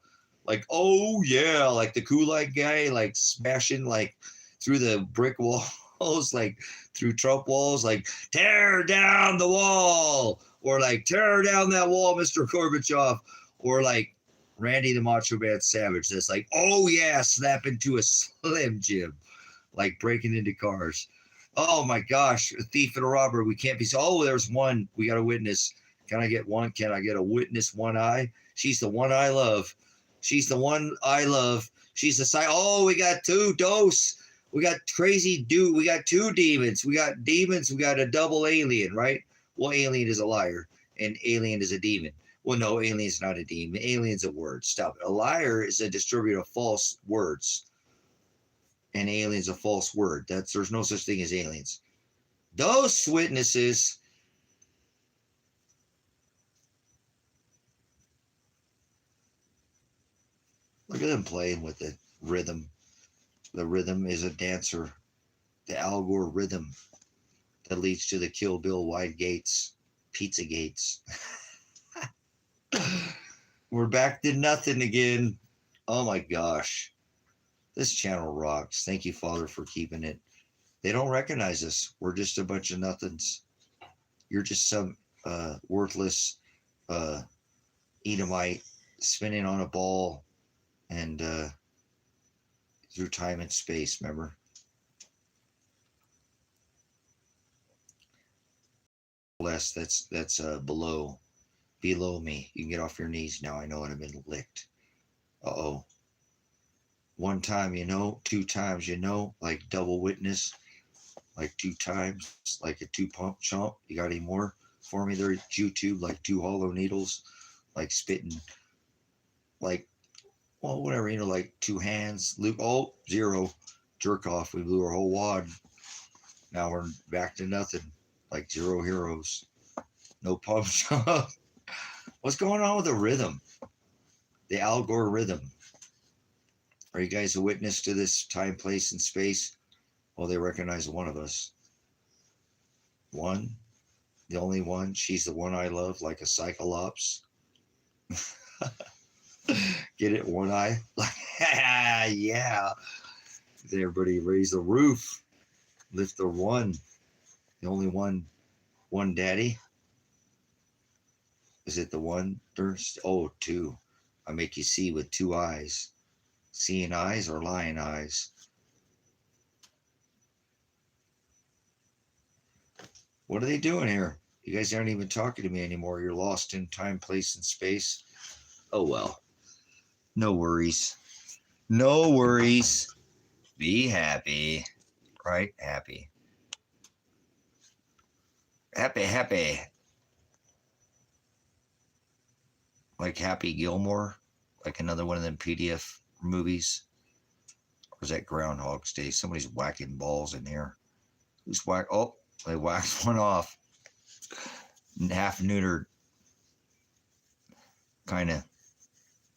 Like, oh, yeah, like the Kool-Aid guy, like smashing, like, through the brick walls, like, through Trump walls, like, tear down the wall, or like, tear down that wall, Mr. Gorbachev, or like, Randy the Macho Man Savage, that's like, oh yeah, snap into a Slim Jim, like breaking into cars. Oh my gosh, a thief and a robber. We can't be. Oh, there's one. We got a witness. Can I get one? Can I get a witness? One eye. She's the one I love. She's the one I love. She's the side. Oh, we got two dose. We got crazy dude. We got two demons. We got demons. We got a double alien, right? Well, alien is a liar, and alien is a demon. Well, no, alien's not a demon. Alien's a word. Stop it. A liar is a distributor of false words. And alien's a false word. There's no such thing as aliens. Those witnesses. Look at them playing with the rhythm. The rhythm is a dancer. The Al Gore rhythm that leads to the Kill Bill wide gates, pizza gates. We're back to nothing again. Oh my gosh. This channel rocks. Thank you, Father, for keeping it. They don't recognize us. We're just a bunch of nothings. You're just some worthless Edomite spinning on a ball and through time and space, remember? Less, that's below me. You can get off your knees now. I know I've been licked. Uh-oh. One time, you know, two times, you know, like double witness, like two times, like a two pump chomp. You got any more for me there, YouTube? Like two hollow needles, like spitting, like, well, whatever, you know, like two hands. Oh, zero. Jerk off. We blew our whole wad. Now we're back to nothing. Like zero heroes. No pump chomp. What's going on with the rhythm? The Al Gore rhythm. Are you guys a witness to this time, place, and space? Well, they recognize one of us. One, the only one. She's the one I love, like a cyclops. Get it? One eye? Yeah. Everybody raise the roof. Lift the one. The only one. One daddy. Is it the one? Oh, two. I make you see with two eyes. Seeing eyes or lying eyes? What are they doing here? You guys aren't even talking to me anymore. You're lost in time, place, and space. Oh, well. No worries. No worries. Be happy. Right? Happy. Happy, happy. Like Happy Gilmore? Like another one of them PDF movies? Or is that Groundhog's Day? Somebody's whacking balls in here. Who's whack? Oh, they whacked one off. Half neutered. Kind of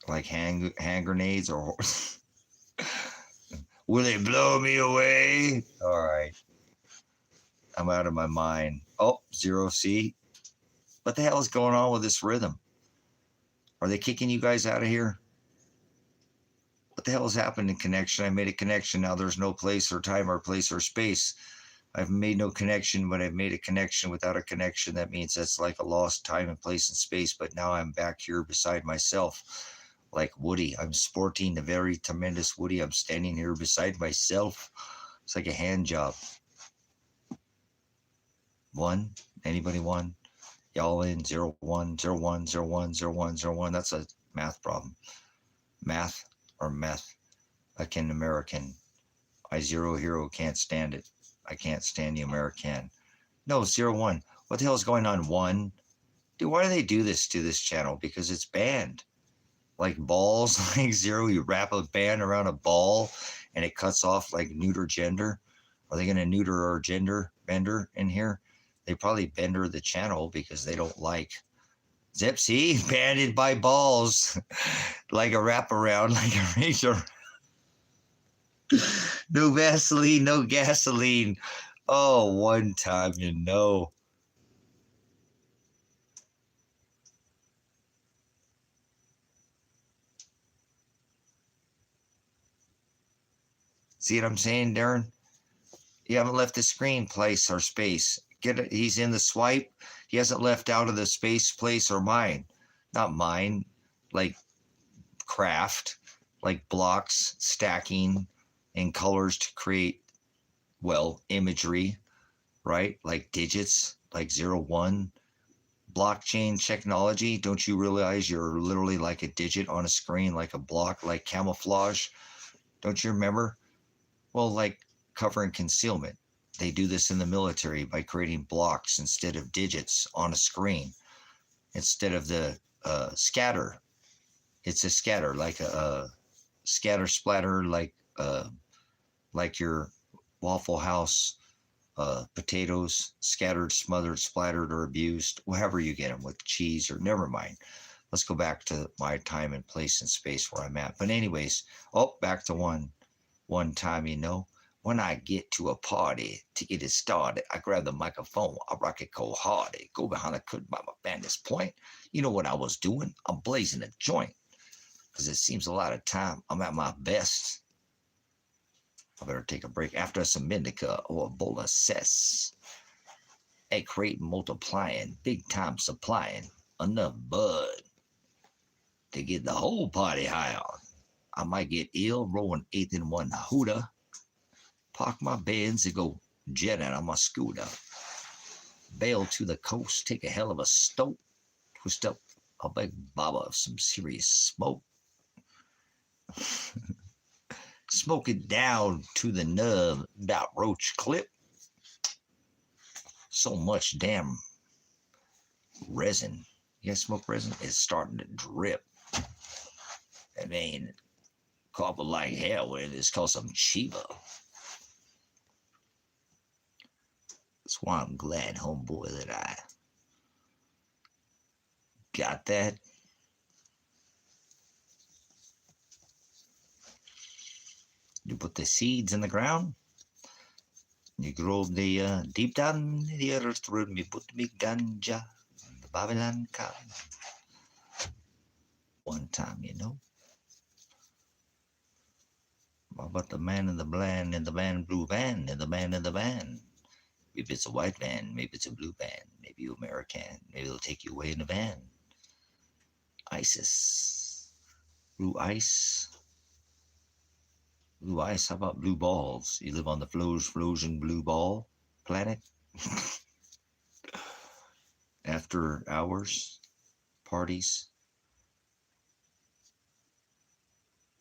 like hand grenades or will they blow me away? All right. I'm out of my mind. Oh, zero C. What the hell is going on with this rhythm? Are they kicking you guys out of here? What the hell has happened in connection? I made a connection. Now there's no place or time or place or space. I've made no connection, but I've made a connection without a connection. That means that's like a lost time and place and space. But now I'm back here beside myself, like Woody. I'm sporting the very tremendous Woody. I'm standing here beside myself. It's like a hand job. One? Anybody one? Y'all in 0101010101. That's a math problem. Math or meth. Like an American. I zero hero can't stand it. I can't stand the American. No, 01. What the hell is going on? One. Dude, why do they do this to this channel? Because it's banned. Like balls, like zero, you wrap a band around a ball and it cuts off like neuter gender. Are they going to neuter our gender bender in here? They probably bender the channel because they don't like Zipsy banded by balls, like a wraparound, like a razor. No Vaseline, no gasoline. Oh, one time, you know. See what I'm saying, Darren? You haven't left the screen place or space. Get it? He's in the swipe. He hasn't left out of the space place or mine. Not mine, like craft, like blocks stacking in colors to create, well, imagery, right? Like digits, like 01. Blockchain technology. Don't you realize you're literally like a digit on a screen, like a block, like camouflage? Don't you remember? Well, like cover and concealment. They do this in the military by creating blocks instead of digits on a screen. Instead of the scatter, it's a scatter, like a scatter splatter, like your Waffle House potatoes scattered, smothered, splattered, or abused, however you get them with cheese or never mind. Let's go back to my time and place and space where I'm at. But anyways, back to one time, you know. When I get to a party to get it started, I grab the microphone, I rock it cold hardy, go behind the curtain by my bandit's point. You know what I was doing? I'm blazing a joint. Because it seems a lot of time I'm at my best. I better take a break after some indica or a bowl of cess. Egg crate multiplying, big time supplying enough bud to get the whole party high on. I might get ill rolling eighth in one hooter. Park my Benz and go jet out on my scooter. Bail to the coast, take a hell of a stoke. Twist up a big baba of some serious smoke. Smoke it down to the nub, that roach clip. So much damn resin. You guys smoke resin? It's starting to drip. I mean, copper like hell when it's called some Chiba. That's why I'm glad, homeboy, that I got that. You put the seeds in the ground. You grow the deep down in the earth room. You put me ganja, the Babylon cow. One time, you know. What about the man in the bland in the van blue van and the man in the van? Maybe it's a white van, maybe it's a blue van, maybe you're American, maybe they'll take you away in a van. ISIS. Blue ice. Blue ice, how about blue balls? You live on the Flosion blue ball planet? After hours parties?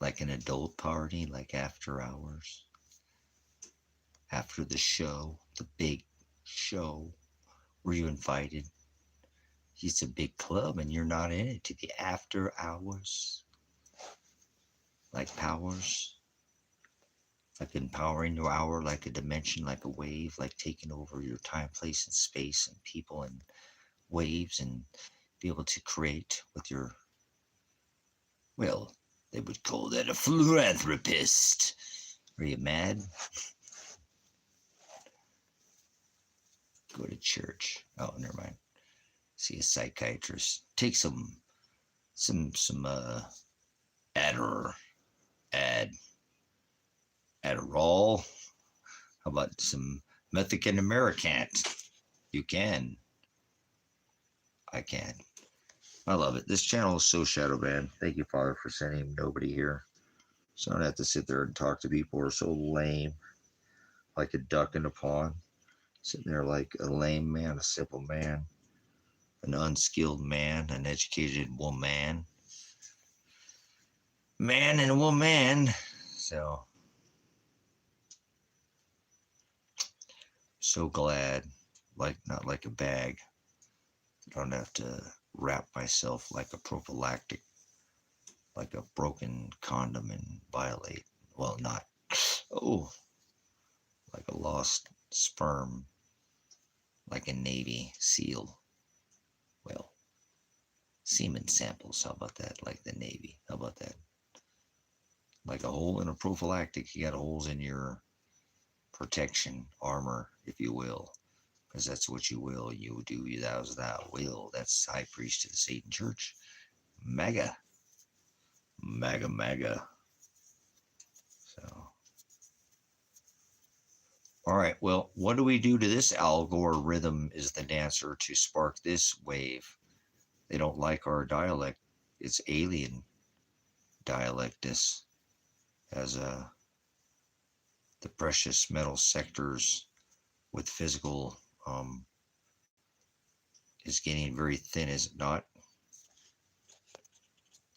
Like an adult party, like after hours? After the show, the big show, were you invited? It's a big club and you're not in it to the after hours. Like powers. Like empowering your hour, like a dimension, like a wave, like taking over your time, place, and space, and people, and waves, and be able to create with your, well, they would call that a philanthropist. Are you mad? Go to church. Oh, never mind. See a psychiatrist. Take some Adderall. How about some Methican Americant? You can. I can. I love it. This channel is so shadow banned. Thank you, Father, for sending nobody here. So I don't have to sit there and talk to people who are so lame, like a duck in a pond. Sitting there like a lame man, a simple man. an unskilled man, an educated woman, man and a woman. So glad, like not like a bag. I don't have to wrap myself like a prophylactic, like a broken condom and violate. Well, not. Oh, like a lost sperm, like a Navy SEAL. Well, semen samples. How about that? Like the Navy. How about that? Like a hole in a prophylactic. You got holes in your protection armor, if you will, because that's what you will. You do thou will. That's high priest of the Satan Church. Mega. So, all right. Well, what do we do to this Al Gore rhythm is the dancer to spark this wave? They don't like our dialect. It's alien dialectus, as the precious metal sectors with physical is getting very thin, is it not?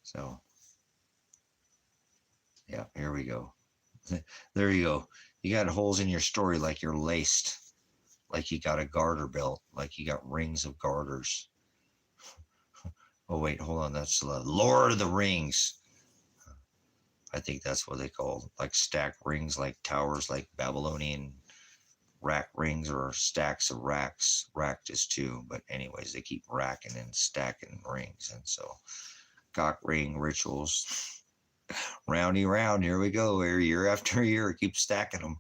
So, yeah, here we go. There you go. You got holes in your story like you're laced, like you got a garter belt, like you got rings of garters. Oh, wait, hold on. That's Lord of the Rings. I think that's what they call like stack rings, like towers, like Babylonian rack rings or stacks of racks. Racked is two, but anyways, they keep racking and stacking rings. And so cock ring rituals, roundy round, here we go. Year after year, keep stacking them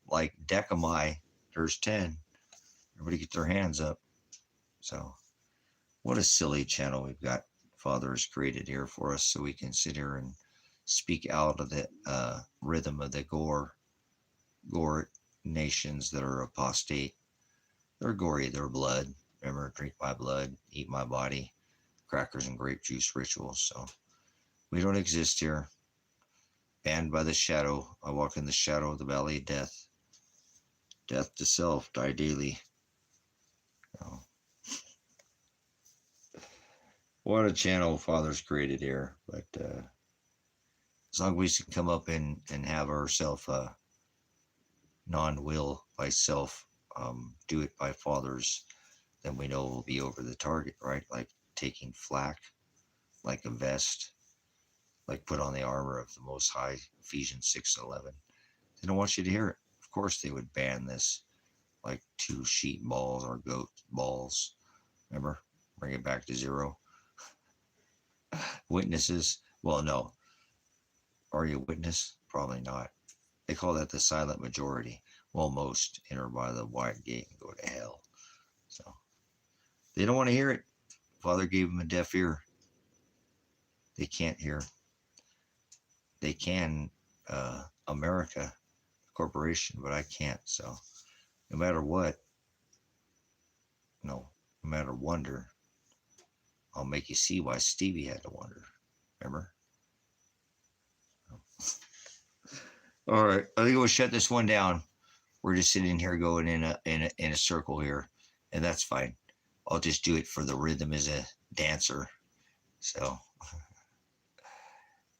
like decami. There's 10. Everybody get their hands up. So what a silly channel we've got. Father has created here for us so we can sit here and speak out of the rhythm of the Gore nations that are apostate. They're gory, they're blood. Remember, drink my blood, eat my body, crackers and grape juice rituals. So we don't exist here. Banned by the shadow. I walk in the shadow of the valley of death. Death to self, die daily. Oh. What a channel Father's created here. But as long as we can come up and have ourselves non-will by self, do it by Father's, then we know we'll be over the target, right? Like taking flak, like a vest, like put on the armor of the Most High, Ephesians 6:11. They don't want you to hear it. Of course they would ban this, like 2 sheep balls or goat balls. Remember? Bring it back to 0. Witnesses? Well, no. Are you a witness? Probably not. They call that the silent majority. Well, most enter by the wide gate and go to hell. So they don't want to hear it. Father gave them a deaf ear. They can't hear. They can, America corporation, but I can't. So no matter what, no matter wonder, I'll make you see why Stevie had to wonder. Remember? All right, I think we'll shut this one down. We're just sitting here going in a circle here, and that's fine. I'll just do it for the rhythm as a dancer. So,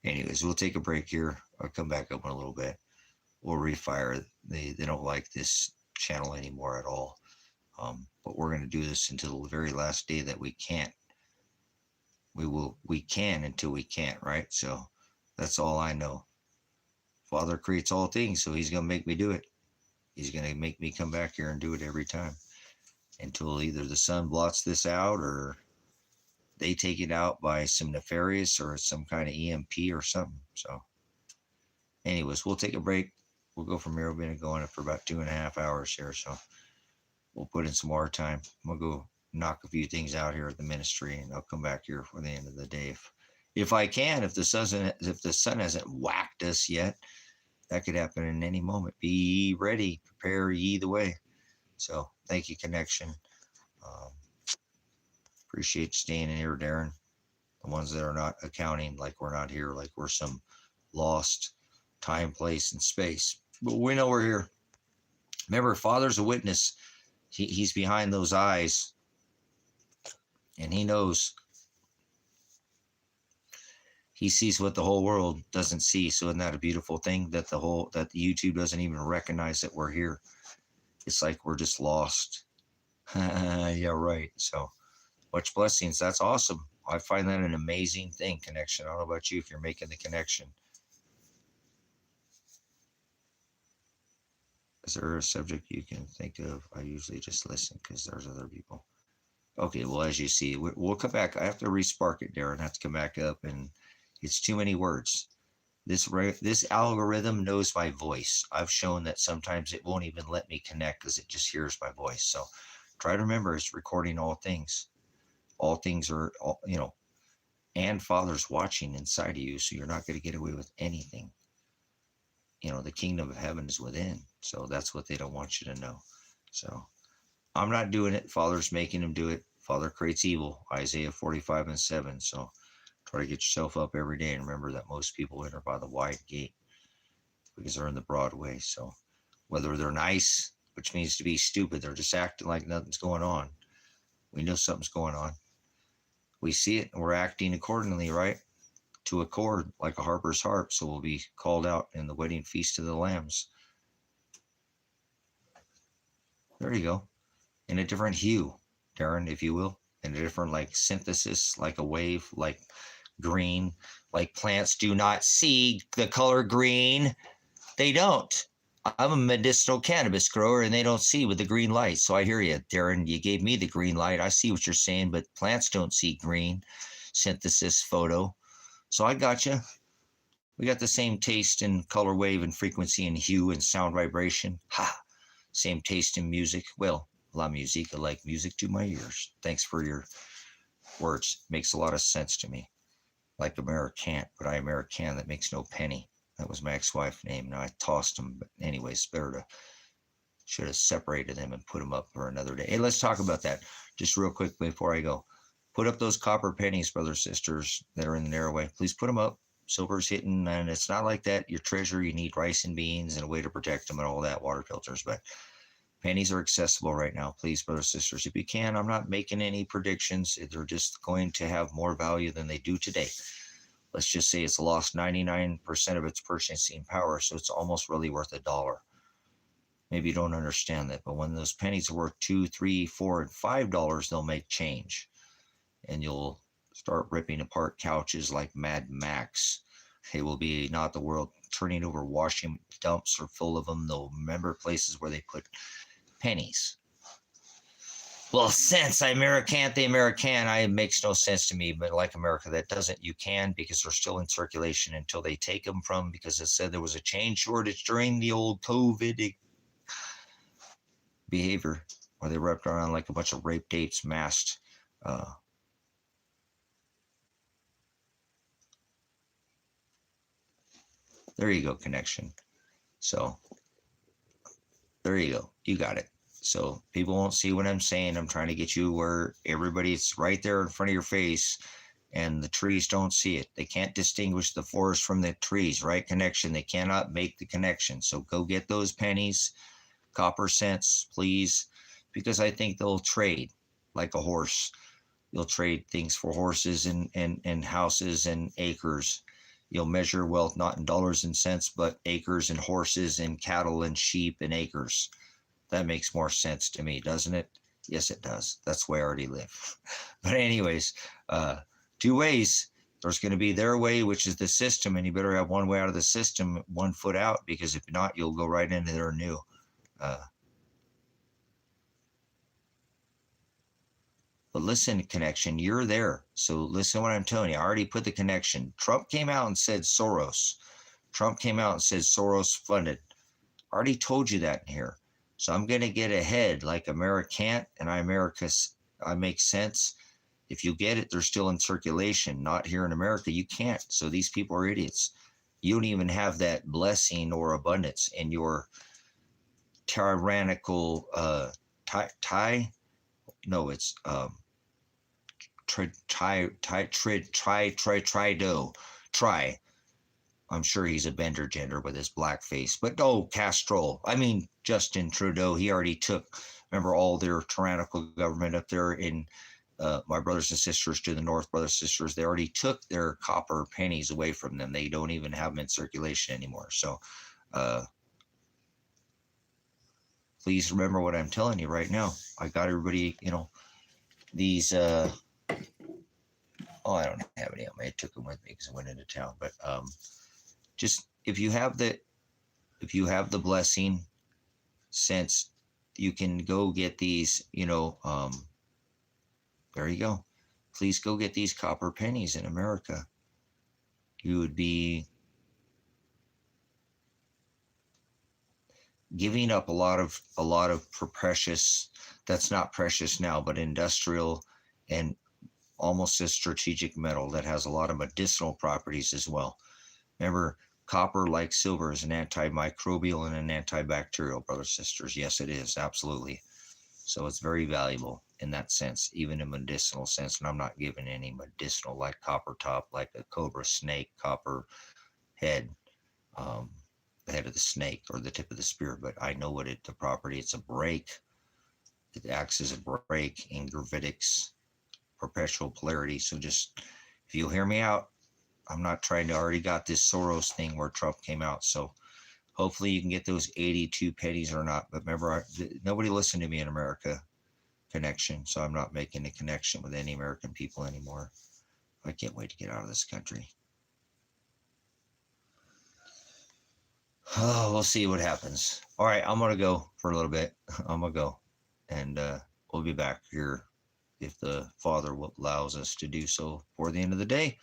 anyways, we'll take a break here. I'll come back up in a little bit. We'll refire. They don't like this channel anymore at all. But we're going to do this until the very last day that we can't. We can until we can't, right? So that's all I know. Father creates all things, so he's going to make me do it. He's going to make me come back here and do it every time until either the sun blots this out or they take it out by some nefarious or some kind of EMP or something. So anyways, we'll take a break. We'll go from here. We've been going for about 2.5 hours here. So we'll put in some more time. We'll go knock a few things out here at the ministry, and I'll come back here for the end of the day. If I can, if the sun hasn't whacked us yet, that could happen in any moment. Be ready, prepare ye the way. So thank you, connection. Appreciate staying in here, Darren. The ones that are not accounting like we're not here, like we're some lost time, place, and space. But we know we're here. Remember, Father's a witness. He's behind those eyes. And he knows, he sees what the whole world doesn't see. So isn't that a beautiful thing that that YouTube doesn't even recognize that we're here? It's like we're just lost. Yeah, right. So much blessings. That's awesome. I find that an amazing thing, connection. I don't know about you if you're making the connection. Is there a subject you can think of? I usually just listen because there's other people. Okay, well, as you see, we'll come back. I have to respark it, Darren. I have to come back up, and it's too many words. This algorithm knows my voice. I've shown that sometimes it won't even let me connect because it just hears my voice. So try to remember it's recording all things. All things are, and Father's watching inside of you, so you're not going to get away with anything. The kingdom of heaven is within. So that's what they don't want you to know. So I'm not doing it. Father's making him do it. Father creates evil, Isaiah 45:7. So try to get yourself up every day and remember that most people enter by the wide gate because they're in the broad way. So whether they're nice, which means to be stupid, they're just acting like nothing's going on. We know something's going on. We see it and we're acting accordingly, right? To accord like a harper's harp. So we'll be called out in the wedding feast of the lambs. There you go. In a different hue, Darren, if you will. In a different like synthesis, like a wave, like green, like plants do not see the color green. They don't. I'm a medicinal cannabis grower and they don't see with the green light. So I hear you, Darren. You gave me the green light. I see what you're saying, but plants don't see green. Synthesis photo. So I got you. We got the same taste in color wave and frequency and hue and sound vibration. Ha! Same taste in music. Well, la musica, like music to my ears. Thanks for your words. Makes a lot of sense to me. Like American, but I American, that makes no penny. That was my ex-wife's name. Now I tossed them, but anyways, should have separated them and put them up for another day. Hey, let's talk about that just real quick before I go. Put up those copper pennies, brothers, sisters, that are in the narrow way. Please put them up. Silver's hitting, and it's not like that. Your treasure, you need rice and beans and a way to protect them and all that, water filters, but pennies are accessible right now. Please, brothers, sisters, if you can. I'm not making any predictions. They're just going to have more value than they do today. Let's just say it's lost 99% of its purchasing power, so it's almost really worth $1. Maybe you don't understand that, but when those pennies are worth $2, $3, $4, and $5, they'll make change, and you'll start ripping apart couches like Mad Max. It will be not the world turning over washing dumps are full of them. They'll remember places where they put pennies. Well, since it makes no sense to me, but like America, that doesn't. You can, because they're still in circulation until they take them from, because it said there was a chain shortage during the old COVID behavior where they wrapped around like a bunch of rape dates masked. There you go, connection. So there you go. You got it. So people won't see what I'm saying. I'm trying to get you where everybody's right there in front of your face and the trees don't see it. They can't distinguish the forest from the trees, right? Connection. They cannot make the connection. So go get those pennies, copper cents, please, because I think they'll trade like a horse. You'll trade things for horses and houses and acres. You'll measure wealth not in dollars and cents, but acres and horses and cattle and sheep and acres. That makes more sense to me, doesn't it? Yes, it does. That's where I already live. But anyways, two ways. There's going to be their way, which is the system, and you better have one way out of the system, 1 foot out, because if not, you'll go right into their new. But listen, connection, you're there. So listen to what I'm telling you. I already put the connection. Trump came out and said Soros. Trump came out and said Soros funded. I already told you that in here. So I'm going to get ahead like America can't, and I make sense. If you get it, they're still in circulation. Not here in America. You can't. So these people are idiots. You don't even have that blessing or abundance in your tyrannical Try. I'm sure he's a bender gender with his black face. But Justin Trudeau, he already took, remember all their tyrannical government up there in my brothers and sisters to the north, brothers and sisters, they already took their copper pennies away from them. They don't even have them in circulation anymore. So please remember what I'm telling you right now. I got everybody, these, oh, I don't have any of them. I took them with me because I went into town. But just if you have the blessing, since you can go get these, there you go. Please go get these copper pennies in America. You would be giving up a lot of precious, that's not precious now, but industrial and almost a strategic metal that has a lot of medicinal properties as well. Remember, copper, like silver, is an antimicrobial and an antibacterial, brothers and sisters. Yes, it is, absolutely. So it's very valuable in that sense, even in medicinal sense. And I'm not giving any medicinal like copper top, like a cobra snake, copper head, the head of the snake or the tip of the spear. But I know what the property, it's a break. It acts as a break in gravitics, perpetual polarity. So just, if you'll hear me out, I'm not trying to, already got this Soros thing where Trump came out. So hopefully you can get those 82 pennies or not. But remember, nobody listened to me in America connection. So I'm not making a connection with any American people anymore. I can't wait to get out of this country. Oh, we'll see what happens. All right, I'm going to go for a little bit. I'm going to go. And we'll be back here if the Father allows us to do so for the end of the day.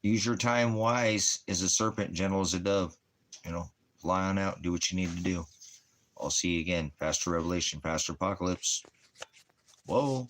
Use your time wise as a serpent, gentle as a dove. Fly on out, do what you need to do. I'll see you again. Pastor Revelation, Pastor Apocalypse. Whoa.